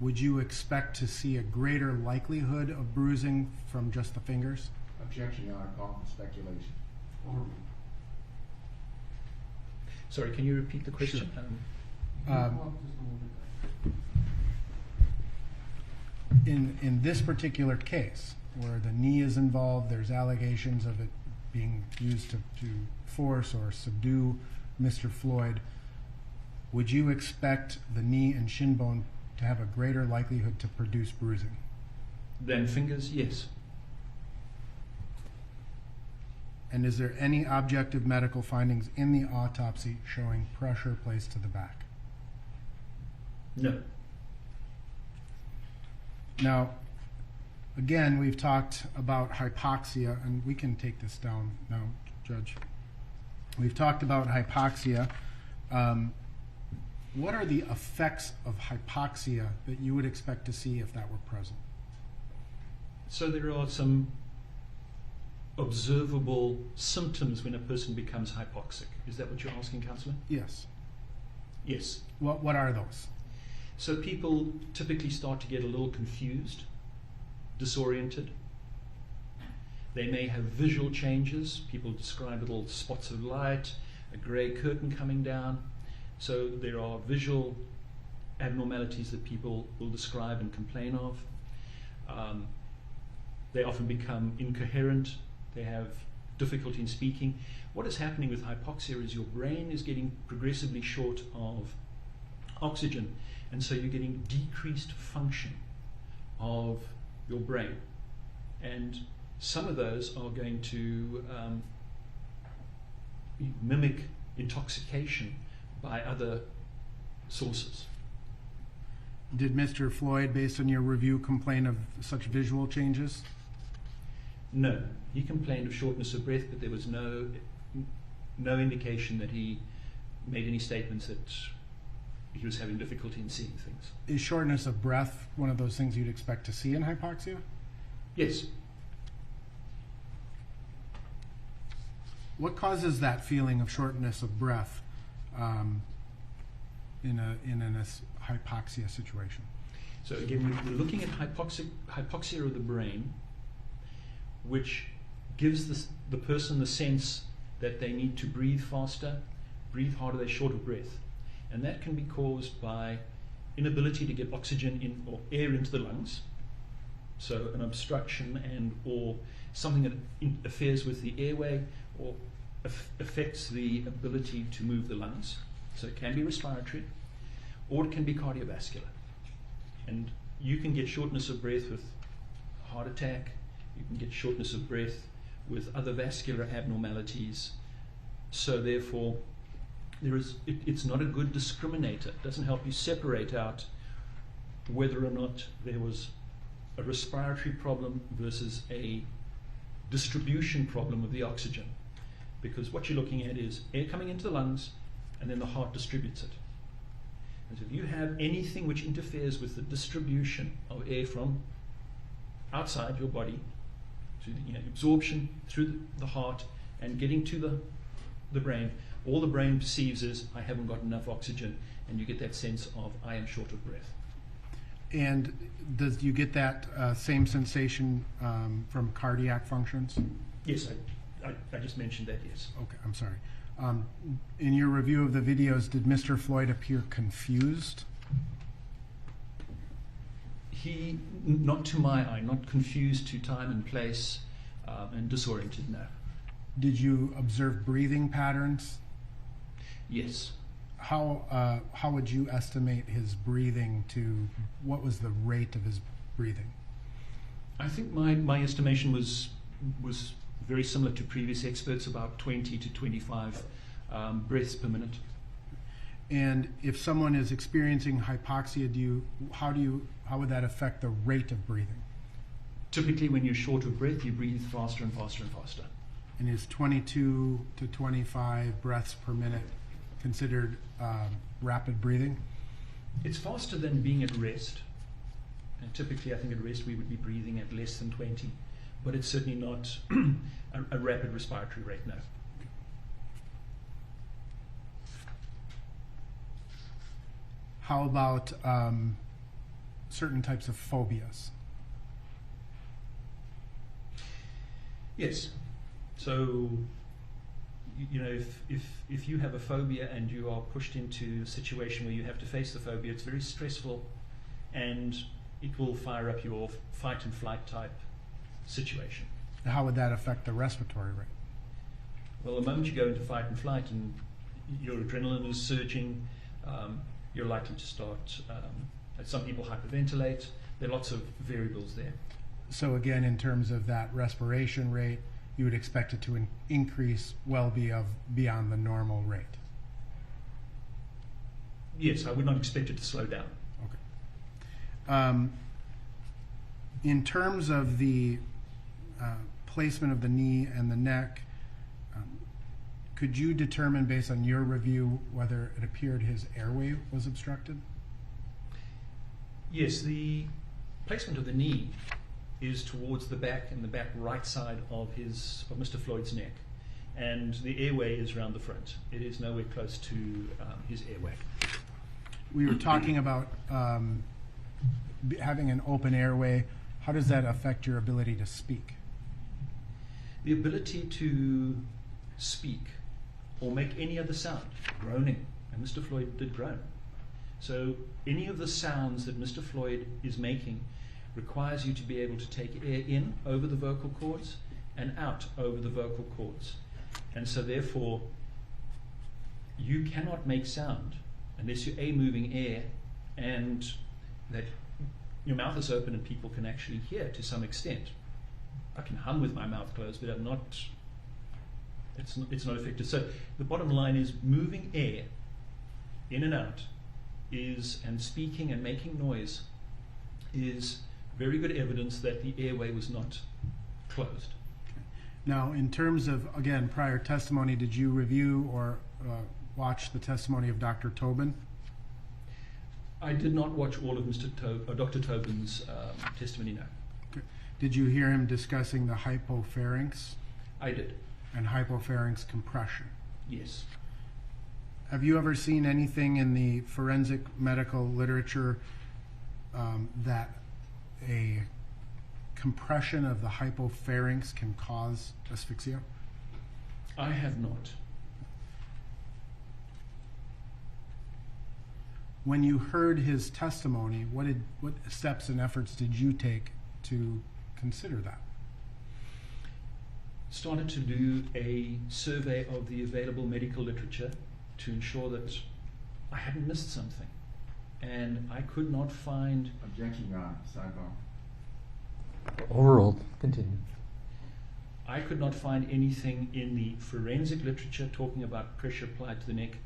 would you expect to see a greater likelihood of bruising from just the fingers? Objection, Your Honor, call for speculation. Overruled. Sorry, can you repeat the question? Sure. Come up just a little bit. In this particular case, where the knee is involved, there's allegations of it being used to force or subdue Mr. Floyd, would you expect the knee and shin bone to have a greater likelihood to produce bruising? Than fingers, yes. And is there any objective medical findings in the autopsy showing pressure placed to the back? No. Now, again, we've talked about hypoxia, and we can take this down now, Judge. We've talked about hypoxia. What are the effects of hypoxia that you would expect to see if that were present? So there are some observable symptoms when a person becomes hypoxic. Is that what you're asking, Councillor? Yes. Yes. What are those? So people typically start to get a little confused, disoriented. They may have visual changes. People describe little spots of light, a grey curtain coming down. So there are visual abnormalities that people will describe and complain of. They often become incoherent. They have difficulty in speaking. What is happening with hypoxia is your brain is getting progressively short of oxygen, and so you're getting decreased function of your brain. And some of those are going to mimic intoxication by other sources. Did Mr. Floyd, based on your review, complain of such visual changes? No, he complained of shortness of breath, but there was no indication that he made any statements that he was having difficulty in seeing things. Is shortness of breath one of those things you'd expect to see in hypoxia? Yes. What causes that feeling of shortness of breath in a hypoxia situation? So again, we're looking at hypoxia of the brain, which gives the person the sense that they need to breathe faster, breathe harder, they're short of breath. And that can be caused by inability to get oxygen in or air into the lungs, so an obstruction and or something that interferes with the airway or affects the ability to move the lungs. So it can be respiratory, or it can be cardiovascular. And you can get shortness of breath with heart attack, you can get shortness of breath with other vascular abnormalities. So therefore, it's not a good discriminator. It doesn't help you separate out whether or not there was a respiratory problem versus a distribution problem of the oxygen. Because what you're looking at is air coming into the lungs, and then the heart distributes it. And so if you have anything which interferes with the distribution of air from outside your body, to the, absorption through the heart and getting to the brain, all the brain perceives is, I haven't got enough oxygen, and you get that sense of, I am short of breath. And does you get that same sensation from cardiac functions? Yes, I just mentioned that, yes. Okay, I'm sorry. In your review of the videos, did Mr. Floyd appear confused? He, not to my eye, not confused to time and place, and disoriented, no. Did you observe breathing patterns? Yes. How would you estimate his breathing to, what was the rate of his breathing? I think my estimation was very similar to previous experts, about 20 to 25 breaths per minute. And if someone is experiencing hypoxia, how would that affect the rate of breathing? Typically, when you're short of breath, you breathe faster and faster and faster. And is 22 to 25 breaths per minute considered rapid breathing? It's faster than being at rest. And typically, I think at rest we would be breathing at less than 20. But it's certainly not a rapid respiratory rate, no. How about certain types of phobias? Yes. So, if you have a phobia and you are pushed into a situation where you have to face the phobia, it's very stressful, and it will fire up your fight and flight type situation. How would that affect the respiratory rate? Well, the moment you go into fight and flight and your adrenaline is surging, you're likely to start, some people hyperventilate. There are lots of variables there. So again, in terms of that respiration rate, you would expect it to increase well beyond the normal rate? Yes, I would not expect it to slow down. Okay. In terms of the placement of the knee and the neck, could you determine based on your review whether it appeared his airway was obstructed? Yes, the placement of the knee is towards the back and the back right side of Mr. Floyd's neck, and the airway is around the front. It is nowhere close to his airway. We were talking about having an open airway. How does that affect your ability to speak? The ability to speak or make any other sound, groaning, and Mr. Floyd did groan. So any of the sounds that Mr. Floyd is making requires you to be able to take air in over the vocal cords and out over the vocal cords. And so therefore, you cannot make sound unless you're moving air and that your mouth is open and people can actually hear to some extent. I can hum with my mouth closed, but it's not effective. So the bottom line is moving air in and out and speaking and making noise is very good evidence that the airway was not closed. Now, in terms of, again, prior testimony, did you review or watch the testimony of Dr. Tobin? I did not watch all of Dr. Tobin's testimony, no. Okay. Did you hear him discussing the hypopharynx? I did. And hypopharynx compression? Yes. Have you ever seen anything in the forensic medical literature that a compression of the hypopharynx can cause asphyxia? I have not. When you heard his testimony, what steps and efforts did you take to consider that? Started to do a survey of the available medical literature to ensure that I hadn't missed something. And I could not find... Objection, Your Honor. Sidebar. Overruled. Continue. I could not find anything in the forensic literature talking about pressure applied to the neck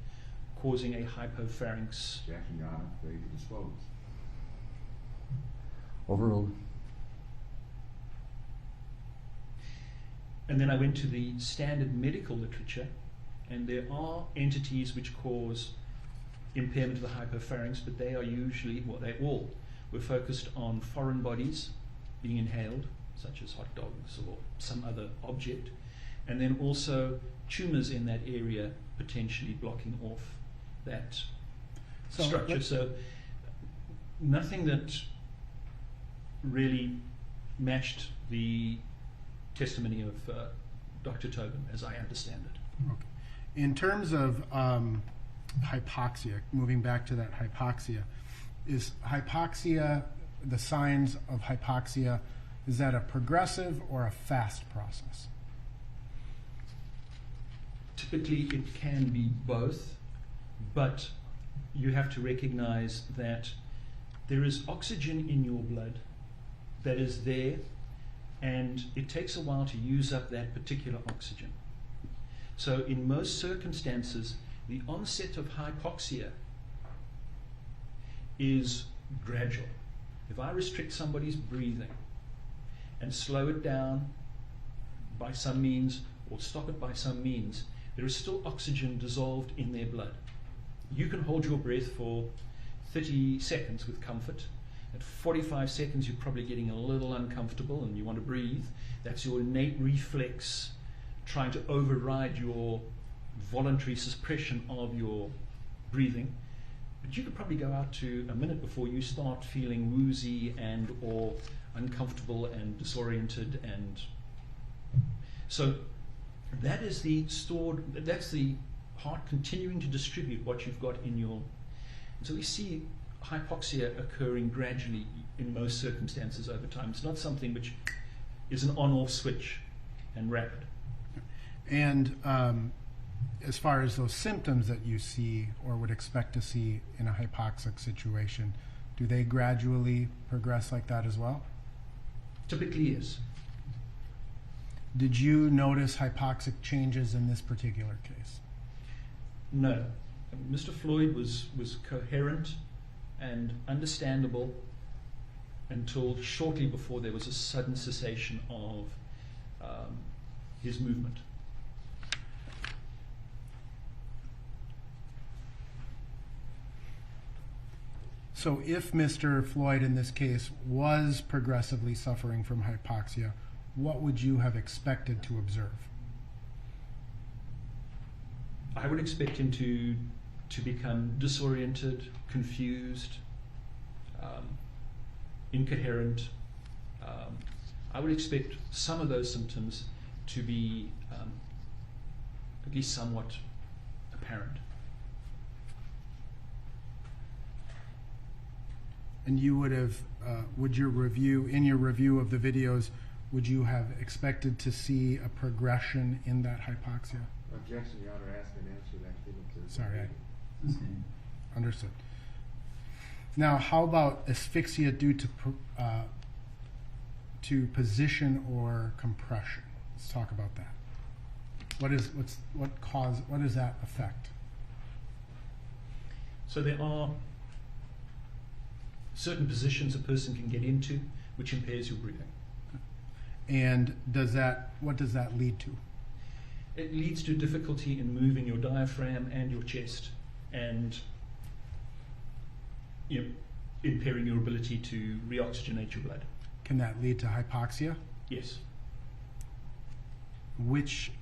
causing a hypopharynx. Objection, Your Honor. Failure to disclose. Overruled. And then I went to the standard medical literature, and there are entities which cause impairment of the hypopharynx, but they are usually, well, they all were focused on foreign bodies being inhaled, such as hot dogs or some other object, and then also tumors in that area potentially blocking off that structure. So nothing that really matched the testimony of Dr. Chauvin, as I understand it. Okay. In terms of hypoxia, moving back to that hypoxia, is hypoxia, the signs of hypoxia, is that a progressive or a fast process? Typically, it can be both, but you have to recognize that there is oxygen in your blood that is there, and it takes a while to use up that particular oxygen. So in most circumstances, the onset of hypoxia is gradual. If I restrict somebody's breathing and slow it down by some means or stop it by some means, there is still oxygen dissolved in their blood. You can hold your breath for 30 seconds with comfort. At 45 seconds, you're probably getting a little uncomfortable and you want to breathe. That's your innate reflex trying to override your voluntary suppression of your breathing. But you could probably go out to a minute before you start feeling woozy and or uncomfortable and disoriented, and so that is that's the heart continuing to distribute what you've got in your. So we see hypoxia occurring gradually in most circumstances over time. It's not something which is an on-off switch and rapid. And as far as those symptoms that you see or would expect to see in a hypoxic situation, do they gradually progress like that as well? Typically, yes. Did you notice hypoxic changes in this particular case? No. Mr. Floyd was coherent and understandable until shortly before there was a sudden cessation of his movement. So if Mr. Floyd in this case was progressively suffering from hypoxia, what would you have expected to observe? I would expect him to become disoriented, confused, incoherent. I would expect some of those symptoms to be at least somewhat apparent. And you would have, in your review of the videos, would you have expected to see a progression in that hypoxia? Objection, Your Honor, ask and answer that statement to the Sorry, committee. Understood. Now, how about asphyxia due to position or compression? Let's talk about that. What is that effect? So there are certain positions a person can get into which impairs your breathing. And what does that lead to? It leads to difficulty in moving your diaphragm and your chest, and impairing your ability to reoxygenate your blood. Can that lead to hypoxia? Yes. Which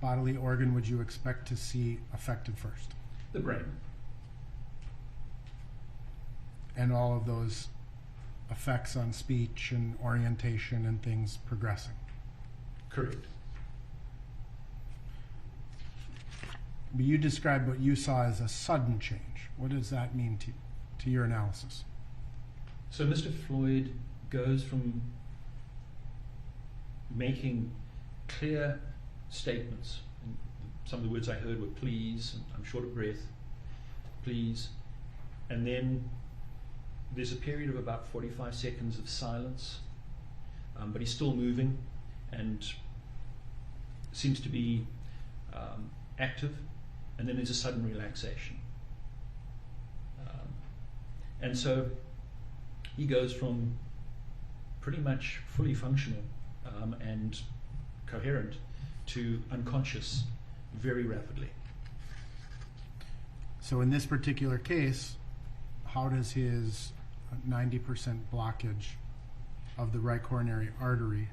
bodily organ would you expect to see affected first? The brain. And all of those effects on speech and orientation and things progressing? Correct. But you described what you saw as a sudden change. What does that mean to your analysis? So Mr. Floyd goes from making clear statements, and some of the words I heard were please, and I'm short of breath, please, and then there's a period of about 45 seconds of silence, but he's still moving and seems to be active, and then there's a sudden relaxation. And so he goes from pretty much fully functional and coherent to unconscious very rapidly. So in this particular case, how does his 90% blockage of the right coronary artery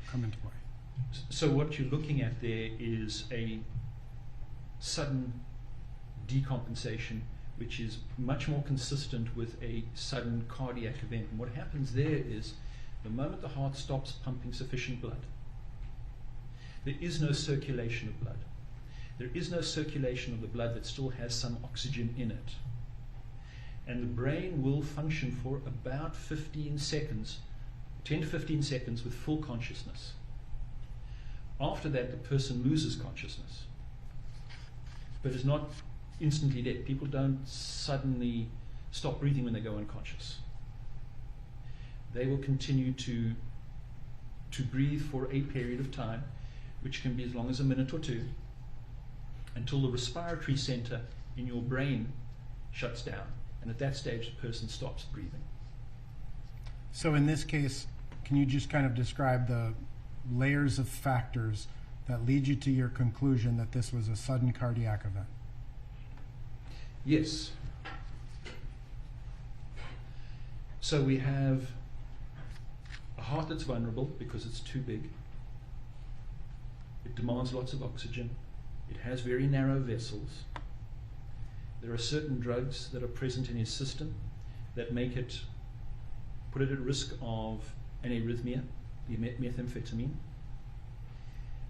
come into play? So what you're looking at there is a sudden decompensation, which is much more consistent with a sudden cardiac event. And what happens there is the moment the heart stops pumping sufficient blood, there is no circulation of blood. There is no circulation of the blood that still has some oxygen in it. And the brain will function for about 15 seconds, 10 to 15 seconds with full consciousness. After that, the person loses consciousness, but is not instantly dead. People don't suddenly stop breathing when they go unconscious. They will continue to breathe for a period of time, which can be as long as a minute or two, until the respiratory center in your brain shuts down. And at that stage, the person stops breathing. So in this case, can you just kind of describe the layers of factors that lead you to your conclusion that this was a sudden cardiac event? Yes. So we have a heart that's vulnerable because it's too big. It demands lots of oxygen. It has very narrow vessels. There are certain drugs that are present in his system that put it at risk of an arrhythmia, the methamphetamine.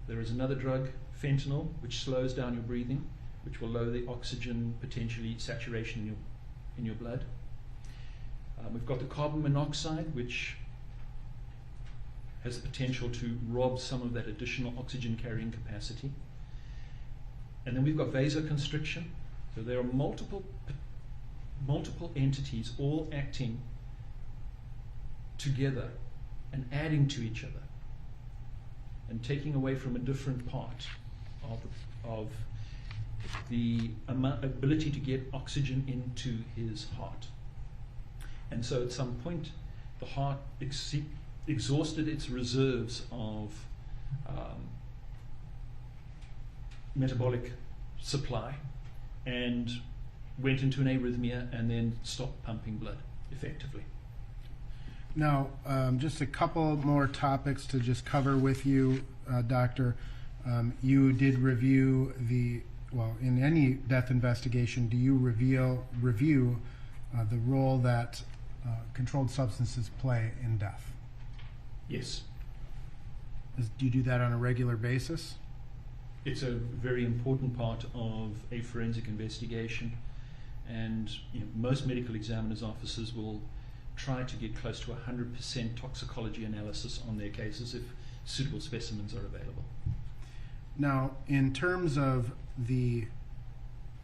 There is another drug, fentanyl, which slows down your breathing, which will lower the oxygen, potentially saturation in your blood. We've got the carbon monoxide, which has the potential to rob some of that additional oxygen carrying capacity. And then we've got vasoconstriction. So there are multiple entities all acting together and adding to each other and taking away from a different part of the ability to get oxygen into his heart. And so at some point, the heart exhausted its reserves of metabolic supply and went into an arrhythmia and then stopped pumping blood effectively. Now, just a couple more topics to just cover with you, Doctor. You did review in any death investigation, do you review the role that controlled substances play in death? Yes. Do you do that on a regular basis? It's a very important part of a forensic investigation, and most medical examiner's offices will try to get close to 100% toxicology analysis on their cases if suitable specimens are available. Now, in terms of the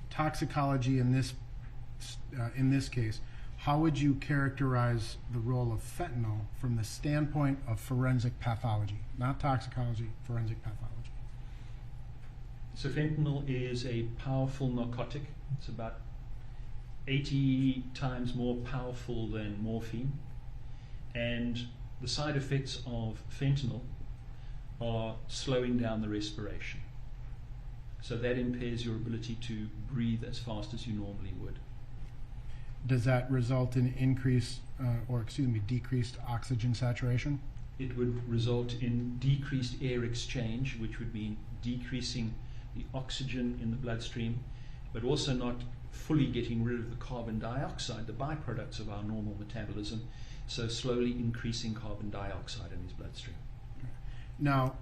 toxicology in this case, how would you characterize the role of fentanyl from the standpoint of forensic pathology? Not toxicology, forensic pathology. So fentanyl is a powerful narcotic. It's about 80 times more powerful than morphine. And the side effects of fentanyl are slowing down the respiration. So that impairs your ability to breathe as fast as you normally would. Does that result in decreased oxygen saturation? It would result in decreased air exchange, which would mean decreasing the oxygen in the bloodstream, but also not fully getting rid of the carbon dioxide, the byproducts of our normal metabolism, so slowly increasing carbon dioxide in his bloodstream. Now,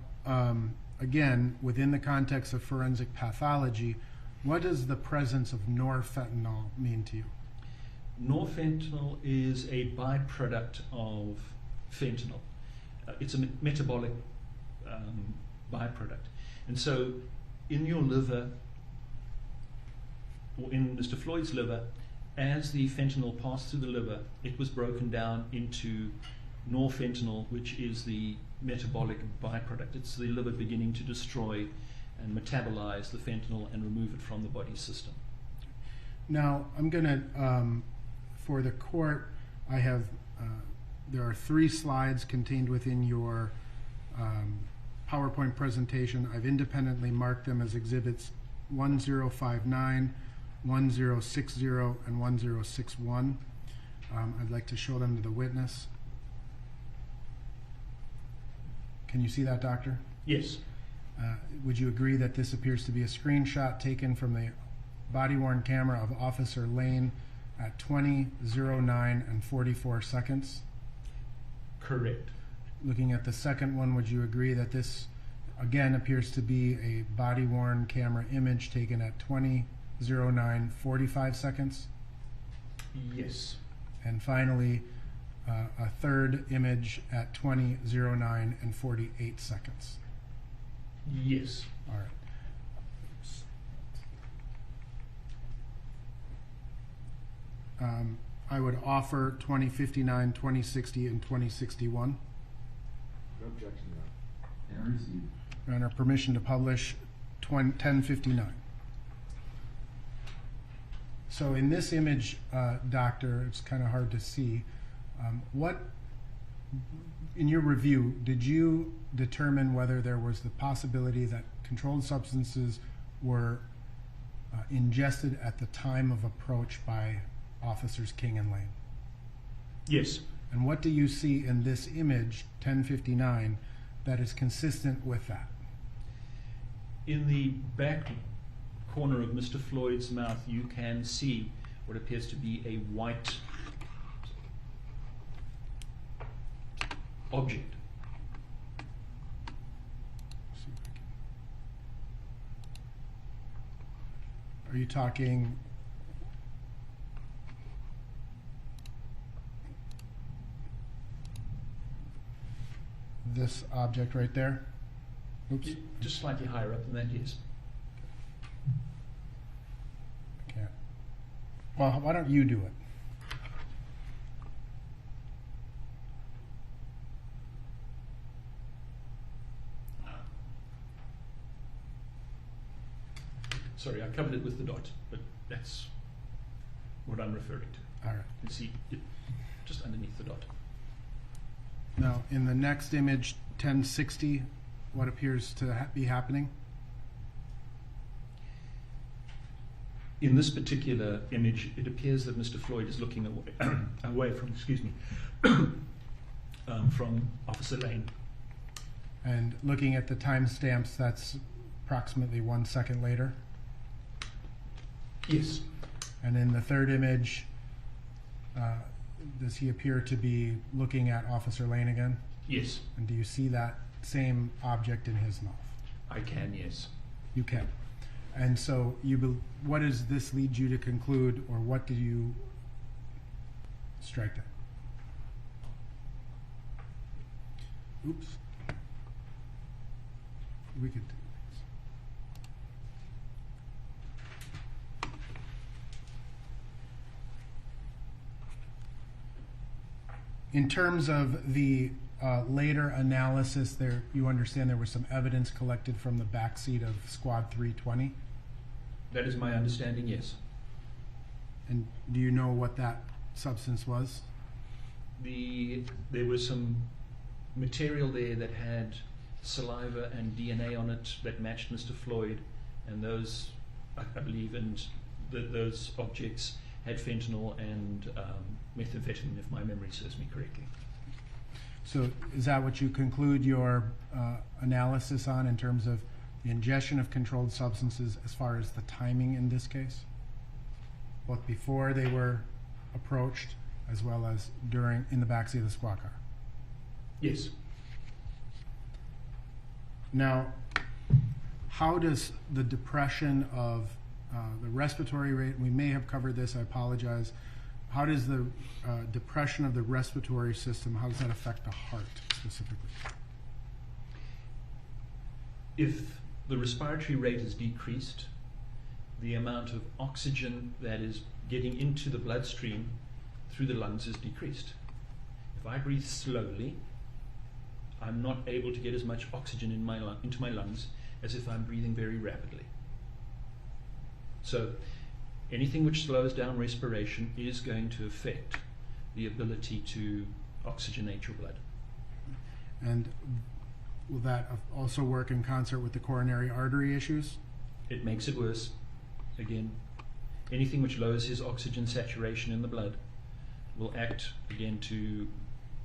again, within the context of forensic pathology, what does the presence of norfentanyl mean to you? Norfentanyl is a byproduct of fentanyl. It's a metabolic byproduct. And so in your liver, or in Mr. Floyd's liver, as the fentanyl passed through the liver, it was broken down into norfentanyl, which is the metabolic byproduct. It's the liver beginning to destroy and metabolize the fentanyl and remove it from the body system. Now, I'm going to, for the court, there are 3 slides contained within your PowerPoint presentation. I've independently marked them as exhibits 1059, 1060, and 1061. I'd like to show them to the witness. Can you see that, Doctor? Yes. Would you agree that this appears to be a screenshot taken from the body-worn camera of Officer Lane at 20:09 and 44 seconds? Correct. Looking at the second one, would you agree that this again appears to be a body-worn camera image taken at 20:09, 45 seconds? Yes. And finally, a third image at 20:09 and 48 seconds. Yes. All right. I would offer 2059, 2060, and 2061. No objection, Your Honor. And received. Your Honor, permission to publish 1059. So in this image, Doctor, it's kind of hard to see. What, in your review, did you determine whether there was the possibility that controlled substances were ingested at the time of approach by Officers King and Lane? Yes. And what do you see in this image, 1059, that is consistent with that? In the back corner of Mr. Floyd's mouth, you can see what appears to be a white object. See if I can- Are you talking this object right there? Oops, Just slightly higher up than that, yes. I can't. Well, why don't you do it? Sorry, I covered it with the dot, but that's what I'm referring to. All right. You can see it just underneath the dot. Now, in the next image, 1060, what appears to be happening? In this particular image, it appears that Mr. Floyd is looking away, away from, excuse me, from Officer Lane. And looking at the timestamps, that's approximately 1 second later. Yes. And in the third image, does he appear to be looking at Officer Lane again? Yes, And do you see that same object in his mouth? I can, yes. You can. And so, what does this lead you to conclude, or what do you strike at? Oops. We could do this. In terms of the later analysis, there you understand there was some evidence collected from the backseat of Squad 320, That is my understanding, yes. and do you know what that substance was? There was some material there that had saliva and DNA on it that matched Mr. Floyd, and those, I believe, and those objects had fentanyl and methamphetamine, if my memory serves me correctly. So is that what you conclude your analysis on in terms of the ingestion of controlled substances as far as the timing in this case? Both before they were approached as well as during, in the backseat of the squad car? Yes. Now, how does the depression of the respiratory rate, we may have covered this, I apologize, how does the depression of the respiratory system, how does that affect the heart specifically? If the respiratory rate is decreased, the amount of oxygen that is getting into the bloodstream through the lungs is decreased. If I breathe slowly, I'm not able to get as much oxygen in into my lungs as if I'm breathing very rapidly. So anything which slows down respiration is going to affect the ability to oxygenate your blood. And will that also work in concert with the coronary artery issues? It makes it worse. Again, anything which lowers his oxygen saturation in the blood will act again to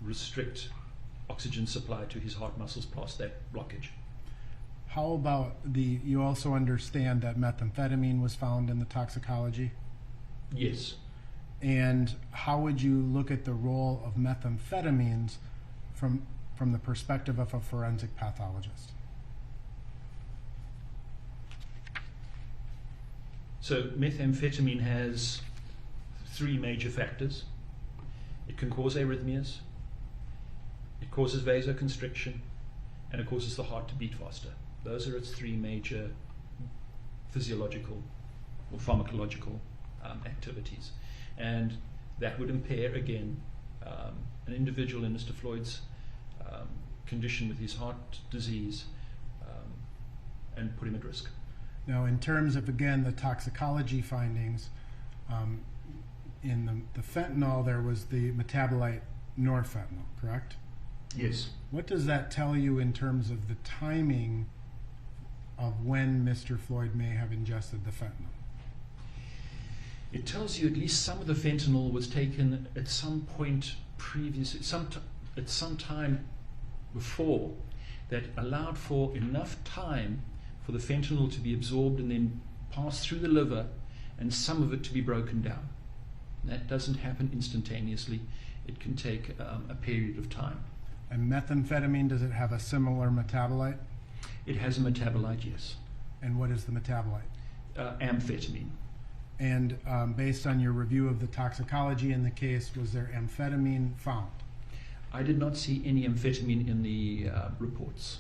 restrict oxygen supply to his heart muscles past that blockage. How about you also understand that methamphetamine was found in the toxicology? Yes. And how would you look at the role of methamphetamines from the perspective of a forensic pathologist? So methamphetamine has three major factors. It can cause arrhythmias, it causes vasoconstriction, and it causes the heart to beat faster. Those are its three major physiological or pharmacological activities. And that would impair, again, an individual in Mr. Floyd's condition with his heart disease and put him at risk. Now, in terms of, again, the toxicology findings, in the fentanyl, there was the metabolite norfentanyl, correct? Yes. What does that tell you in terms of the timing of when Mr. Floyd may have ingested the fentanyl? It tells you at least some of the fentanyl was taken at some point previous, at some time before, that allowed for enough time for the fentanyl to be absorbed and then pass through the liver and some of it to be broken down. And that doesn't happen instantaneously. It can take a period of time. And methamphetamine, does it have a similar metabolite? It has a metabolite, yes. And what is the metabolite? Amphetamine. And based on your review of the toxicology in the case, was there amphetamine found? I did not see any amphetamine in the reports.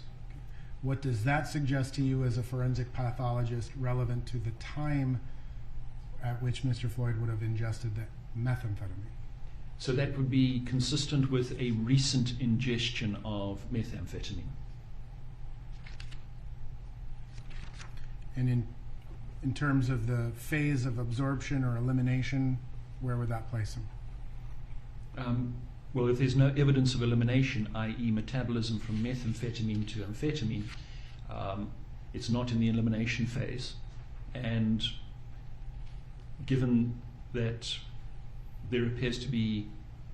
What does that suggest to you as a forensic pathologist relevant to the time at which Mr. Floyd would have ingested the methamphetamine? So that would be consistent with a recent ingestion of methamphetamine. And in terms of the phase of absorption or elimination, where would that place him? Well, if there's no evidence of elimination, i.e. metabolism from methamphetamine to amphetamine, it's not in the elimination phase. And given that there appears to be,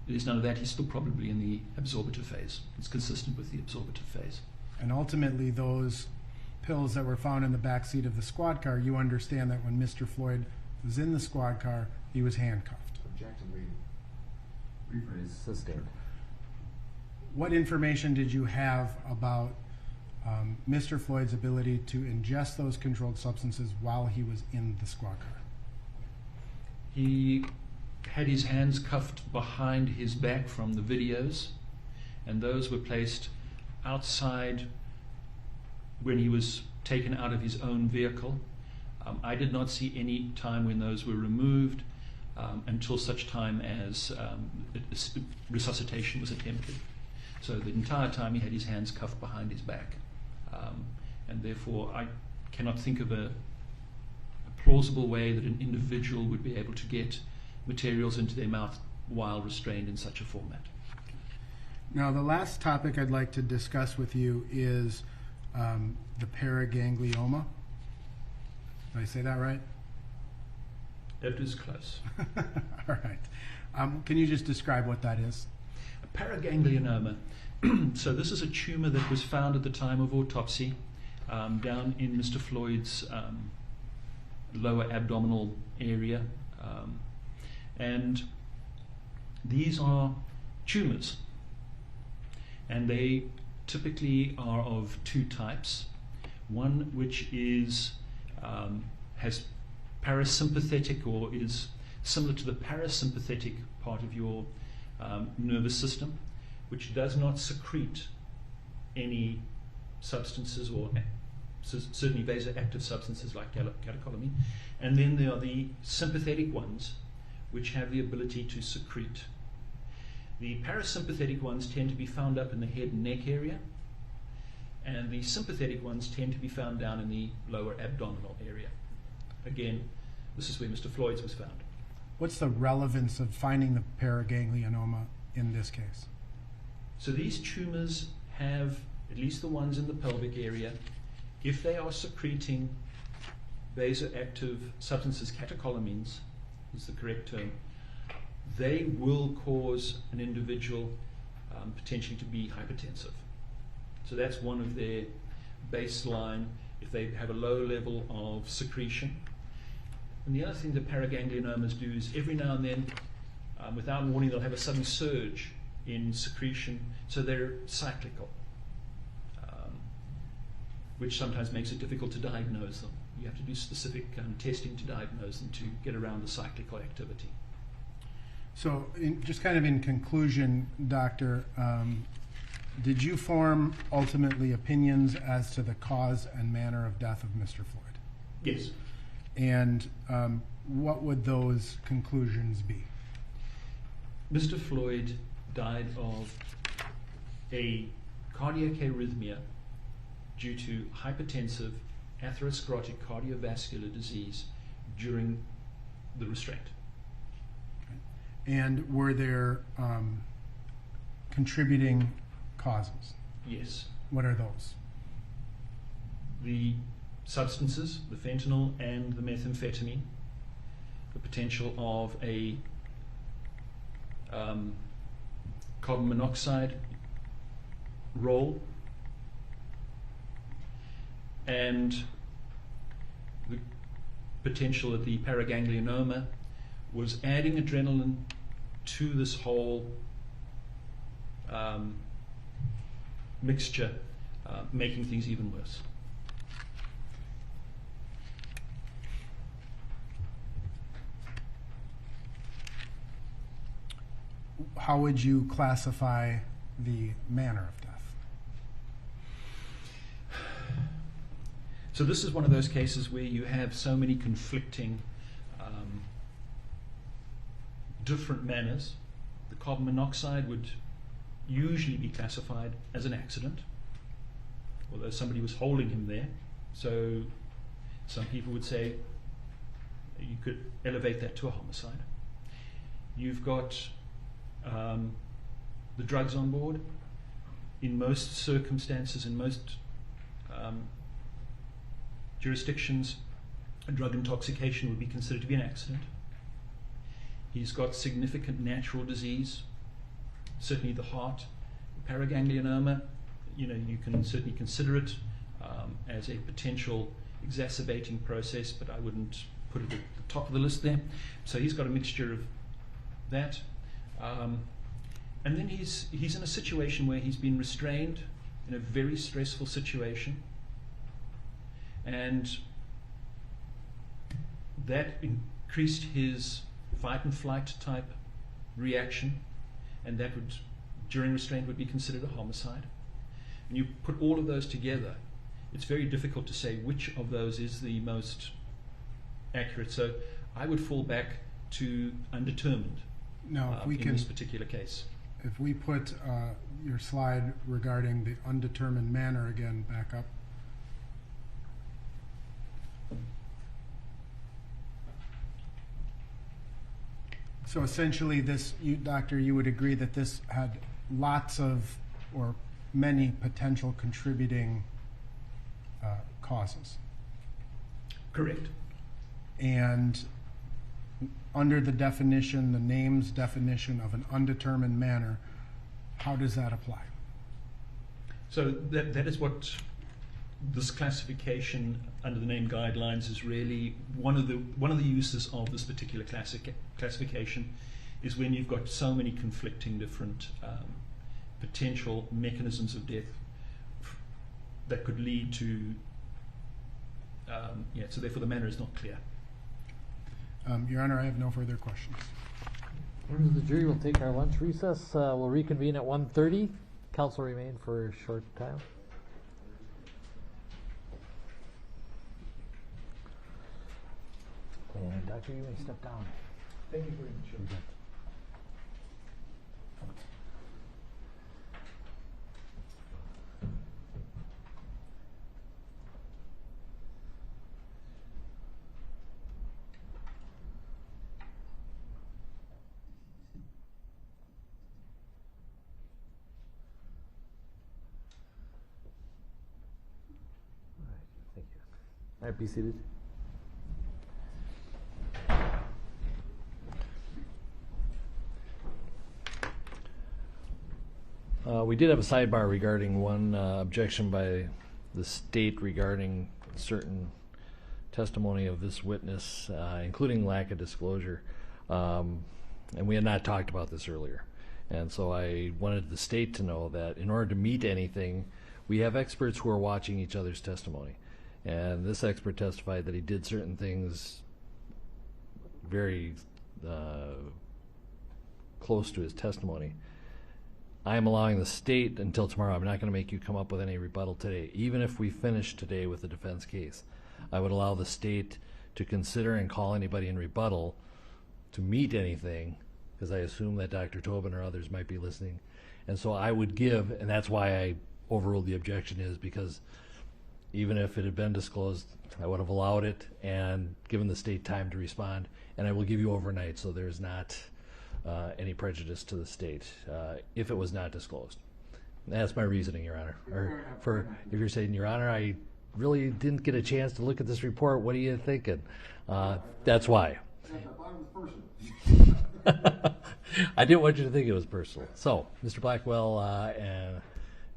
there's none of that, he's still probably in the absorptive phase. It's consistent with the absorptive phase. And ultimately, those pills that were found in the backseat of the squad car, you understand that when Mr. Floyd was in the squad car, he was handcuffed. Objection, lead. Rephrase. Sustained. What information did you have about Mr. Floyd's ability to ingest those controlled substances while he was in the squad car? He had his hands cuffed behind his back from the videos, and those were placed outside when he was taken out of his own vehicle. I did not see any time when those were removed until such time as resuscitation was attempted. So the entire time he had his hands cuffed behind his back. And therefore I cannot think of a plausible way that an individual would be able to get materials into their mouth while restrained in such a format. Now, the last topic I'd like to discuss with you is the paraganglioma. Did I say that right? That is close. All right. Can you just describe what that is? A paraganglionoma. So this is a tumor that was found at the time of autopsy down in Mr. Floyd's lower abdominal area. And these are tumors. And they typically are of two types. One which is has parasympathetic, or is similar to the parasympathetic part of your nervous system, which does not secrete any substances, or certainly vasoactive substances like catecholamine. And then there are the sympathetic ones, which have the ability to secrete. The parasympathetic ones tend to be found up in the head and neck area, and the sympathetic ones tend to be found down in the lower abdominal area. Again, this is where Mr. Floyd's was found. What's the relevance of finding the paraganglionoma in this case? So these tumors have at least the ones in the pelvic area, if they are secreting vasoactive substances, catecholamines is the correct term, they will cause an individual potentially to be hypertensive. So that's one of their baseline, if they have a low level of secretion. And the other thing that paraganglionomas do is every now and then, without warning, they'll have a sudden surge in secretion, so they're cyclical, which sometimes makes it difficult to diagnose them. You have to do specific testing to diagnose them to get around the cyclical activity. So, just kind of in conclusion, Doctor, did you form ultimately opinions as to the cause and manner of death of Mr. Floyd? Yes. And what would those conclusions be? Mr. Floyd died of a cardiac arrhythmia due to hypertensive atherosclerotic cardiovascular disease during the restraint. And were there contributing causes? Yes. What are those? The substances, the fentanyl and the methamphetamine, the potential of a carbon monoxide role, and the potential that the paraganglionoma was adding adrenaline to this whole mixture, making things even worse. How would you classify the manner of death? So this is one of those cases where you have so many conflicting different manners. The carbon monoxide would usually be classified as an accident, although somebody was holding him there. So some people would say you could elevate that to a homicide. You've got the drugs on board. In most circumstances, in most jurisdictions, a drug intoxication would be considered to be an accident. He's got significant natural disease, certainly the heart. Paraganglionoma, you can certainly consider it as a potential exacerbating process, but I wouldn't put it at the top of the list there. So he's got a mixture of that. And then he's in a situation where he's been restrained in a very stressful situation, and that increased his fight and flight type reaction, and that would, during restraint, would be considered a homicide. And you put all of those together, it's very difficult to say which of those is the most accurate. So I would fall back to undetermined. Now, if we in can, this particular case. if we put your slide regarding the undetermined manner again back up. So essentially this, Doctor, you would agree that this had lots of or many potential contributing causes. Correct. And under the definition, the name's definition of an undetermined manner, how does that apply? So that is what this classification under the name guidelines is really one of the uses of this particular classification is when you've got so many conflicting different potential mechanisms of death that could lead to so therefore the manner is not clear. Your Honor, I have no further questions. Members of the jury will take our lunch recess. We'll reconvene at 1:30. Council remain for a short time. And Doctor, you may step down. Thank you very much. All right, be seated. We did have a sidebar regarding one objection by the state regarding certain testimony of this witness, including lack of disclosure. And we had not talked about this earlier. And so I wanted the state to know that in order to meet anything, we have experts who are watching each other's testimony. And this expert testified that he did certain things very close to his testimony. I am allowing the state until tomorrow. I'm not going to make you come up with any rebuttal today. Even if we finish today with the defense case, I would allow the state to consider and call anybody in rebuttal to meet anything, because I assume that Dr. Tobin or others might be listening. And so I would give, and that's why I overruled the objection, is because even if it had been disclosed, I would have allowed it and given the state time to respond. And I will give you overnight, so there's not any prejudice to the state if it was not disclosed. That's my reasoning, Your Honor. Or for if you're saying, Your Honor, I really didn't get a chance to look at this report, what are you thinking? That's why. I thought it was personal. I didn't want you to think it was personal. So, Mr. Blackwell and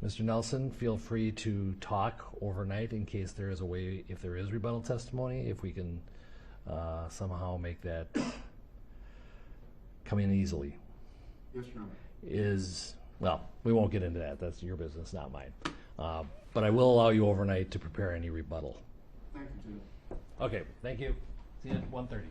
Mr. Nelson, feel free to talk overnight in case there is a way, if there is rebuttal testimony, if we can somehow make that come in easily. Yes, Your Honor. Well, we won't get into that. That's your business, not mine. But I will allow you overnight to prepare any rebuttal. Thank you, Judge. Okay, thank you. See you at 1:30.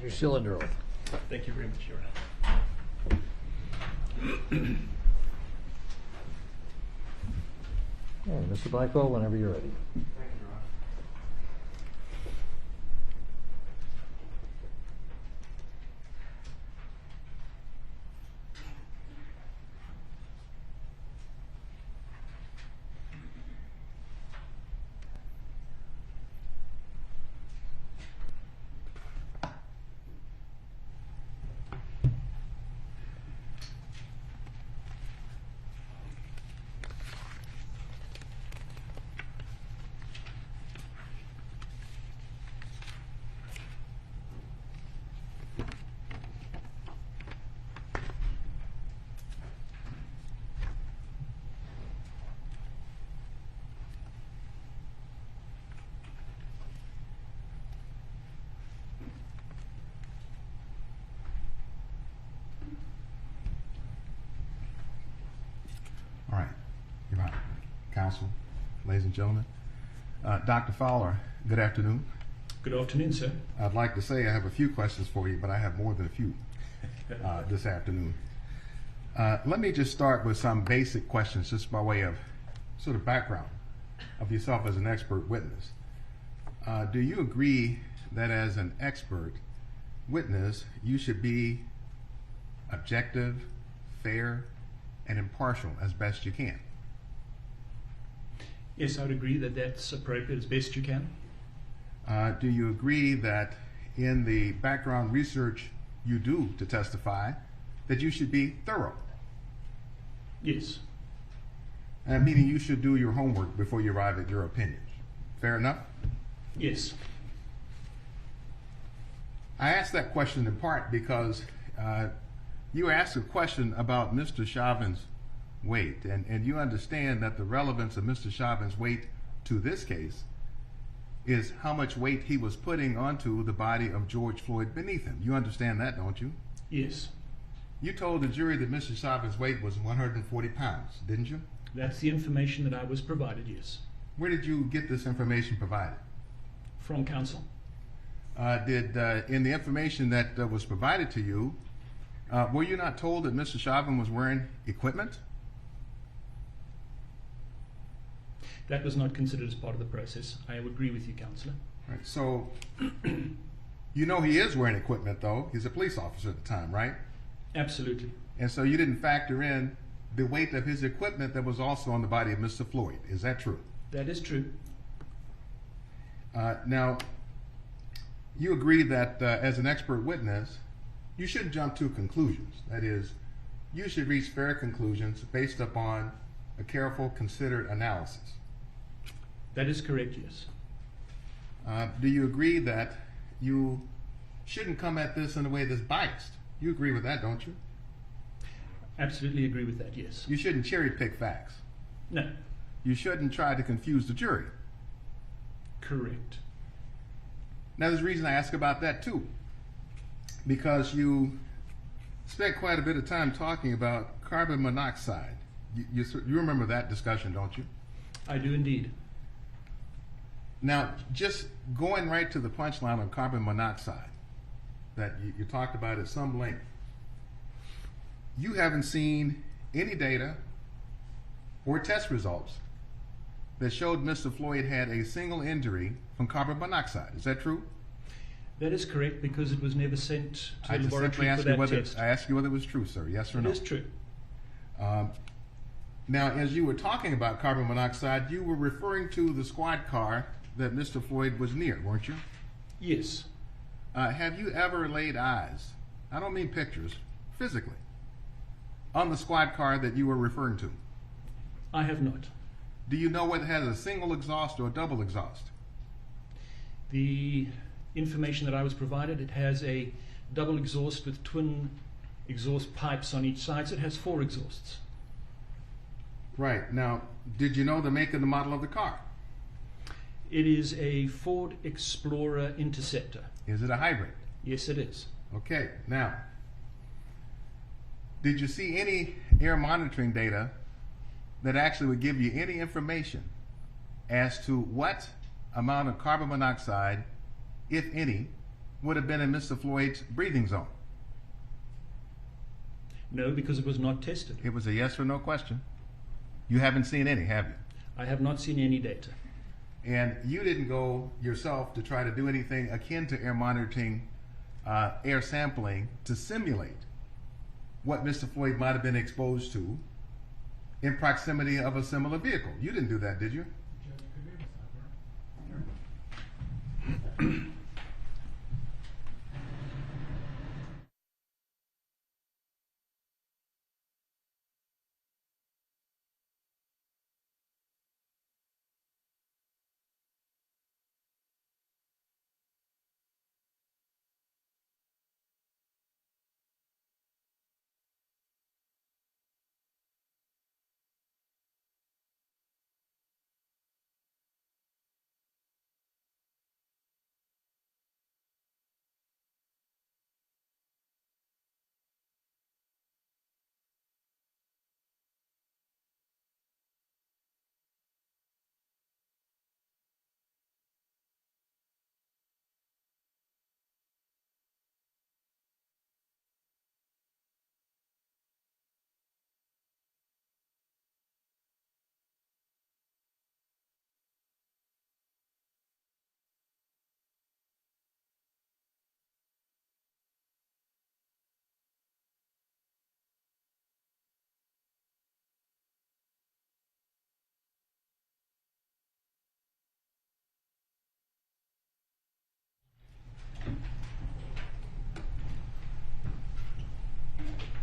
You're still under oath. Thank you very much, Your Honor. Okay, Mr. Blackwell, whenever you're ready. Thank you, Ron. All right, Your Honor, counsel, ladies and gentlemen. Dr. Fowler, good afternoon. Good afternoon, sir. I'd like to say I have a few questions for you, but I have more than a few this afternoon. Let me just start with some basic questions, just by way of sort of background of yourself as an expert witness. Do you agree that as an expert witness, you should be objective, fair, and impartial as best you can? Yes, I would agree that that's appropriate as best you can. Do you agree that in the background research you do to testify, that you should be thorough? Yes. Meaning you should do your homework before you arrive at your opinions. Fair enough? Yes. I asked that question in part because you asked a question about Mr. Chauvin's weight, and you understand that the relevance of Mr. Chauvin's weight to this case is how much weight he was putting onto the body of George Floyd beneath him. You understand that, don't you? Yes. You told the jury that Mr. Chauvin's weight was 140 pounds, didn't you? That's the information that I was provided, yes. Where did you get this information provided? From counsel. In the information that was provided to you, were you not told that Mr. Chauvin was wearing equipment? That was not considered as part of the process. I would agree with you, Counselor. Right, so, you know he is wearing equipment, though. He's a police officer at the time, right? Absolutely. And so you didn't factor in the weight of his equipment that was also on the body of Mr. Floyd. Is that true? That is true. Now, you agree that as an expert witness, you shouldn't jump to conclusions. That is, you should reach fair conclusions based upon a careful, considered analysis. That is correct, yes. Do you agree that you shouldn't come at this in a way that's biased? You agree with that, don't you? Absolutely agree with that, yes. You shouldn't cherry pick facts. No. You shouldn't try to confuse the jury. Correct. Now, there's a reason I ask about that too, because you spent quite a bit of time talking about carbon monoxide. You remember that discussion, don't you? I do indeed. Now, just going right to the punchline on carbon monoxide that you talked about at some length, you haven't seen any data or test results that showed Mr. Floyd had a single injury from carbon monoxide. Is that true? That is correct, because it was never sent to I the just simply laboratory for asked you that whether test. I asked you whether it was true, sir. Yes or no? It is true. Now, as you were talking about carbon monoxide, you were referring to the squad car that Mr. Floyd was near, weren't you? Yes. Have you ever laid eyes, I don't mean pictures, physically, on the squad car that you were referring to? I have not. Do you know whether it has a single exhaust or a double exhaust? The information that I was provided, it has a double exhaust with twin exhaust pipes on each side, so it has 4 exhausts. Right. Now, did you know the make and the model of the car? It is a Ford Explorer Interceptor. Is it a hybrid? Yes, it is. Okay. Now, did you see any air monitoring data that actually would give you any information as to what amount of carbon monoxide, if any, would have been in Mr. Floyd's breathing zone? No, because it was not tested. It was a yes or no question. You haven't seen any, have you? I have not seen any data. And you didn't go yourself to try to do anything akin to air monitoring, air sampling to simulate what Mr. Floyd might have been exposed to in proximity of a similar vehicle. You didn't do that, did you? Judge, could we have a sidebar?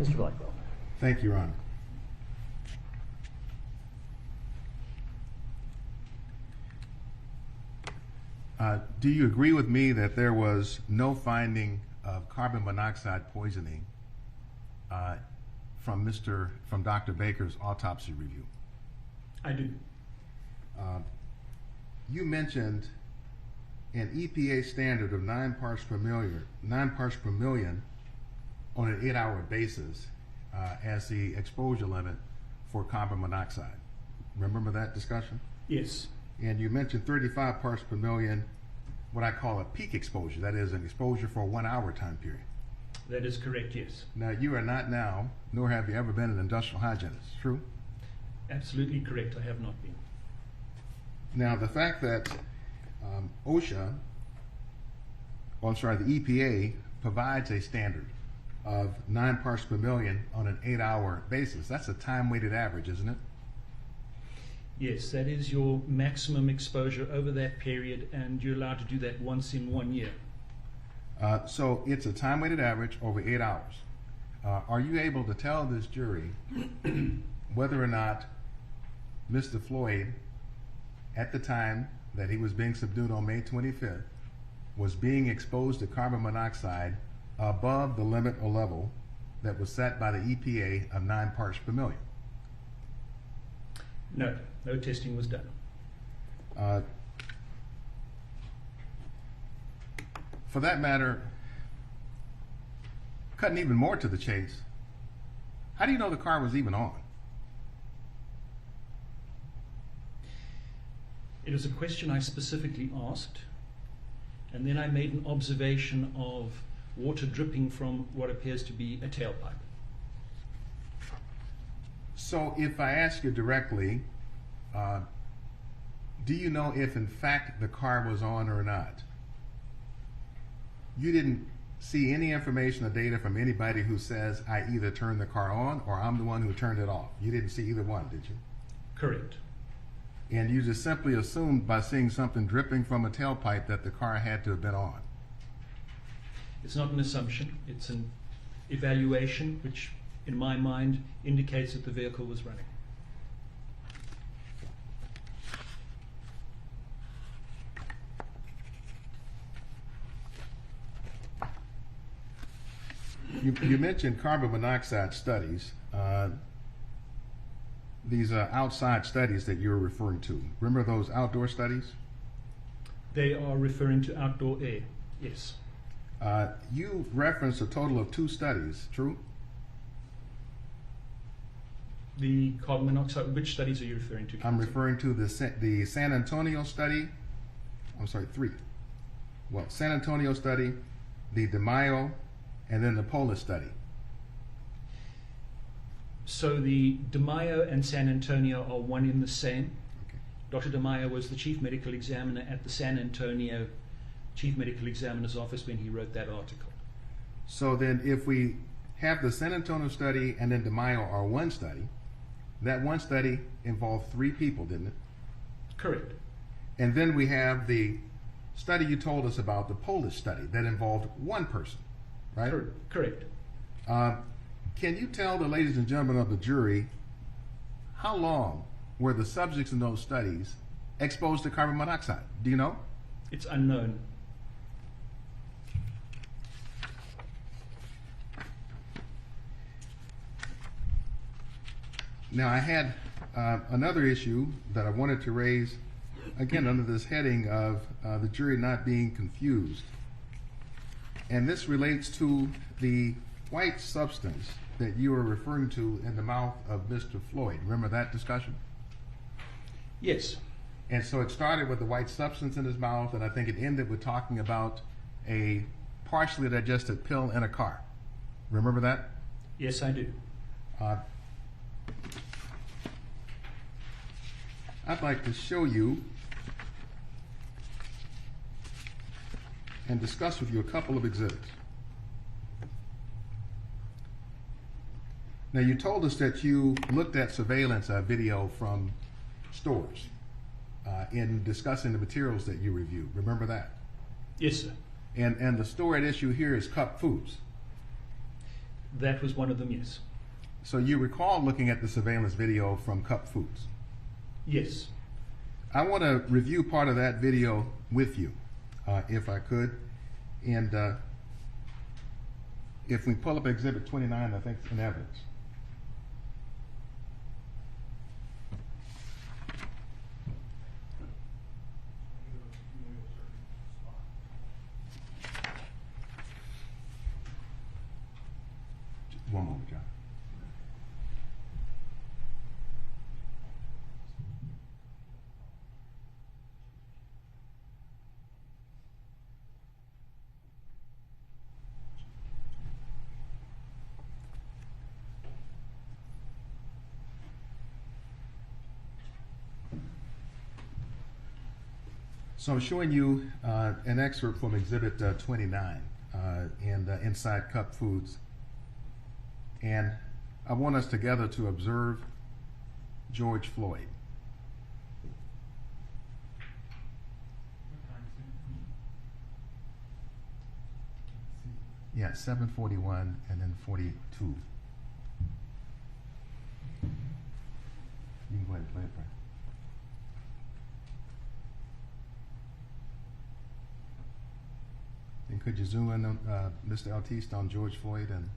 Mr. Blackwell. Thank you, Your Honor. Do you agree with me that there was no finding of carbon monoxide poisoning from Dr. Baker's autopsy review? I do. You mentioned an EPA standard of 9 parts per million on an 8-hour basis as the exposure limit for carbon monoxide. Remember that discussion? Yes. And you mentioned 35 parts per million, what I call a peak exposure. That is an exposure for a 1-hour time period. That is correct, yes. Now, you are not now, nor have you ever been an industrial hygienist, true? Absolutely correct. I have not been. Now, the fact that the EPA provides a standard of 9 parts per million on an 8-hour basis, that's a time-weighted average, isn't it? Yes, that is your maximum exposure over that period, and you're allowed to do that once in 1 year. So it's a time-weighted average over 8 hours. Are you able to tell this jury whether or not Mr. Floyd, at the time that he was being subdued on May 25th, was being exposed to carbon monoxide above the limit or level that was set by the EPA of 9 parts per million? No, no testing was done. For that matter, cutting even more to the chase, how do you know the car was even on? It was a question I specifically asked, and then I made an observation of water dripping from what appears to be a tailpipe. So if I ask you directly, do you know if in fact the car was on or not? You didn't see any information or data from anybody who says I either turned the car on or I'm the one who turned it off. You didn't see either one, did you? Correct. And you just simply assumed by seeing something dripping from a tailpipe that the car had to have been on. It's not an assumption, it's an evaluation, which in my mind indicates that the vehicle was running. You mentioned carbon monoxide studies. These are outside studies that you're referring to. Remember those outdoor studies? They are referring to outdoor air, yes. You referenced a total of 2 studies, true? The carbon monoxide, which studies are you referring to? I'm referring to the San Antonio study. I'm sorry, 3. Well, San Antonio study, the DeMaio, and then the Polish study? So the DeMaio and San Antonio are one in the same. Okay. Dr. DeMaio was the chief medical examiner at the San Antonio chief medical examiner's office when he wrote that article. So then if we have the San Antonio study and then DeMaio are one study, that one study involved 3 people, didn't it? Correct. And then we have the study you told us about, the Polish study, that involved 1 person, right? Correct. Can you tell the ladies and gentlemen of the jury how long were the subjects in those studies exposed to carbon monoxide? Do you know? It's unknown. Now, I had another issue that I wanted to raise, again, under this heading of the jury not being confused. And this relates to the white substance that you were referring to in the mouth of Mr. Floyd. Remember that discussion? Yes. And so it started with the white substance in his mouth, and I think it ended with talking about a partially digested pill in a car. Remember that? Yes, I do. I'd like to show you and discuss with you a couple of exhibits. Now, you told us that you looked at surveillance video from stores in discussing the materials that you reviewed. Remember that? Yes, sir. And the store at issue here is Cup Foods. That was one of them, yes. So you recall looking at the surveillance video from Cup Foods. Yes. I want to review part of that video with you, if I could. And if we pull up Exhibit 29, I think it's in evidence. Just one moment, John. So I'm showing you an excerpt from Exhibit 29 and inside Cup Foods. And I want us together to observe George Floyd. Yeah, 7:41 and then 42. You can go ahead and play it, Brian. And could you zoom in on Mr. Altiste on George Floyd and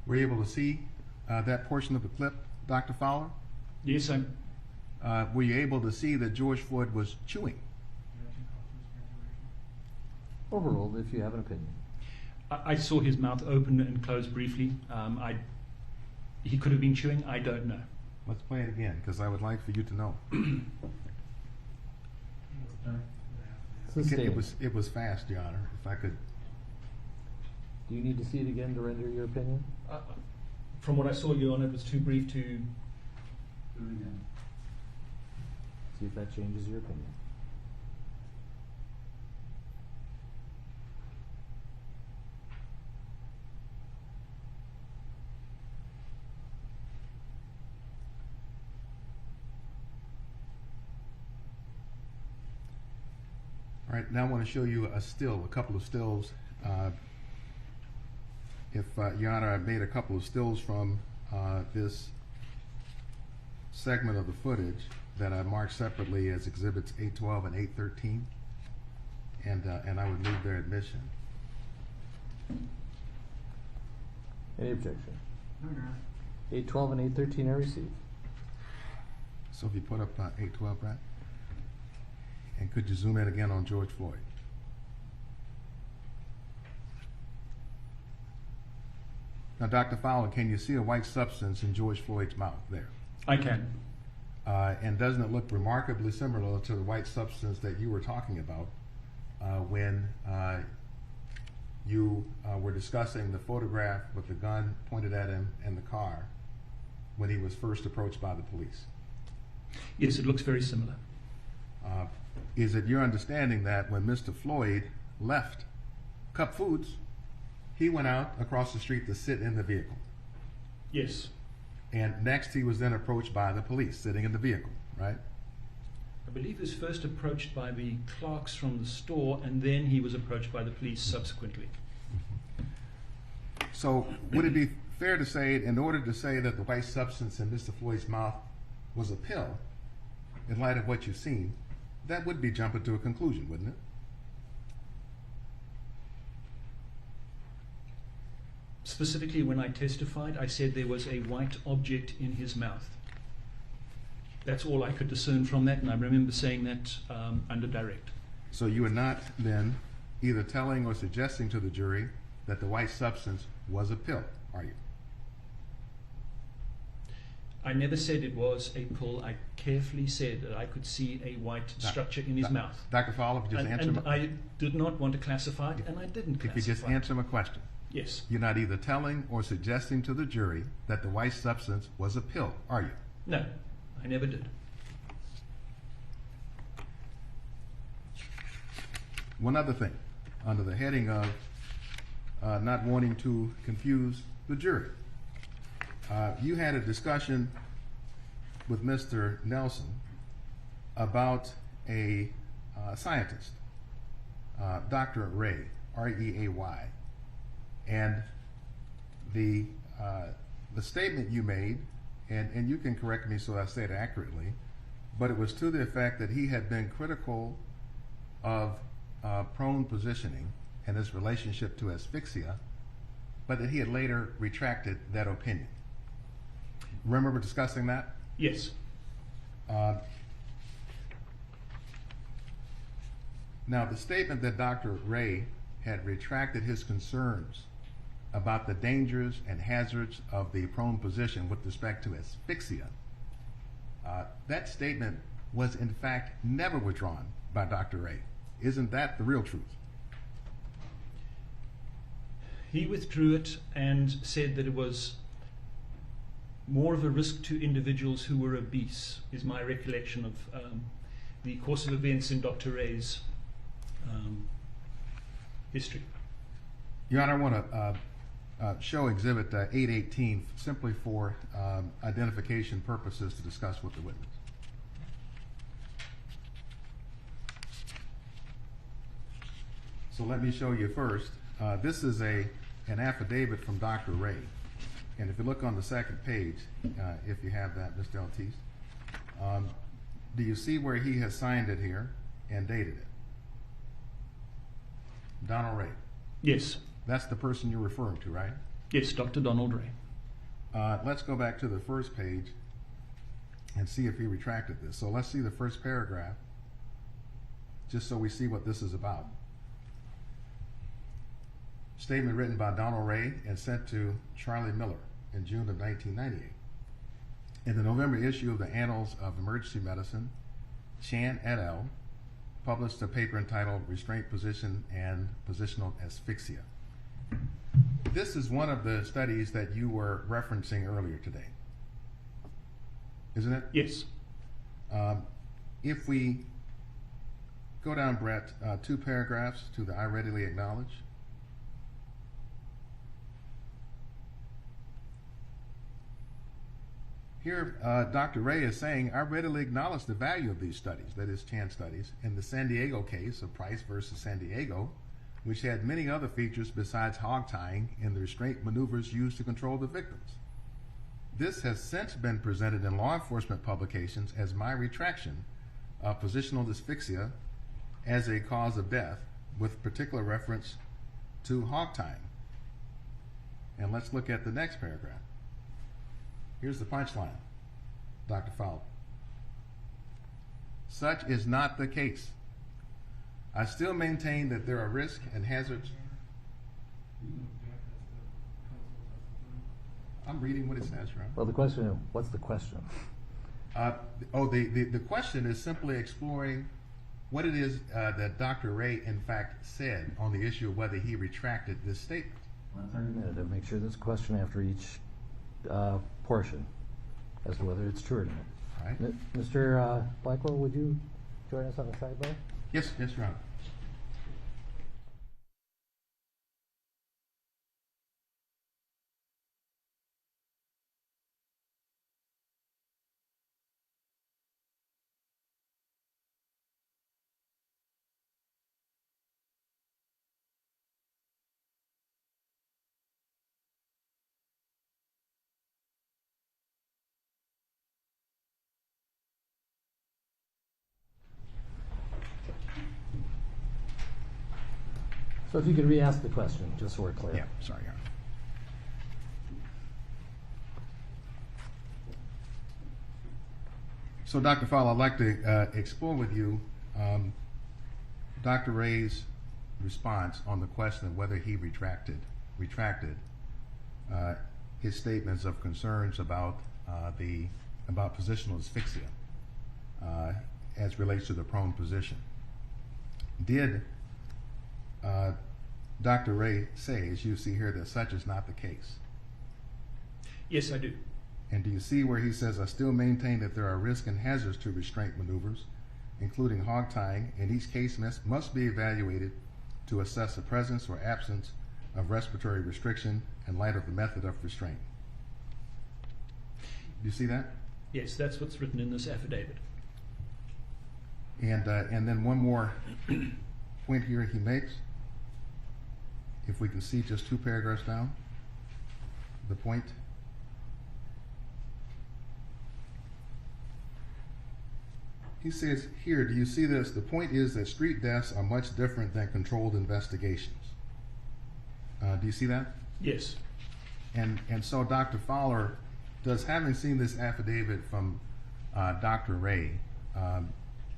were you able to see that portion of the clip, Dr. Fowler? Yes, Were you able to see that George Floyd was chewing? Overruled if you have an opinion. I saw his mouth open and close briefly. He could have been chewing. I don't know. Let's play it again, because I would like for you to know. Sustained. It was fast, Your Honor. If I could. Do you need to see it again to render your opinion? From what I saw, Your Honor, it was too brief to. Do it again. See if that changes your opinion. All right, now I want to show you a couple of stills. If Your Honor, I've made a couple of stills from this segment of the footage that I marked separately as exhibits 812 and 813, and I would move their admission. Any objection? No, Your Honor. 812 and 813 are received. So if you put up 812, Brad? And could you zoom in again on George Floyd? Now, Dr. Fowler, can you see a white substance in George Floyd's mouth there? I can. And doesn't it look remarkably similar to the white substance that you were talking about when you were discussing the photograph with the gun pointed at him in the car when he was first approached by the police? Yes, it looks very similar. Is it your understanding that when Mr. Floyd left Cup Foods, he went out across the street to sit in the vehicle? Yes. And next he was then approached by the police sitting in the vehicle, right? I believe he was first approached by the clerks from the store, and then he was approached by the police subsequently. So would it be fair to say, in order to say that the white substance in Mr. Floyd's mouth was a pill, in light of what you've seen, that would be jumping to a conclusion, wouldn't it? Specifically, when I testified, I said there was a white object in his mouth. That's all I could discern from that, and I remember saying that under direct. So you are not then either telling or suggesting to the jury that the white substance was a pill, are you? I never said it was a pill. I carefully said that I could see a white structure in his mouth. Dr. Fowler, if you just answer And I did not want to classify it, and I didn't classify if you just answer my question. Yes. You're not either telling or suggesting to the jury that the white substance was a pill, are you? No, I never did. One other thing, under the heading of not wanting to confuse the jury. You had a discussion with Mr. Nelson about a scientist, Dr. Ray, R-E-A-Y, and the statement you made, and you can correct me so I say it accurately, but it was to the effect that he had been critical of prone positioning and his relationship to asphyxia, but that he had later retracted that opinion. Remember discussing that? Yes. Now, the statement that Dr. Ray had retracted his concerns about the dangers and hazards of the prone position with respect to asphyxia, that statement was in fact never withdrawn by Dr. Ray. Isn't that the real truth? He withdrew it and said that it was more of a risk to individuals who were obese, is my recollection of the course of events in Dr. Ray's history. Your Honor, I want to show Exhibit 818 simply for identification purposes to discuss with the witness. So let me show you first. This is an affidavit from Dr. Ray. And if you look on the second page, if you have that, Mr. Eltis, do you see where he has signed it here and dated it? Donald Ray. Yes. That's the person you're referring to, right? Yes, Dr. Donald Ray. Let's go back to the first page and see if he retracted this. So let's see the first paragraph, just so we see what this is about. Statement written by Donald Ray and sent to Charlie Miller in June of 1998. In the November issue of the Annals of Emergency Medicine, Chan et al. Published a paper entitled Restraint Position and Positional Asphyxia. This is one of the studies that you were referencing earlier today, isn't it? Yes. If we go down, Brett, 2 paragraphs to the I readily acknowledge. Here, Dr. Ray is saying, I readily acknowledge the value of these studies, that is, Chan studies, in the San Diego case of Price versus San Diego, which had many other features besides hog tying in the restraint maneuvers used to control the victims. This has since been presented in law enforcement publications as my retraction of positional asphyxia as a cause of death, with particular reference to hog tying. And let's look at the next paragraph. Here's the punchline, Dr. Fowler. Such is not the case. I still maintain that there are risks and hazards. I'm reading what it says, right? Well, the question is, what's the question? The question is simply exploring what it is that Dr. Ray, in fact, said on the issue of whether he retracted this statement. A minute to make sure there's a question after each portion as to whether it's true or not. All right? Mr. Blackwell, would you join us on the sidebar? Yes, Your Honor. So if you could re-ask the question, just so we're clear. Yeah, sorry, Your Honor. So, Dr. Fowler, I'd like to explore with you Dr. Ray's response on the question of whether he retracted his statements of concerns about positional asphyxia as relates to the prone position. Did Dr. Ray say, as you see here, that such is not the case? Yes, I do. And do you see where he says, I still maintain that there are risks and hazards to restraint maneuvers, including hog tying, and each case must be evaluated to assess the presence or absence of respiratory restriction in light of the method of restraint? Do you see that? Yes, that's what's written in this affidavit. And then one more point here he makes. If we can see just 2 paragraphs down, the point. He says here, do you see this? The point is that street deaths are much different than controlled investigations. Do you see that? Yes. And so, Dr. Fowler, does having seen this affidavit from Dr. Ray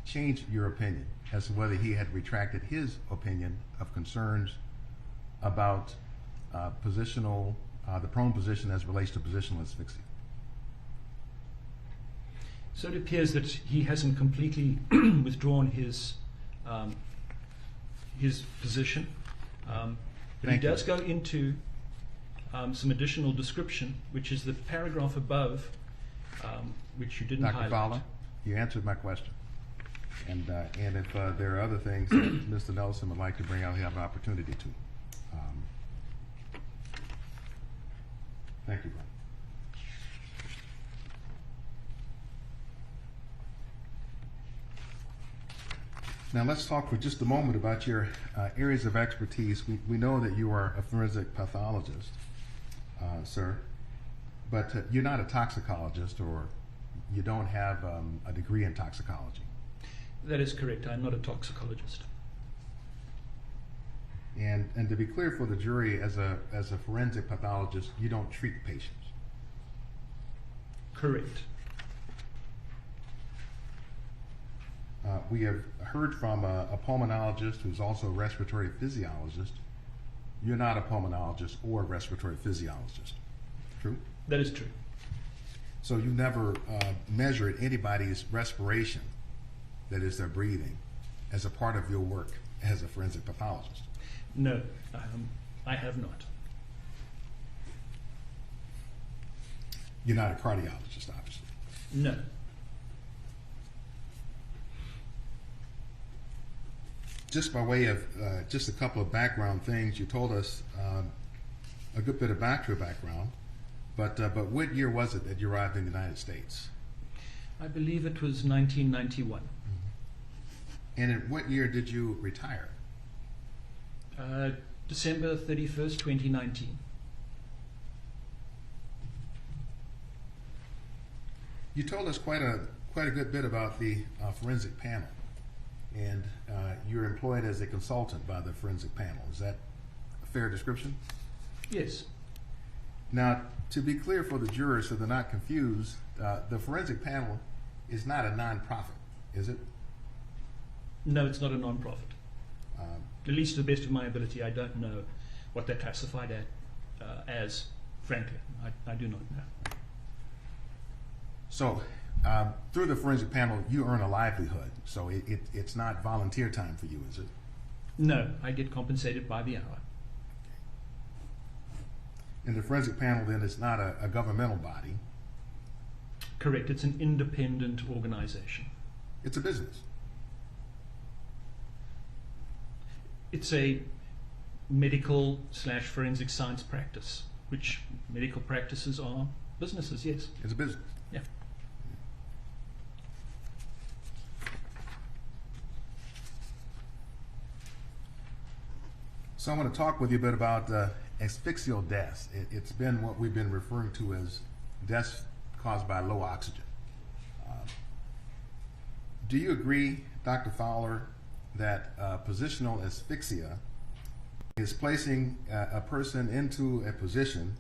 change your opinion as to whether he had retracted his opinion of concerns about the prone position as relates to positional asphyxia? So it appears that he hasn't completely withdrawn his position, but he Thank you. does go into some additional description, which is the paragraph above, which you didn't Dr. highlight. Fowler, you answered my question. And if there are other things that Mr. Nelson would like to bring out, he'll have an opportunity to. Thank you, Brian. Now let's talk for just a moment about your areas of expertise. We know that you are a forensic pathologist, sir, but you're not a toxicologist, or you don't have a degree in toxicology. That is correct. I'm not a toxicologist. And to be clear for the jury, as a forensic pathologist, you don't treat patients. Correct. We have heard from a pulmonologist who's also a respiratory physiologist. You're not a pulmonologist or a respiratory physiologist. True? That is true. So you never measured anybody's respiration, that is their breathing, as a part of your work as a forensic pathologist? No, I have not. You're not a cardiologist, obviously. No. Just by way of just a couple of background things, you told us a good bit about your background, but what year was it that you arrived in the United States? I believe it was 1991. And in what year did you retire? December 31st, 2019. You told us quite a good bit about the forensic panel, and you're employed as a consultant by the forensic panel. Is that a fair description? Yes. Now, to be clear for the jurors so they're not confused, the forensic panel is not a nonprofit, is it? No, it's not a non-profit. At least to the best of my ability, I don't know what they're classified as, frankly. I do not know. So, through the forensic panel, you earn a livelihood, so it's not volunteer time for you, is it? No, I get compensated by the hour. And the forensic panel then is not a governmental body, Correct, it's an independent organization. it's a business. It's a medical/forensic science practice, which medical practices are businesses, yes. It's a business. Yeah. So I want to talk with you a bit about asphyxial deaths. It's been what we've been referring to as deaths caused by low oxygen. Do you agree, Dr. Fowler, that positional asphyxia is placing a person into a position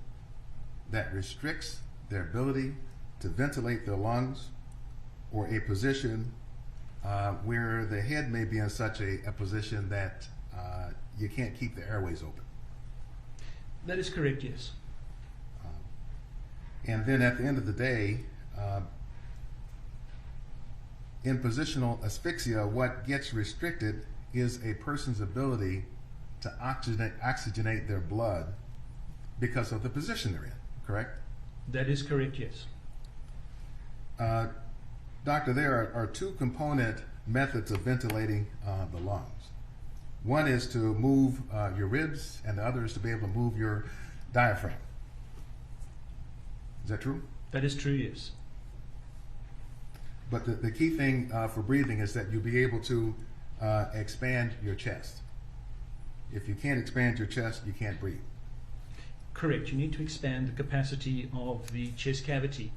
that restricts their ability to ventilate their lungs, or a position where the head may be in such a position that you can't keep the airways open? That is correct, yes. And then at the end of the day, in positional asphyxia, what gets restricted is a person's ability to oxygenate their blood because of the position they're in, correct? That is correct, yes. Doctor, there are two component methods of ventilating the lungs. One is to move your ribs, and the other is to be able to move your diaphragm. Is that true? That is true, yes. But the key thing for breathing is that you'll be able to expand your chest. If you can't expand your chest, you can't breathe. Correct, you need to expand the capacity of the chest cavity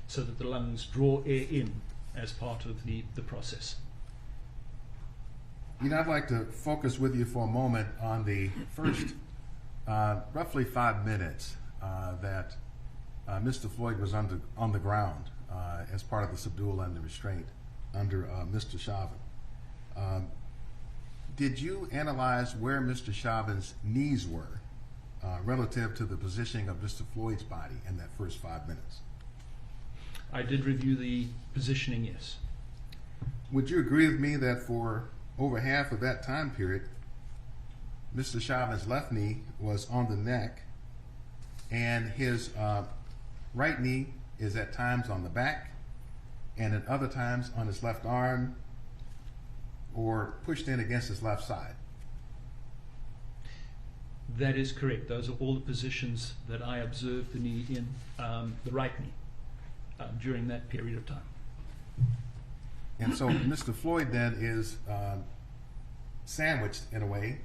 so that the lungs draw air in as part of the process. You know, I'd like to focus with you for a moment on the first roughly 5 minutes that Mr. Floyd was on the ground as part of the subdual and the restraint under Mr. Chauvin. Did you analyze where Mr. Chauvin's knees were relative to the positioning of Mr. Floyd's body in that first 5 minutes? I did review the positioning, yes. Would you agree with me that for over half of that time period, Mr. Chauvin's left knee was on the neck, and his right knee is at times on the back, and at other times on his left arm, or pushed in against his left side? That is correct. Those are all the positions that I observed the knee in, the right knee, during that period of time. And so Mr. Floyd then is sandwiched in a way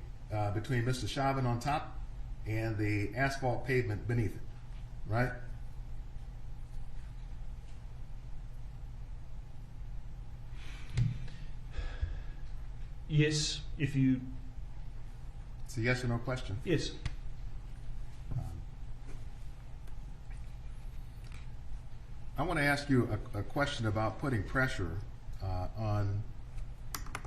between Mr. Chauvin on top and the asphalt pavement beneath it, right? Yes, if you... It's a yes or no question. Yes. I want to ask you a question about putting pressure on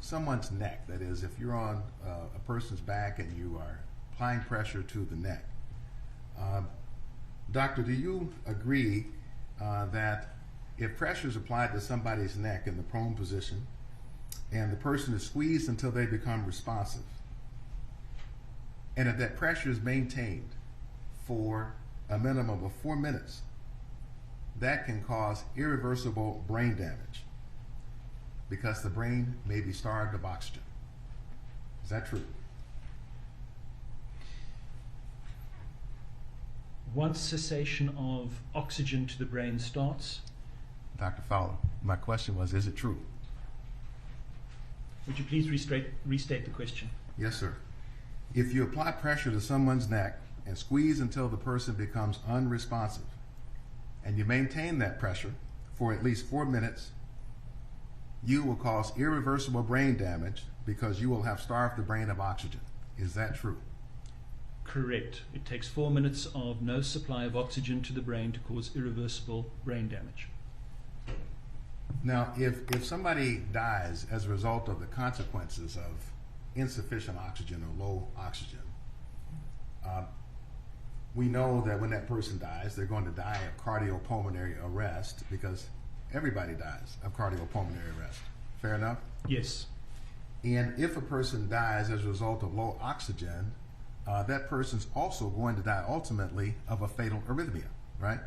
someone's neck. That is, if you're on a person's back and you are applying pressure to the neck. Doctor, do you agree that if pressure is applied to somebody's neck in the prone position and the person is squeezed until they become responsive, and if that pressure is maintained for a minimum of 4 minutes, that can cause irreversible brain damage because the brain may be starved of oxygen? Is that true? Once cessation of oxygen to the brain starts, Dr. Fowler, my question was, is it true? would you please restate the question? Yes, sir. If you apply pressure to someone's neck and squeeze until the person becomes unresponsive, and you maintain that pressure for at least 4 minutes, you will cause irreversible brain damage because you will have starved the brain of oxygen. Is that true? Correct. It takes 4 minutes of no supply of oxygen to the brain to cause irreversible brain damage. Now, if somebody dies as a result of the consequences of insufficient oxygen or low oxygen, we know that when that person dies, they're going to die of cardiopulmonary arrest, because everybody dies of cardiopulmonary arrest. Fair enough? Yes. And if a person dies as a result of low oxygen, that person's also going to die ultimately of a fatal arrhythmia, right?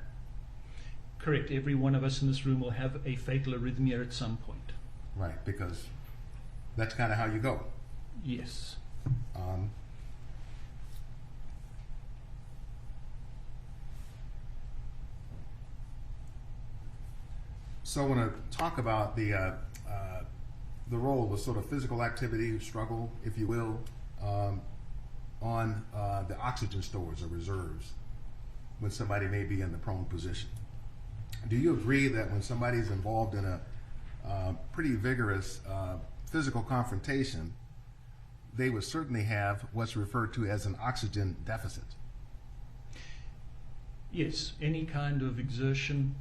Correct. Every one of us in this room will have a fatal arrhythmia at some point. Right, because that's kind of how you go. Yes. So I want to talk about the role of sort of physical activity, struggle, if you will, on the oxygen stores or reserves when somebody may be in the prone position. Do you agree that when somebody's involved in a pretty vigorous physical confrontation, they would certainly have what's referred to as an oxygen deficit? Yes. Any kind of exertion,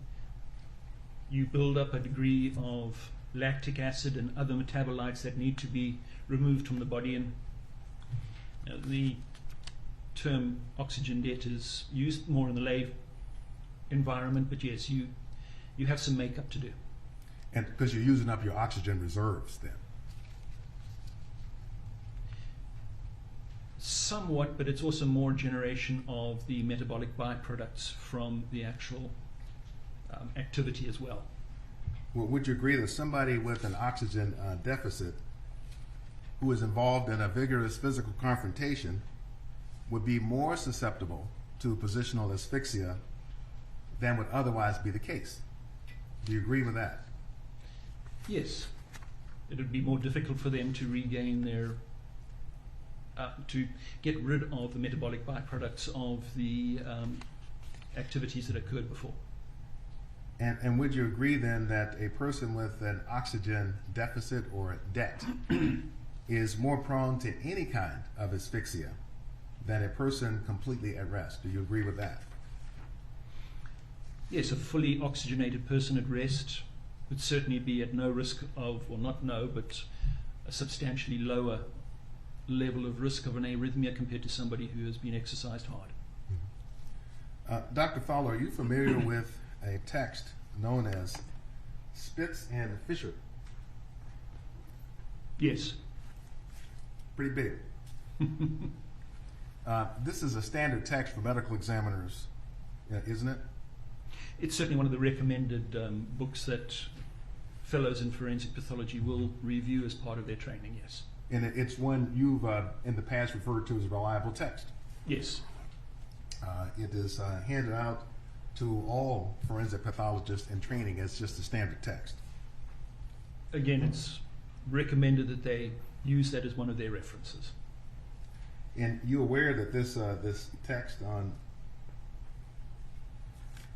you build up a degree of lactic acid and other metabolites that need to be removed from the body, and the term oxygen debt is used more in the lay environment, but yes, you have some makeup to do. And because you're using up your oxygen reserves then? Somewhat, but it's also more generation of the metabolic byproducts from the actual activity as well. Well, would you agree that somebody with an oxygen deficit who is involved in a vigorous physical confrontation would be more susceptible to positional asphyxia than would otherwise be the case? Do you agree with that? Yes. It would be more difficult for them to regain their, to get rid of the metabolic byproducts of the activities that occurred before. And would you agree then that a person with an oxygen deficit or debt is more prone to any kind of asphyxia than a person completely at rest? Do you agree with that? Yes, a fully oxygenated person at rest would certainly be at no risk of, or not no, but a substantially lower level of risk of an arrhythmia compared to somebody who has been exercised hard. Dr. Fowler, are you familiar with a text known as Spitz and Fisher? Yes. Pretty big. This is a standard text for medical examiners, isn't it? It's certainly one of the recommended books that fellows in forensic pathology will review as part of their training, yes. And it's one you've in the past referred to as a reliable text. Yes. It is handed out to all forensic pathologists in training as just a standard text. Again, it's recommended that they use that as one of their references. And you aware that this text on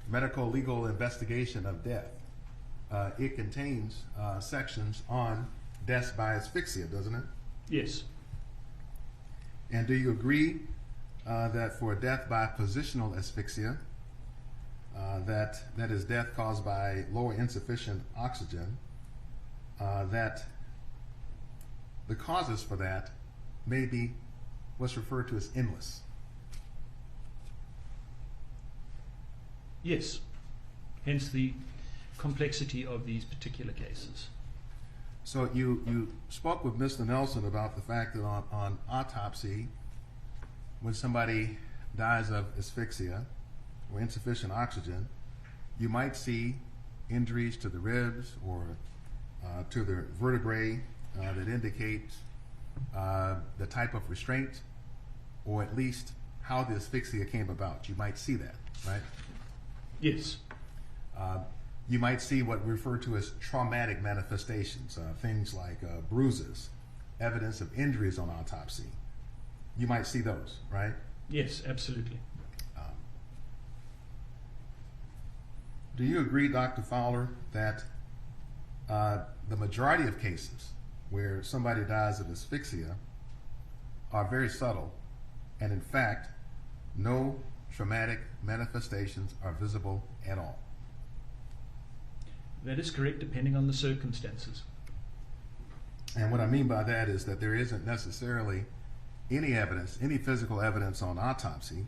medical legal investigation of death, it contains sections on deaths by asphyxia, doesn't it? Yes. And do you agree that for death by positional asphyxia, that is death caused by low or insufficient oxygen, that the causes for that may be what's referred to as endless? Yes. Hence the complexity of these particular cases. So you spoke with Mr. Nelson about the fact that on autopsy, when somebody dies of asphyxia or insufficient oxygen, you might see injuries to the ribs or to the vertebrae that indicate the type of restraint, or at least how the asphyxia came about. You might see that, right? Yes. You might see what we refer to as traumatic manifestations, things like bruises, evidence of injuries on autopsy. You might see those, right? Yes, absolutely. Do you agree, Dr. Fowler, that the majority of cases where somebody dies of asphyxia are very subtle and in fact, no traumatic manifestations are visible at all. That is correct, depending on the circumstances. And what I mean by that is that there isn't necessarily any evidence, any physical evidence on autopsy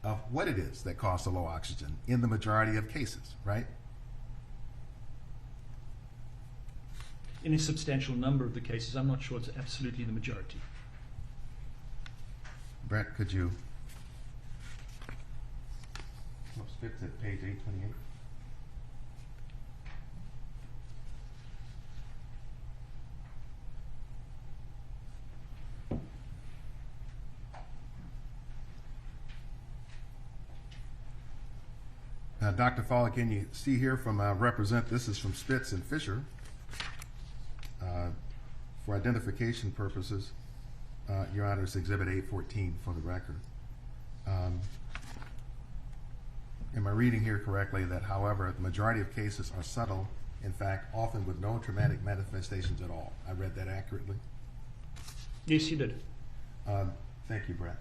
of what it is that caused the low oxygen in the majority of cases, right? In a substantial number of the cases, I'm not sure it's absolutely the majority. Brett, could you skip to page 828? Dr. Fowler, can you see here from this is from Spitz and Fisher. For identification purposes, Your Honor, it's Exhibit 814 for the record. Am I reading here correctly that, however, the majority of cases are subtle, in fact, often with no traumatic manifestations at all? I read that accurately? Yes, you did. Thank you, Brett.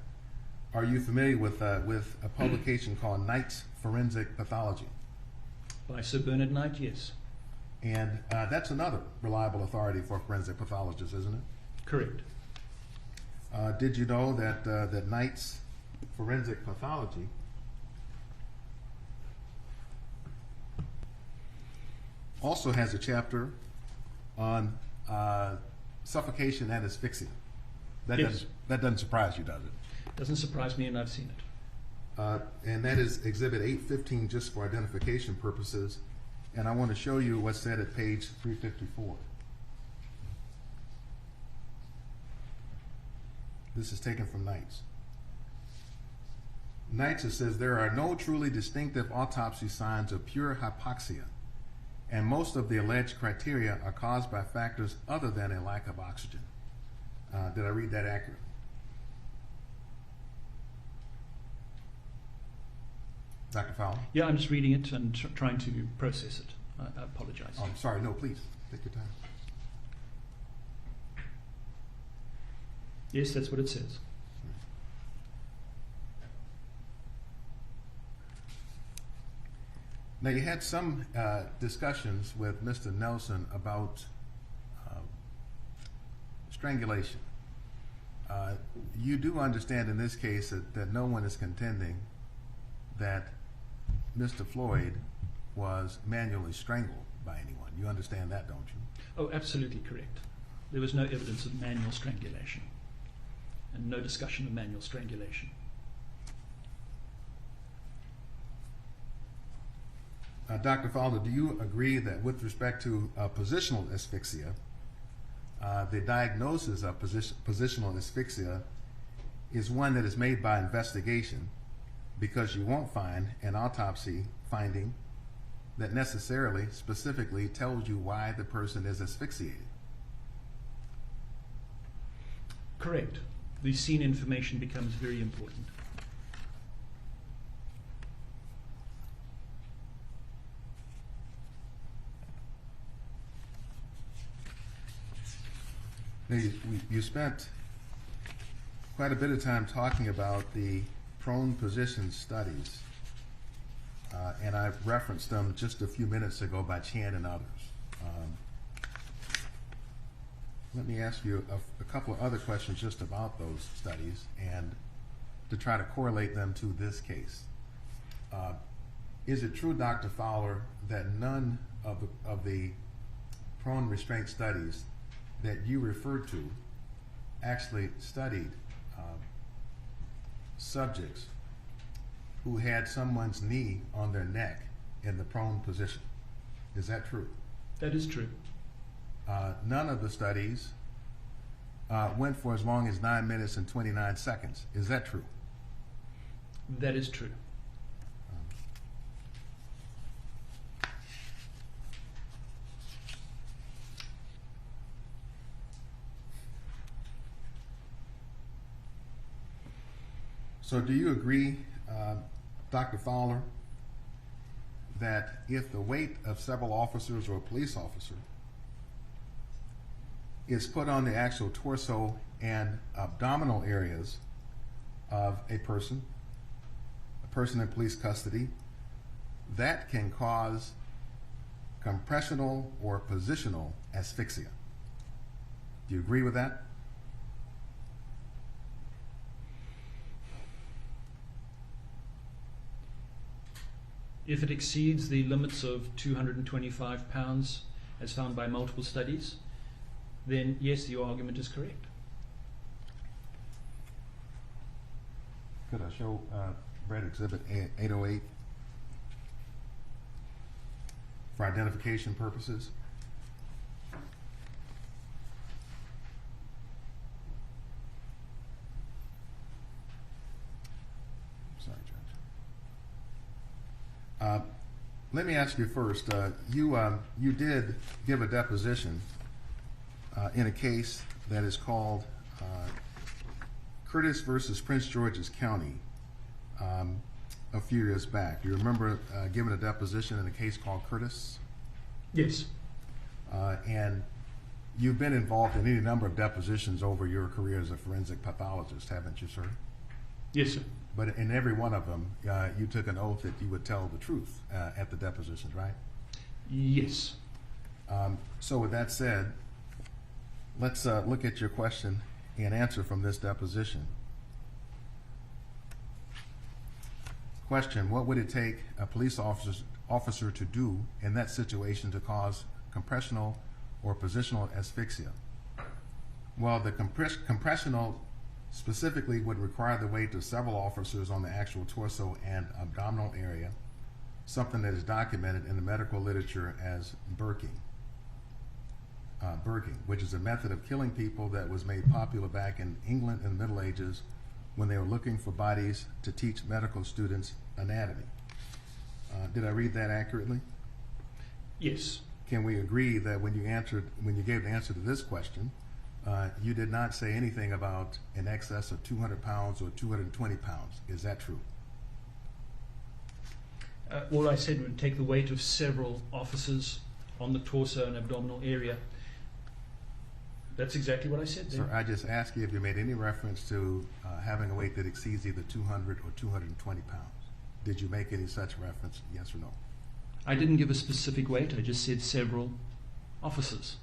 Are you familiar with a publication called Knight's Forensic Pathology? By Sir Bernard Knight, yes. And that's another reliable authority for forensic pathologists, isn't it? Correct. Did you know that that Knight's Forensic Pathology also has a chapter on suffocation and asphyxia? Yes. That doesn't surprise you, does it? Doesn't surprise me, and I've seen it. And that is Exhibit 815, just for identification purposes. And I want to show you what's said at page 354. This is taken from Knight's. Knight's, it says, there are no truly distinctive autopsy signs of pure hypoxia, and most of the alleged criteria are caused by factors other than a lack of oxygen. Did I read that accurately? Dr. Fowler? Yeah, I'm just reading it and trying to process it. I apologize. Oh, I'm sorry. No, please. Take your time. Yes, that's what it says. Now, you had some discussions with Mr. Nelson about strangulation. You do understand in this case that no one is contending that Mr. Floyd was manually strangled by anyone. You understand that, don't you? Oh, absolutely correct. There was no evidence of manual strangulation and no discussion of manual strangulation. Dr. Fowler, do you agree that with respect to positional asphyxia, the diagnosis of positional asphyxia is one that is made by investigation, because you won't find an autopsy finding that necessarily, specifically tells you why the person is asphyxiated? Correct. The scene information becomes very important. Now, you spent quite a bit of time talking about the prone position studies, and I've referenced them just a few minutes ago by Chan and others. Let me ask you a couple of other questions just about those studies and to try to correlate them to this case. Is it true, Dr. Fowler, that none of the prone restraint studies that you referred to actually studied subjects who had someone's knee on their neck in the prone position? Is that true? That is true. None of the studies went for as long as 9 minutes and 29 seconds. Is that true? That is true. So do you agree, Dr. Fowler, that if the weight of several officers or a police officer is put on the actual torso and abdominal areas of a person in police custody, that can cause compressional or positional asphyxia. Do you agree with that? If it exceeds the limits of 225 pounds, as found by multiple studies, then yes, your argument is correct. Could I show Brett Exhibit 808 for identification purposes? Sorry, Judge. Let me ask you first. You did give a deposition in a case that is called Curtis versus Prince George's County a few years back. Do you remember giving a deposition in a case called Curtis? Yes. And you've been involved in any number of depositions over your career as a forensic pathologist, haven't you, sir? Yes, sir. But in every one of them, you took an oath that you would tell the truth at the depositions, right? Yes. So with that said, let's look at your question and answer from this deposition. Question: what would it take a police officer to do in that situation to cause compressional or positional asphyxia? Well, the compressional specifically would require the weight of several officers on the actual torso and abdominal area, something that is documented in the medical literature as burking, which is a method of killing people that was made popular back in England in the Middle Ages when they were looking for bodies to teach medical students anatomy. Did I read that accurately? Yes. Can we agree that when you gave the answer to this question, you did not say anything about in excess of 200 pounds or 220 pounds? Is that true? All I said would take the weight of several officers on the torso and abdominal area. That's exactly what I said there. Sir, I just asked you if you made any reference to having a weight that exceeds either 200 or 220 pounds. Did you make any such reference, yes or no? I didn't give a specific weight, I just said several officers.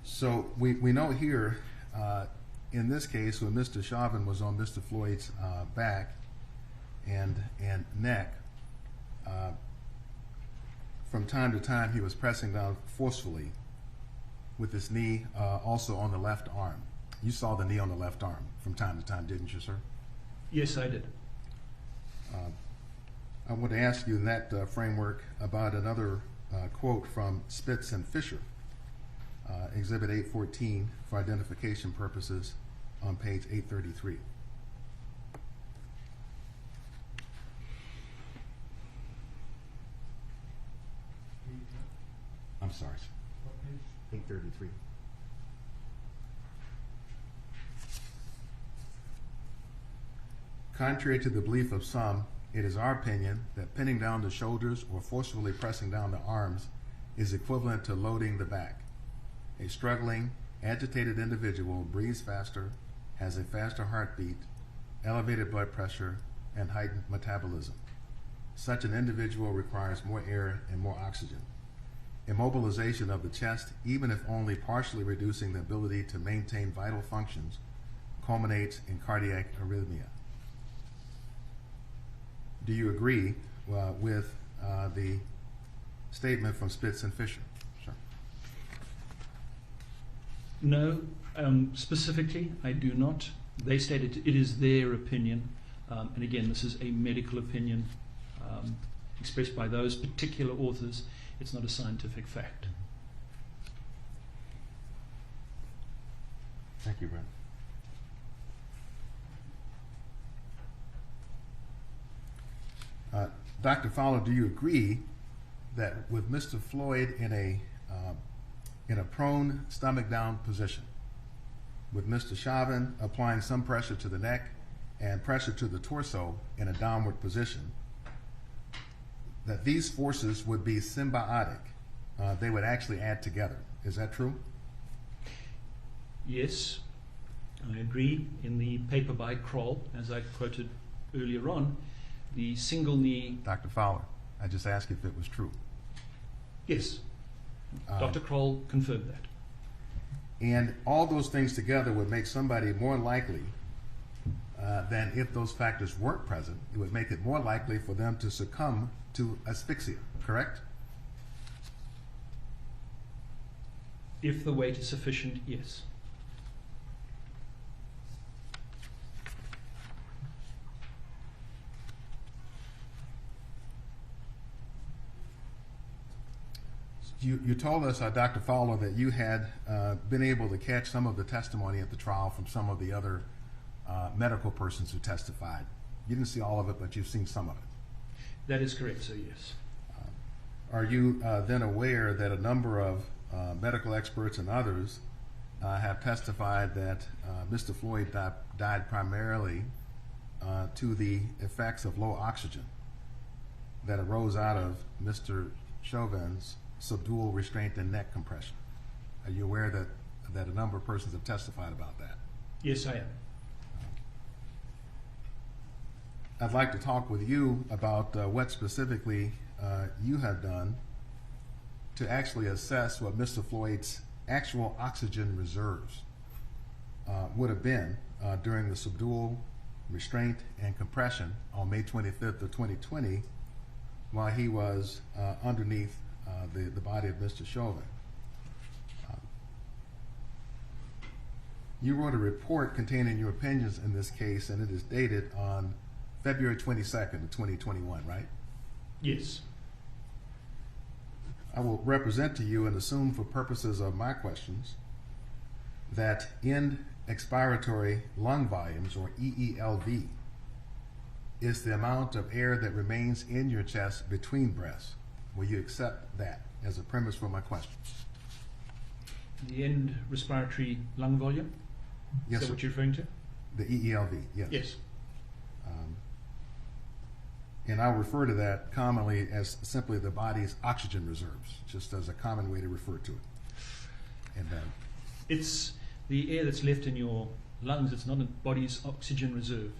So we know here, in this case, when Mr. Chauvin was on Mr. Floyd's back and neck, from time to time he was pressing down forcefully with his knee also on the left arm. You saw the knee on the left arm from time to time, didn't you, sir? Yes, I did. I want to ask you in that framework about another quote from Spitz and Fisher, Exhibit 814 for identification purposes on page 833. I'm sorry, sir. What page? 833. Contrary to the belief of some, it is our opinion that pinning down the shoulders or forcefully pressing down the arms is equivalent to loading the back. A struggling, agitated individual breathes faster, has a faster heartbeat, elevated blood pressure, and heightened metabolism. Such an individual requires more air and more oxygen. Immobilization of the chest, even if only partially reducing the ability to maintain vital functions, culminates in cardiac arrhythmia. Do you agree with the statement from Spitz and Fisher? Sure. No, specifically, I do not. They stated it is their opinion, and again, this is a medical opinion expressed by those particular authors. It's not a scientific fact. Thank you, Brent. Dr. Fowler, do you agree that with Mr. Floyd in a prone stomach down position, with Mr. Chauvin applying some pressure to the neck and pressure to the torso in a downward position, that these forces would be symbiotic? They would actually add together. Is that true? Yes. I agree. In the paper by Kroll, as I quoted earlier on, the single knee, Dr. Fowler, I just asked if it was true. yes, Dr. Kroll confirmed that. And all those things together would make somebody more likely than if those factors weren't present. It would make it more likely for them to succumb to asphyxia, correct? If the weight is sufficient, yes. You told us, Dr. Fowler, that you had been able to catch some of the testimony at the trial from some of the other medical persons who testified. You didn't see all of it, but you've seen some of it. That is correct, sir, yes. Are you then aware that a number of medical experts and others have testified that Mr. Floyd died primarily to the effects of low oxygen that arose out of Mr. Chauvin's subdual restraint and neck compression? Are you aware that a number of persons have testified about that? Yes, I am. I'd like to talk with you about what specifically you have done to actually assess what Mr. Floyd's actual oxygen reserves would have been during the subdual restraint and compression on May 25th of 2020 while he was underneath the body of Mr. Chauvin. You wrote a report containing your opinions in this case, and it is dated on February 22nd of 2021, right? Yes. I will represent to you and assume for purposes of my questions that in expiratory lung volumes, or EELV, is the amount of air that remains in your chest between breaths. Will you accept that as a premise for my question? The end respiratory lung volume? Yes, Is that sir. what you're referring to? The EELV, yes. Yes. And I'll refer to that commonly as simply the body's oxygen reserves, just as a common way to refer to it. And It's the air that's left in your lungs. It's not a body's oxygen reserve.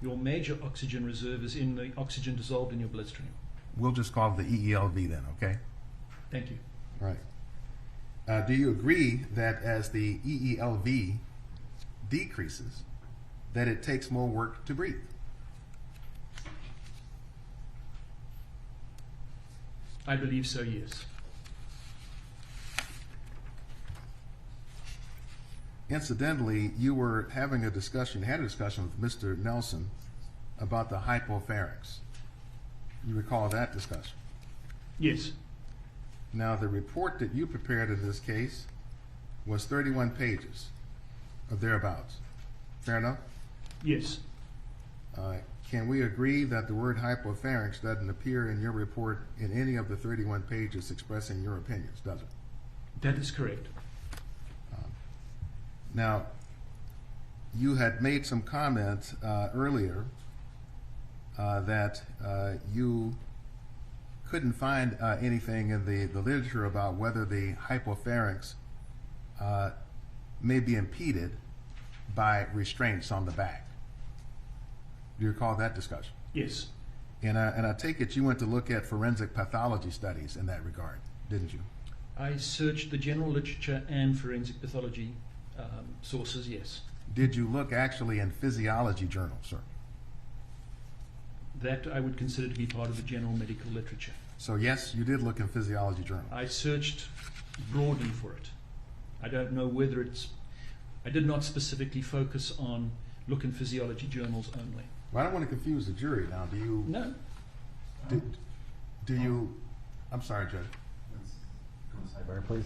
Your major oxygen reserve is in the oxygen dissolved in your bloodstream. we'll just call it the EELV then, okay? Thank you. All right. Do you agree that as the EELV decreases, that it takes more work to breathe? I believe so, yes. Incidentally, you were having a discussion, had a discussion with Mr. Nelson about the hypopharynx. You recall that discussion? Yes. Now, the report that you prepared in this case was 31 pages or thereabouts. Fair enough? Yes. Can we agree that the word hypopharynx doesn't appear in your report in any of the 31 pages expressing your opinions, does it? That is correct. Now, you had made some comments earlier that you couldn't find anything in the literature about whether the hypopharynx may be impeded by restraints on the back. Do you recall that discussion? Yes. And I take it you went to look at forensic pathology studies in that regard, didn't you? I searched the general literature and forensic pathology sources, yes. Did you look actually in physiology journals, sir? That I would consider to be part of the general medical literature. So yes, you did look in physiology journals. I searched broadly for it. I don't know whether it's... I did not specifically focus on look in physiology journals only. Well, I don't want to confuse the jury now. Do you? No. Do you? I'm sorry, Judge. Sidebar, please.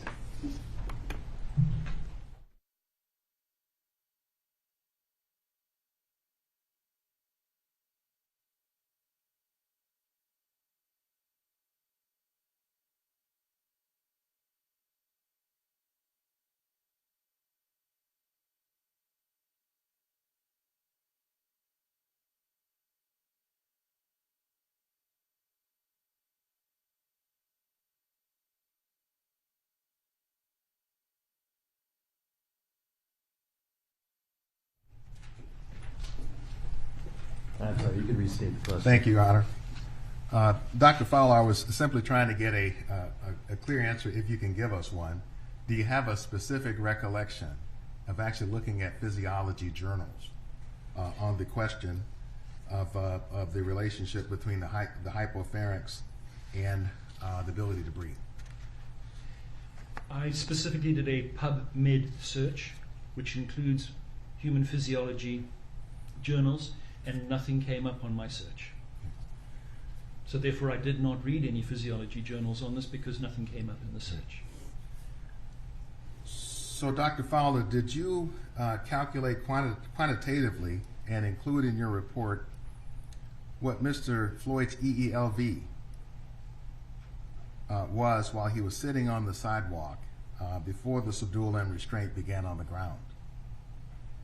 could restate the question. Thank you, Your Honor. Dr. Fowler, I was simply trying to get a clear answer, if you can give us one. Do you have a specific recollection of actually looking at physiology journals on the question of the relationship between the hypopharynx and the ability to breathe? I specifically did a PubMed search, which includes human physiology journals, and nothing came up on my search. So therefore I did not read any physiology journals on this because nothing came up in the search. So, Dr. Fowler, did you calculate quantitatively and include in your report what Mr. Floyd's EELV was while he was sitting on the sidewalk before the subdual and restraint began on the ground?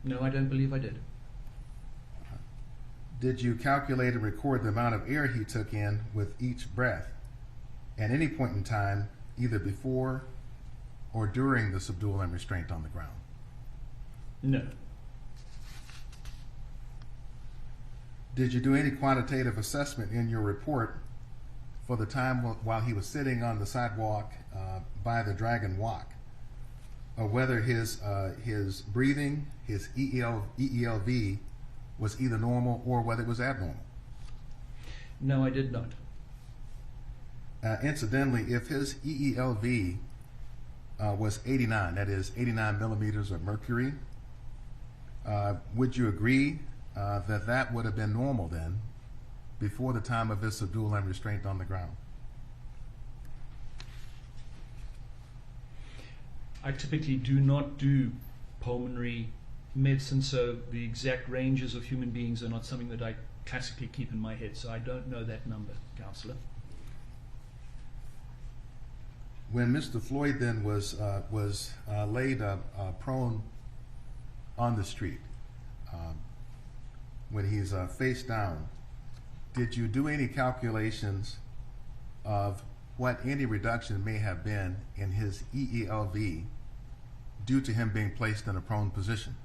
No, I don't believe I did. Did you calculate and record the amount of air he took in with each breath at any point in time, either before or during the subdual and restraint on the ground? No. Did you do any quantitative assessment in your report for the time while he was sitting on the sidewalk by the Dragon Walk, or whether his breathing, his EELV was either normal or whether it was abnormal? No, I did not. Incidentally, if his EELV was 89, that is 89 millimeters of mercury, would you agree that that would have been normal then, before the time of his subdual and restraint on the ground? I typically do not do pulmonary medicine, so the exact ranges of human beings are not something that I classically keep in my head, so I don't know that number, Counselor. When Mr. Floyd then was laid prone on the street, when he's face down, did you do any calculations of what any reduction may have been in his EELV due to him being placed in a prone position?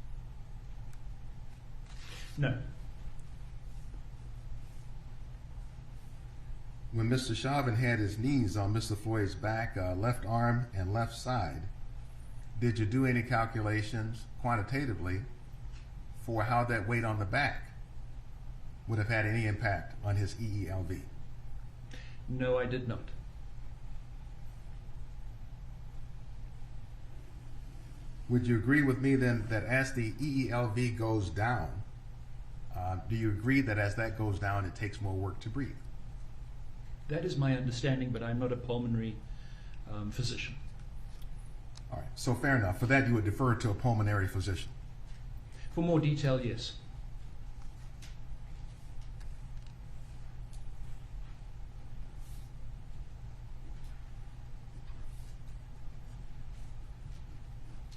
No. When Mr. Chauvin had his knees on Mr. Floyd's back, left arm and left side, did you do any calculations quantitatively for how that weight on the back would have had any impact on his EELV? No, I did not. Would you agree with me then that as the EELV goes down, do you agree that as that goes down, it takes more work to breathe? That is my understanding, but I'm not a pulmonary physician. All right, so fair enough. For that, you would defer to a pulmonary physician. For more detail, yes.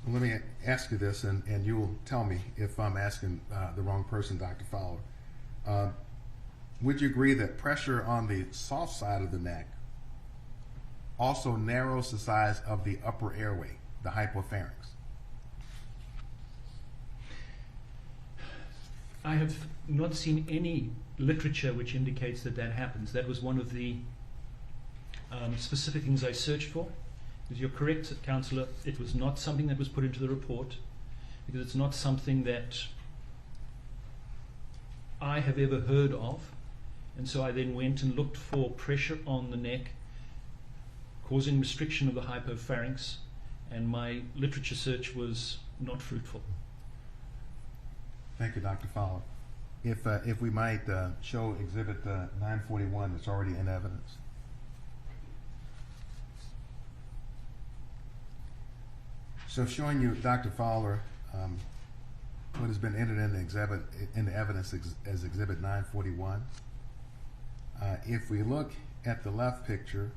Let me ask you this, and you will tell me if I'm asking the wrong person, Dr. Fowler. Would you agree that pressure on the soft side of the neck also narrows the size of the upper airway, the hypopharynx? I have not seen any literature which indicates that that happens. That was one of the specific things I searched for. Because you're correct, Councillor, it was not something that was put into the report, because it's not something that I have ever heard of. And so I then went and looked for pressure on the neck causing restriction of the hypopharynx, and my literature search was not fruitful. Thank you, Dr. Fowler. If we might show Exhibit 941 that's already in evidence. So showing you, Dr. Fowler, what has been entered in the evidence as Exhibit 941. If we look at the left picture,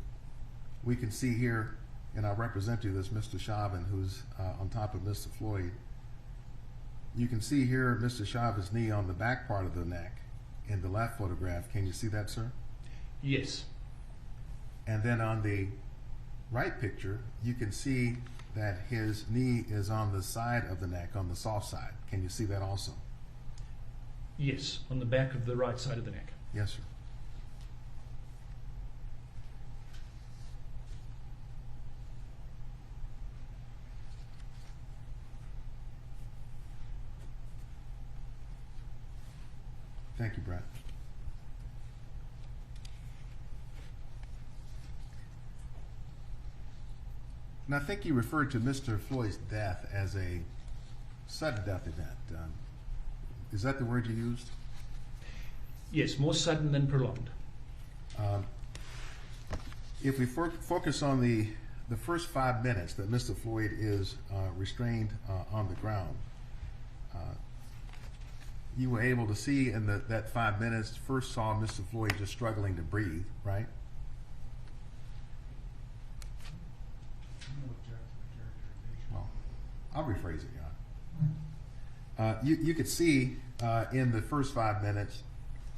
we can see here, and I'll represent to you this Mr. Chauvin, who's on top of Mr. Floyd. You can see here Mr. Chauvin's knee on the back part of the neck in the left photograph. Can you see that, sir? Yes. And then on the right picture, you can see that his knee is on the side of the neck, on the soft side. Can you see that also? Yes, on the back of the right side of the neck. Yes, sir. Thank you, Brett. And I think you referred to Mr. Floyd's death as a sudden death event. Is that the word you used? Yes, more sudden than prolonged. If we focus on the first 5 minutes that Mr. Floyd is restrained on the ground, you were able to see in that 5 minutes, first saw Mr. Floyd just struggling to breathe, right? Well, I'll rephrase it, Jan. You could see in the first 5 minutes,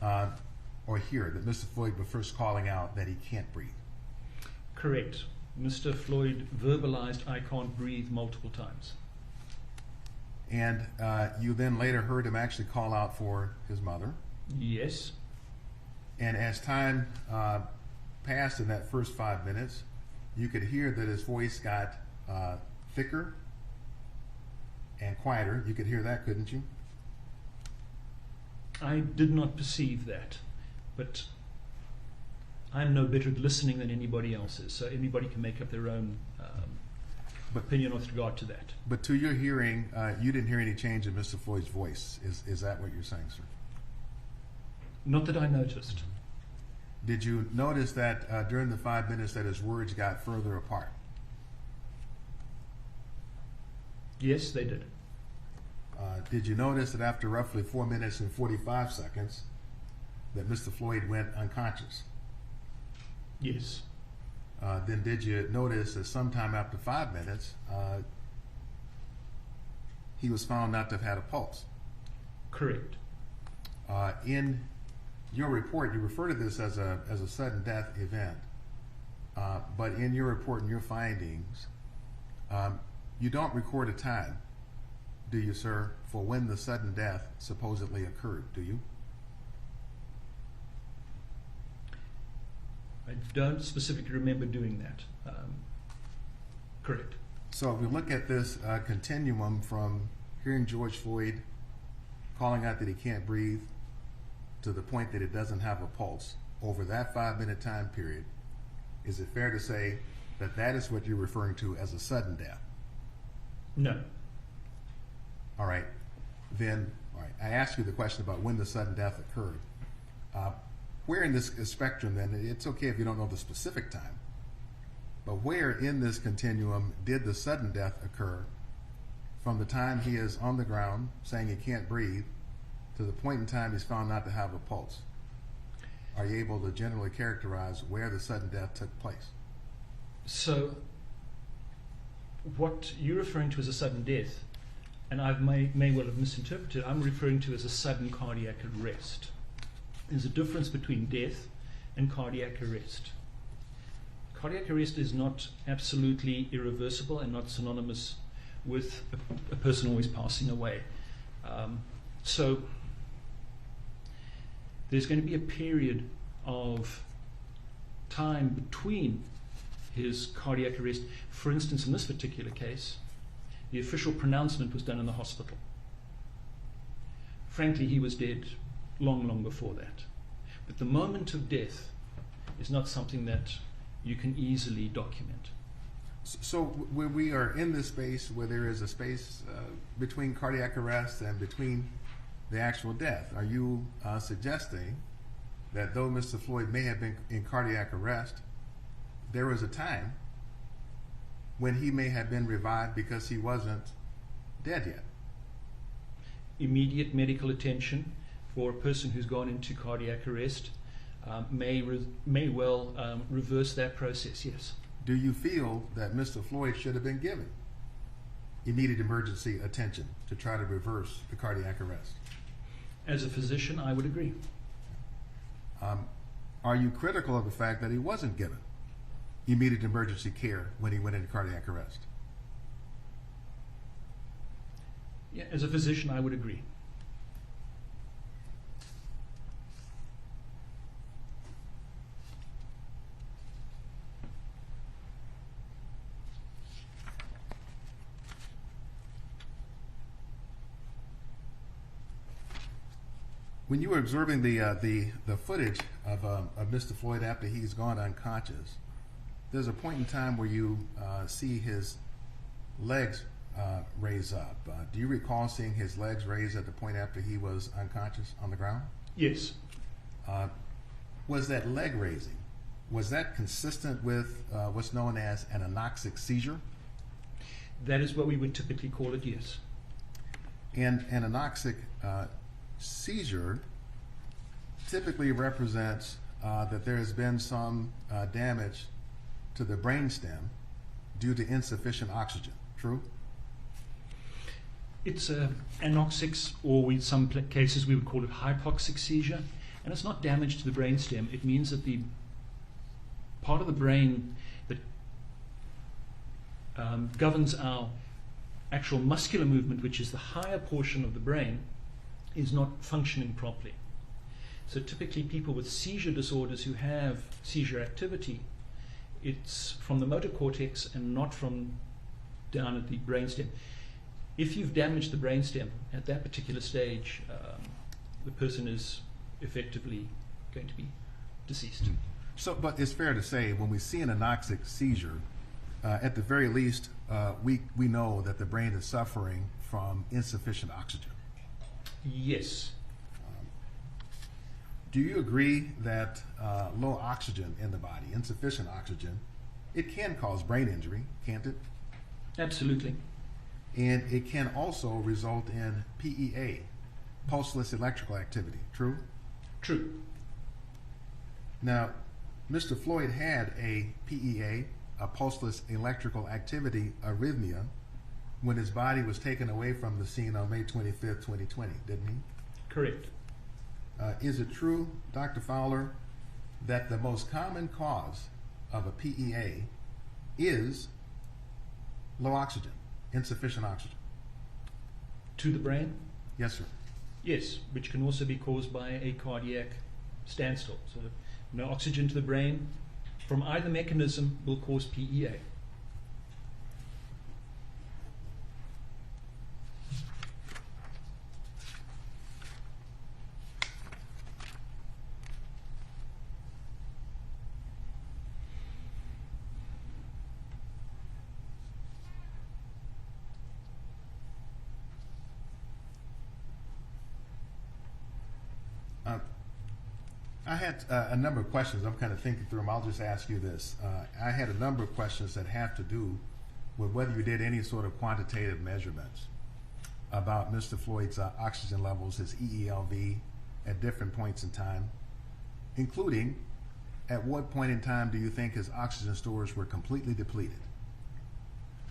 or hear that Mr. Floyd was first calling out that he can't breathe. Correct. Mr. Floyd verbalized, "I can't breathe," multiple times. And you then later heard him actually call out for his mother. Yes. And as time passed in that first 5 minutes, you could hear that his voice got thicker and quieter. You could hear that, couldn't you? I did not perceive that, but I'm no better at listening than anybody else is, so anybody can make up their own opinion with regard to that. But to your hearing, you didn't hear any change in Mr. Floyd's voice. Is that what you're saying, sir? Not that I noticed. Did you notice that during the 5 minutes that his words got further apart? Yes, they did. Did you notice that after roughly 4 minutes and 45 seconds that Mr. Floyd went unconscious? Yes. Then did you notice that sometime after 5 minutes, he was found not to have had a pulse? Correct. In your report, you refer to this as a sudden death event, but in your report and your findings, you don't record a time, do you, sir, for when the sudden death supposedly occurred, do you? I don't specifically remember doing that. Correct. So if we look at this continuum from hearing George Floyd calling out that he can't breathe to the point that he doesn't have a pulse over that 5 minute time period, is it fair to say that that is what you're referring to as a sudden death? No. All right. Then, all right, I asked you the question about when the sudden death occurred. Where in this spectrum, then, it's okay if you don't know the specific time, but where in this continuum did the sudden death occur from the time he is on the ground saying he can't breathe to the point in time he's found not to have a pulse? Are you able to generally characterize where the sudden death took place? So, what you're referring to as a sudden death, and I may well have misinterpreted, I'm referring to as a sudden cardiac arrest. There's a difference between death and cardiac arrest. Cardiac arrest is not absolutely irreversible and not synonymous with a person always passing away. So there's going to be a period of time between his cardiac arrest. For instance, in this particular case, the official pronouncement was done in the hospital. Frankly, he was dead long before that. But the moment of death is not something that you can easily document. So when we are in this space where there is a space between cardiac arrest and between the actual death, are you suggesting that though Mr. Floyd may have been in cardiac arrest, there was a time when he may have been revived because he wasn't dead yet? Immediate medical attention for a person who's gone into cardiac arrest may well reverse that process, yes. Do you feel that Mr. Floyd should have been given immediate emergency attention to try to reverse the cardiac arrest? As a physician, I would agree. Are you critical of the fact that he wasn't given immediate emergency care when he went into cardiac arrest? Yeah, as a physician, I would agree. When you were observing the footage of Mr. Floyd after he's gone unconscious, there's a point in time where you see his legs raise up. Do you recall seeing his legs raised at the point after he was unconscious on the ground? Yes. Was that leg raising, was that consistent with what's known as an anoxic seizure? That is what we would typically call it, yes. And an anoxic seizure typically represents that there has been some damage to the brainstem due to insufficient oxygen. True? It's anoxic, or in some cases we would call it hypoxic seizure, and it's not damage to the brainstem. It means that the part of the brain that governs our actual muscular movement, which is the higher portion of the brain, is not functioning properly. So typically people with seizure disorders who have seizure activity, it's from the motor cortex and not from down at the brainstem. If you've damaged the brainstem at that particular stage, the person is effectively going to be deceased. So, but it's fair to say when we see an anoxic seizure, at the very least, we know that the brain is suffering from insufficient oxygen. Yes. Do you agree that low oxygen in the body, insufficient oxygen, it can cause brain injury, can't it? Absolutely. And it can also result in PEA, pulseless electrical activity. True? True. Now, Mr. Floyd had a PEA, a pulseless electrical activity arrhythmia, when his body was taken away from the scene on May 25th, 2020, didn't he? Correct. Is it true, Dr. Fowler, that the most common cause of a PEA is low oxygen, insufficient oxygen? To the brain? Yes, sir. Yes, which can also be caused by a cardiac standstill. So no oxygen to the brain from either mechanism will cause PEA. I had a number of questions. I'm kind of thinking through them. I'll just ask you this. I had a number of questions that have to do with whether you did any sort of quantitative measurements about Mr. Floyd's oxygen levels, his EELV, at different points in time, including at what point in time do you think his oxygen stores were completely depleted?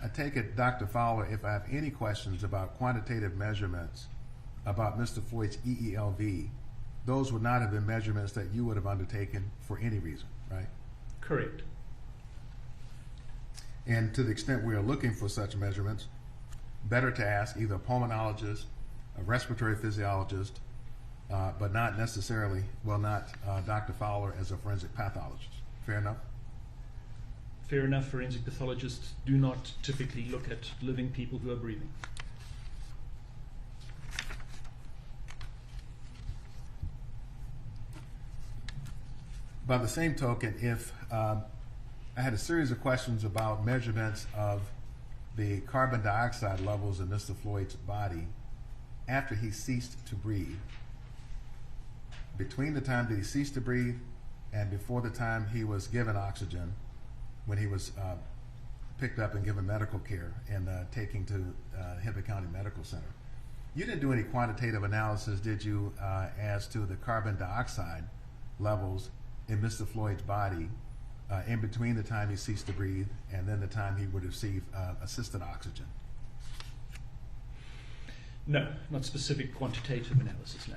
I take it, Dr. Fowler, if I have any questions about quantitative measurements about Mr. Floyd's EELV, those would not have been measurements that you would have undertaken for any reason, right? Correct. And to the extent we are looking for such measurements, better to ask either a pulmonologist, a respiratory physiologist, but not necessarily, well, not Dr. Fowler as a forensic pathologist. Fair enough? Fair enough. Forensic pathologists do not typically look at living people who are breathing. By the same token, if I had a series of questions about measurements of the carbon dioxide levels in Mr. Floyd's body after he ceased to breathe, between the time that he ceased to breathe and before the time he was given oxygen, when he was picked up and given medical care and taken to Hennepin County Medical Center. You didn't do any quantitative analysis, did you, as to the carbon dioxide levels in Mr. Floyd's body in between the time he ceased to breathe and then the time he would receive assisted oxygen? No, not specific quantitative analysis, no.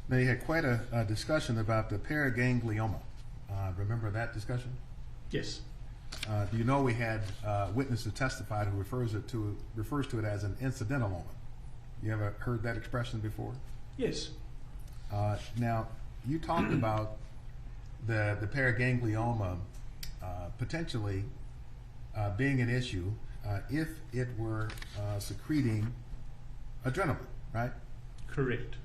Now, you had quite a discussion about the paraganglioma. Remember that discussion? Yes. Do you know we had witnesses who testified who refers to it as an incidentaloma? You ever heard that expression before? Yes. Now, you talked about the paraganglioma potentially being an issue if it were secreting adrenaline, right? Correct.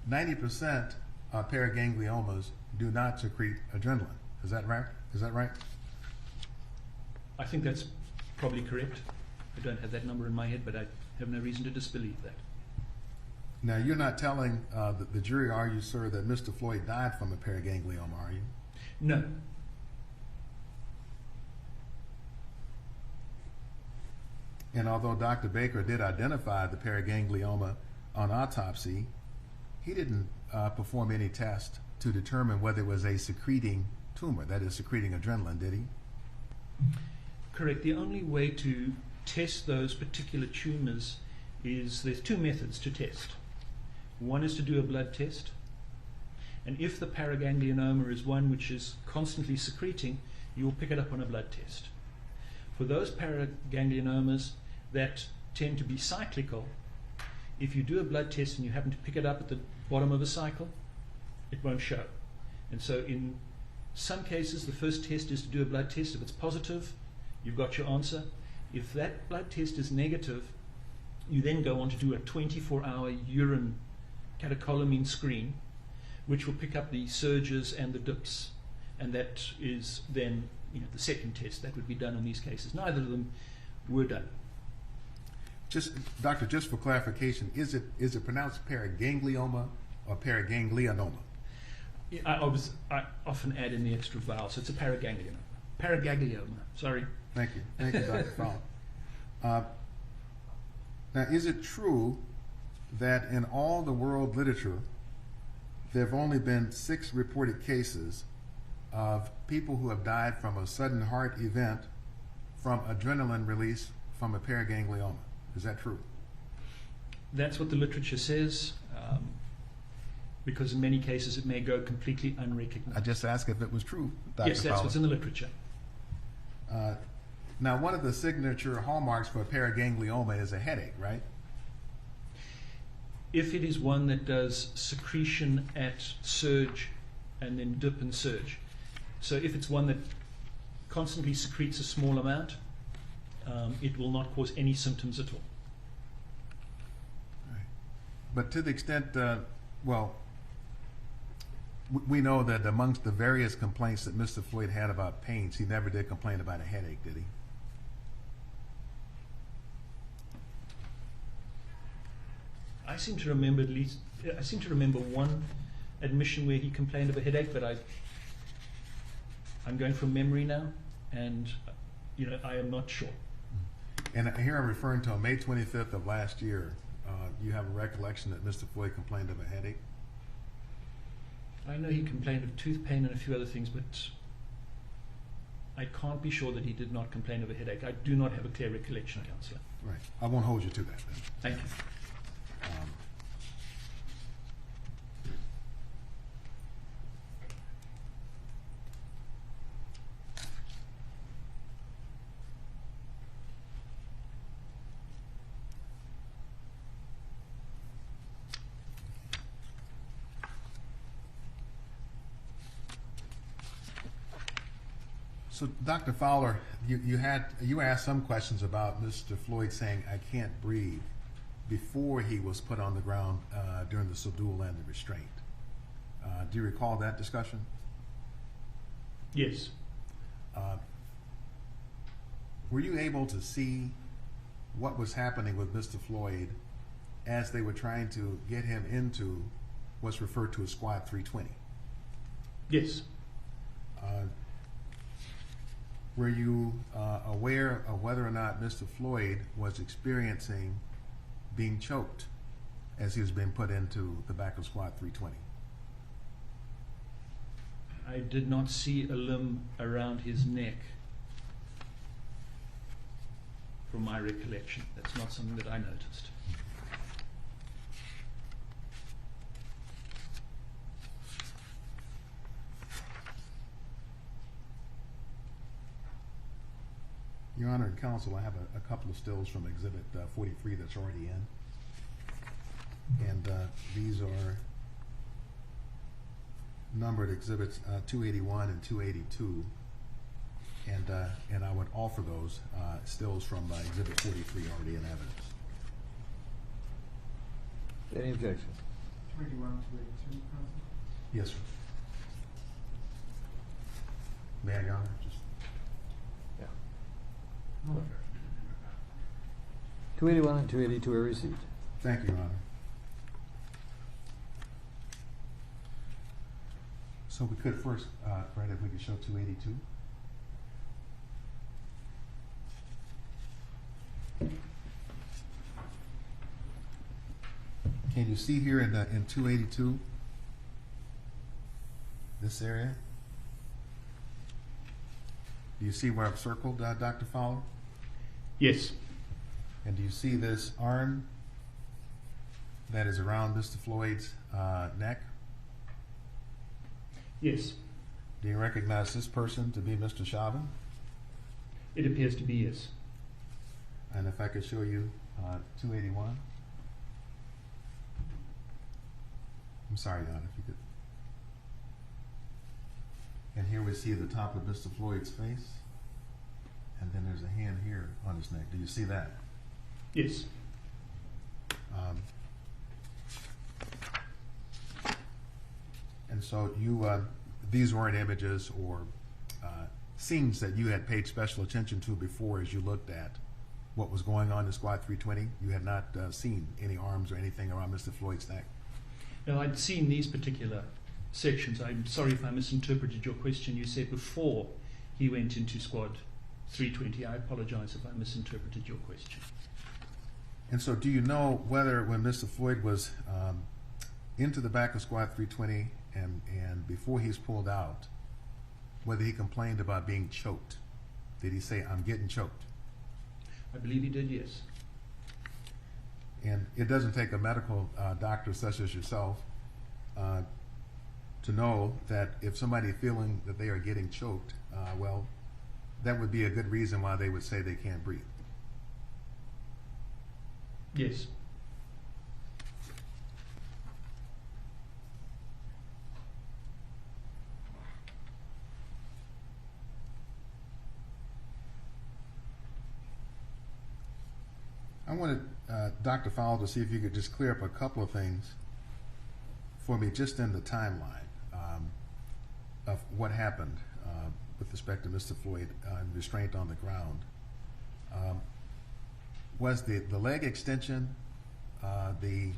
90% of paragangliomas do not secrete adrenaline. Is that right? Is that right? I think that's probably correct. I don't have that number in my head, but I have no reason to disbelieve that. Now, you're not telling the jury, are you, sir, that Mr. Floyd died from a paraganglioma, are you? No. And although Dr. Baker did identify the paraganglioma on autopsy, he didn't perform any test to determine whether it was a secreting tumor, that is, secreting adrenaline, did he? Correct. The only way to test those particular tumors is there's two methods to test. One is to do a blood test, and if the paraganglionoma is one which is constantly secreting, you will pick it up on a blood test. For those paragangliomas that tend to be cyclical, if you do a blood test and you happen to pick it up at the bottom of a cycle, it won't show. And so in some cases, the first test is to do a blood test. If it's positive, you've got your answer. If that blood test is negative, you then go on to do a 24-hour urine catecholamine screen, which will pick up the surges and the dips. And that is then the second test that would be done in these cases. Neither of them were done. Doctor, just for clarification, is it pronounced paraganglioma or paraganglionoma? I often add in the extra vowel, so it's a paraganglioma. Paraganglioma, sorry. Thank you, Dr. Fowler. Now, is it true that in all the world literature, there have only been 6 reported cases of people who have died from a sudden heart event from adrenaline release from a paraganglioma? Is that true? That's what the literature says, because in many cases it may go completely unrecognized. I just asked if it was true, Dr. Yes, that's Fowler. what's in the literature. Now, one of the signature hallmarks for a paraganglioma is a headache, right? If it is one that does secretion at surge and then dip and surge. So if it's one that constantly secretes a small amount, it will not cause any symptoms at all. Right. But to the extent, we know that amongst the various complaints that Mr. Floyd had about pains, he never did complain about a headache, did he? I seem to remember one admission where he complained of a headache, but I'm going from memory now, and I am not sure. And here I'm referring to on May 25th of last year. You have a recollection that Mr. Floyd complained of a headache? I know he complained of tooth pain and a few other things, but I can't be sure that he did not complain of a headache. I do not have a clear recollection, Councillor. Right. I won't hold you to that then. Thank you. So, Dr. Fowler, you asked some questions about Mr. Floyd saying, "I can't breathe," before he was put on the ground during the subdual and the restraint. Do you recall that discussion? Yes. Were you able to see what was happening with Mr. Floyd as they were trying to get him into what's referred to as Squad 320? Yes. Were you aware of whether or not Mr. Floyd was experiencing being choked as he was being put into the back of Squad 320? I did not see a limb around his neck from my recollection. That's not something that I noticed. Your Honor and Counsel, I have a couple of stills from Exhibit 43 that's already in. And these are numbered Exhibits 281 and 282. and I would offer those stills from Exhibit 43 already in evidence. Any objection? 281, 282, Counsel? Yes, sir. May I, Your Honor? Just Yeah. No. 281 and 282 are received. thank you, Your Honor. So we could first, Brad, if we could show 282. Can you see here in 282, this area? Do you see where I've circled, Dr. Fowler? Yes. And do you see this arm that is around Mr. Floyd's neck? Yes. Do you recognize this person to be Mr. Chauvin? It appears to be yes. And if I could show you 281. I'm sorry, Your Honor, if you could. And here we see the top of Mr. Floyd's face. And then there's a hand here on his neck. Do you see that? Yes. And so you, these weren't images or scenes that you had paid special attention to before as you looked at what was going on in Squad 320? You had not seen any arms or anything around Mr. Floyd's neck? Now, I'd seen these particular sections. I'm sorry if I misinterpreted your question. You said before he went into Squad 320. I apologize if I misinterpreted your question. And so do you know whether when Mr. Floyd was into the back of Squad 320 and before he's pulled out, whether he complained about being choked? Did he say, "I'm getting choked"? I believe he did, yes. And it doesn't take a medical doctor such as yourself to know that if somebody feeling that they are getting choked, well, that would be a good reason why they would say they can't breathe. Yes. I wanted Dr. Fowler to see if you could just clear up a couple of things for me just in the timeline of what happened with respect to Mr. Floyd and restraint on the ground. Was the leg extension, the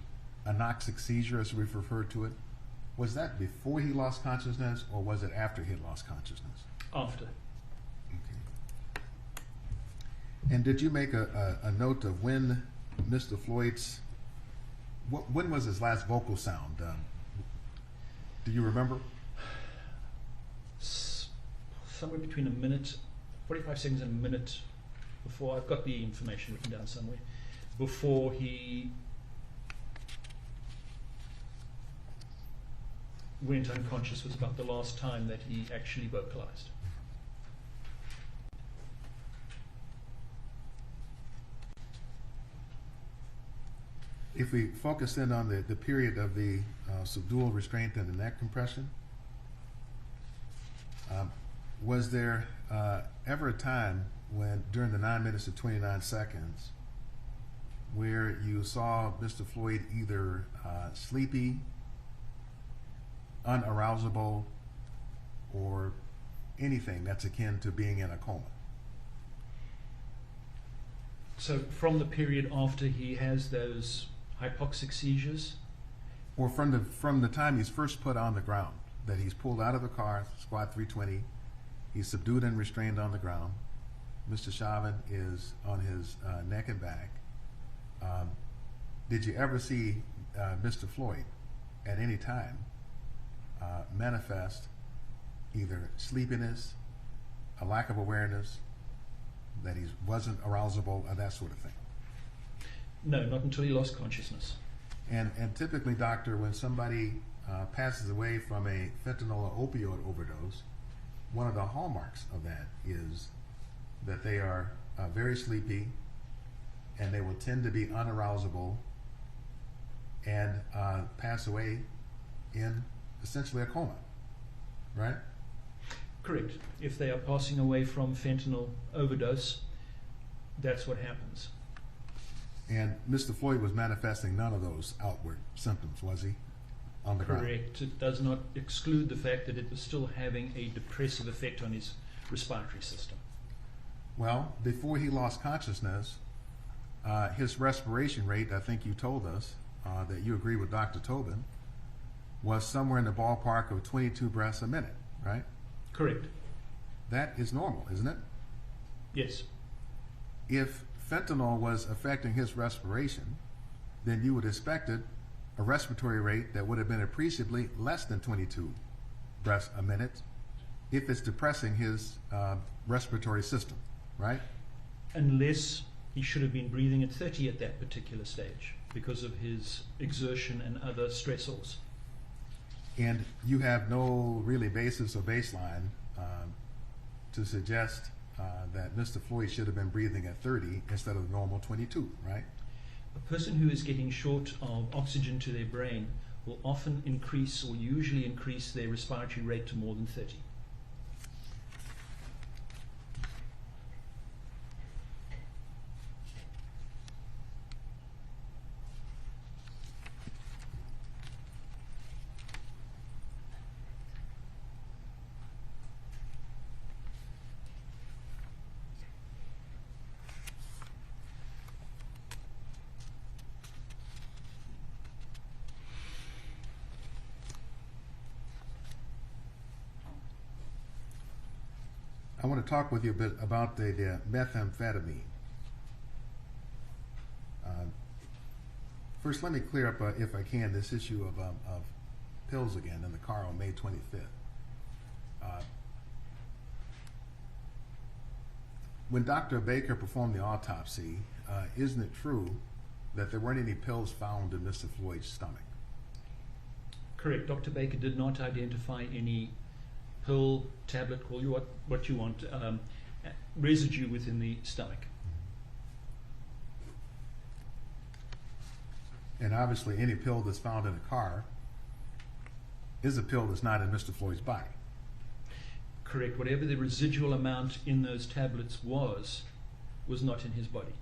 anoxic seizure as we've referred to it, was that before he lost consciousness or was it after he had lost consciousness? After. Okay. And did you make a note of when Mr. Floyd's, when was his last vocal sound? Do you remember? Somewhere between a minute, 45 seconds and a minute before, I've got the information written down somewhere, before he went unconscious was about the last time that he actually vocalized. If we focus in on the period of the subdual restraint and the neck compression, was there ever a time when, during the 9 minutes and 29 seconds, where you saw Mr. Floyd either sleepy, unarousable, or anything that's akin to being in a coma? So from the period after he has those hypoxic seizures? Or from the time he's first put on the ground, that he's pulled out of the car, Squad 320, he's subdued and restrained on the ground, Mr. Chauvin is on his neck and back. Did you ever see Mr. Floyd at any time manifest either sleepiness, a lack of awareness, that he wasn't arousable, or that sort of thing? No, not until he lost consciousness. And typically, doctor, when somebody passes away from a fentanyl or opioid overdose, one of the hallmarks of that is that they are very sleepy, and they will tend to be unarousable and pass away in essentially a coma, right? Correct. If they are passing away from fentanyl overdose, that's what happens. And Mr. Floyd was manifesting none of those outward symptoms, was he, on the ground? Correct. It does not exclude the fact that it was still having a depressive effect on his respiratory system. Well, before he lost consciousness, his respiration rate, I think you told us that you agree with Dr. Chauvin, was somewhere in the ballpark of 22 breaths a minute, right? Correct. That is normal, isn't it? Yes. If fentanyl was affecting his respiration, then you would expect a respiratory rate that would have been appreciably less than 22 breaths a minute if it's depressing his respiratory system, right? Unless he should have been breathing at 30 at that particular stage because of his exertion and other stressors. And you have no really basis or baseline to suggest that Mr. Floyd should have been breathing at 30 instead of the normal 22, right? A person who is getting short of oxygen to their brain will often increase or usually increase their respiratory rate to more than 30. I want to talk with you a bit about the methamphetamine. First, let me clear up, if I can, this issue of pills again in the car on May 25th. When Dr. Baker performed the autopsy, isn't it true that there weren't any pills found in Mr. Floyd's stomach? Correct. Dr. Baker did not identify any pill, tablet, call you what you want, residue within the stomach. And obviously any pill that's found in a car is a pill that's not in Mr. Floyd's body. Correct. Whatever the residual amount in those tablets was not in his body.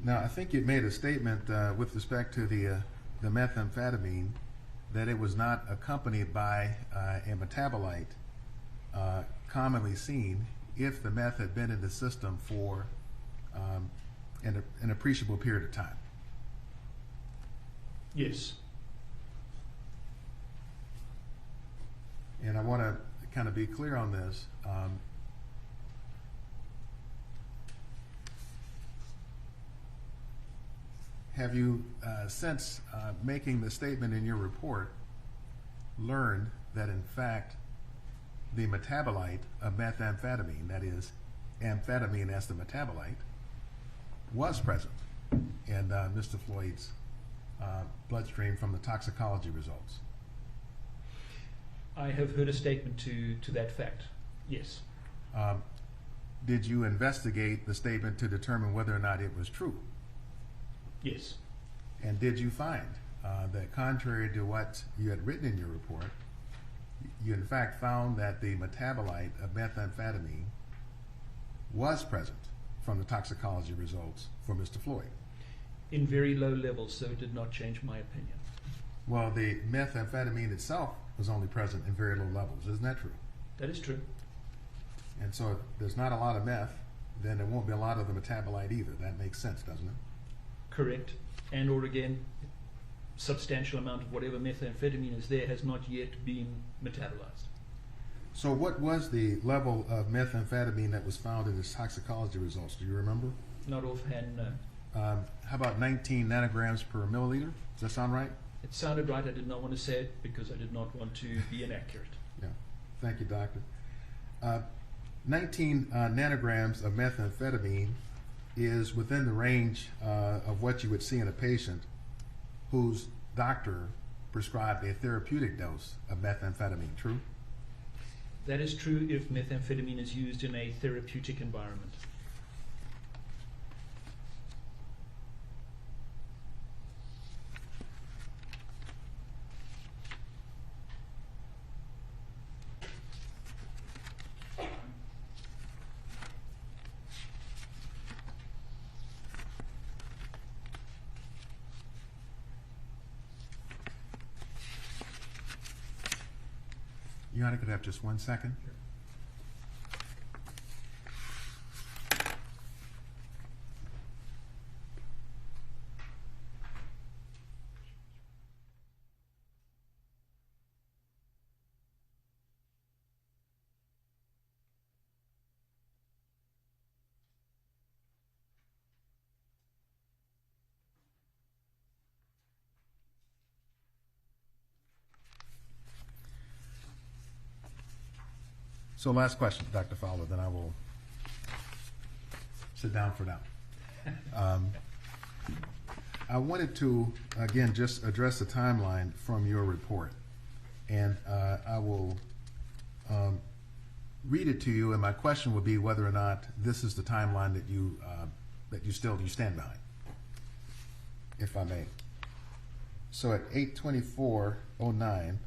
Now, I think you made a statement with respect to the methamphetamine that it was not accompanied by a metabolite commonly seen if the meth had been in the system for an appreciable period of time. Yes. And I want to kind of be clear on this. Have you, since making the statement in your report, learned that in fact the metabolite of methamphetamine, that is amphetamine as the metabolite, was present in Mr. Floyd's bloodstream from the toxicology results? I have heard a statement to that fact. Yes. Did you investigate the statement to determine whether or not it was true? Yes. And did you find that contrary to what you had written in your report, you in fact found that the metabolite of methamphetamine was present from the toxicology results for Mr. Floyd? In very low levels, so it did not change my opinion. Well, the methamphetamine itself was only present in very low levels. Isn't that true? That is true. And so if there's not a lot of meth, then there won't be a lot of the metabolite either. That makes sense, doesn't it? Correct. And or again, substantial amount of whatever methamphetamine is there has not yet been metabolized. So what was the level of methamphetamine that was found in his toxicology results? Do you remember? Not offhand, no. How about 19 nanograms per milliliter? Does that sound right? It sounded right. I did not want to say it because I did not want to be inaccurate. Yeah. Thank you, doctor. 19 nanograms of methamphetamine is within the range of what you would see in a patient whose doctor prescribed a therapeutic dose of methamphetamine. True? That is true if methamphetamine is used in a therapeutic environment. Your Honor, could I have just 1 second? So last question, Dr. Fowler, then I will sit down for now. I wanted to, again, just address the timeline from your report. And I will read it to you, and my question would be whether or not this is the timeline that you stand behind, if I may. So at 8:24:09,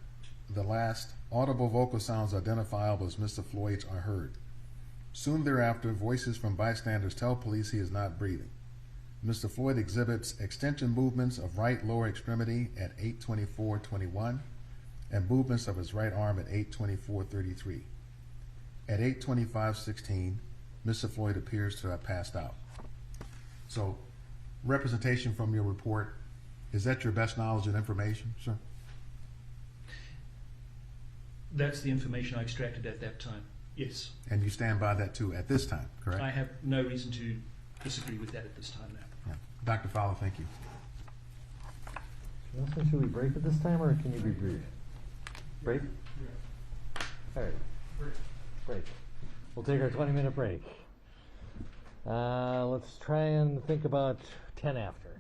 the last audible vocal sounds identifiable as Mr. Floyd's are heard. Soon thereafter, voices from bystanders tell police he is not breathing. Mr. Floyd exhibits extension movements of right lower extremity at 8:24:21 and movements of his right arm at 8:24:33. At 8:25:16, Mr. Floyd appears to have passed out. So, representation from your report, is that your best knowledge and information, sir? That's the information I extracted at that time. Yes. And you stand by that too at this time, correct? I have no reason to disagree with that at this time now. Yeah. Dr. Fowler, thank you. Nelson, should we break it this time, or can you be brief? Break? Yeah. All right, Great. break. We'll take our 20-minute break. Let's try and think about 10 after.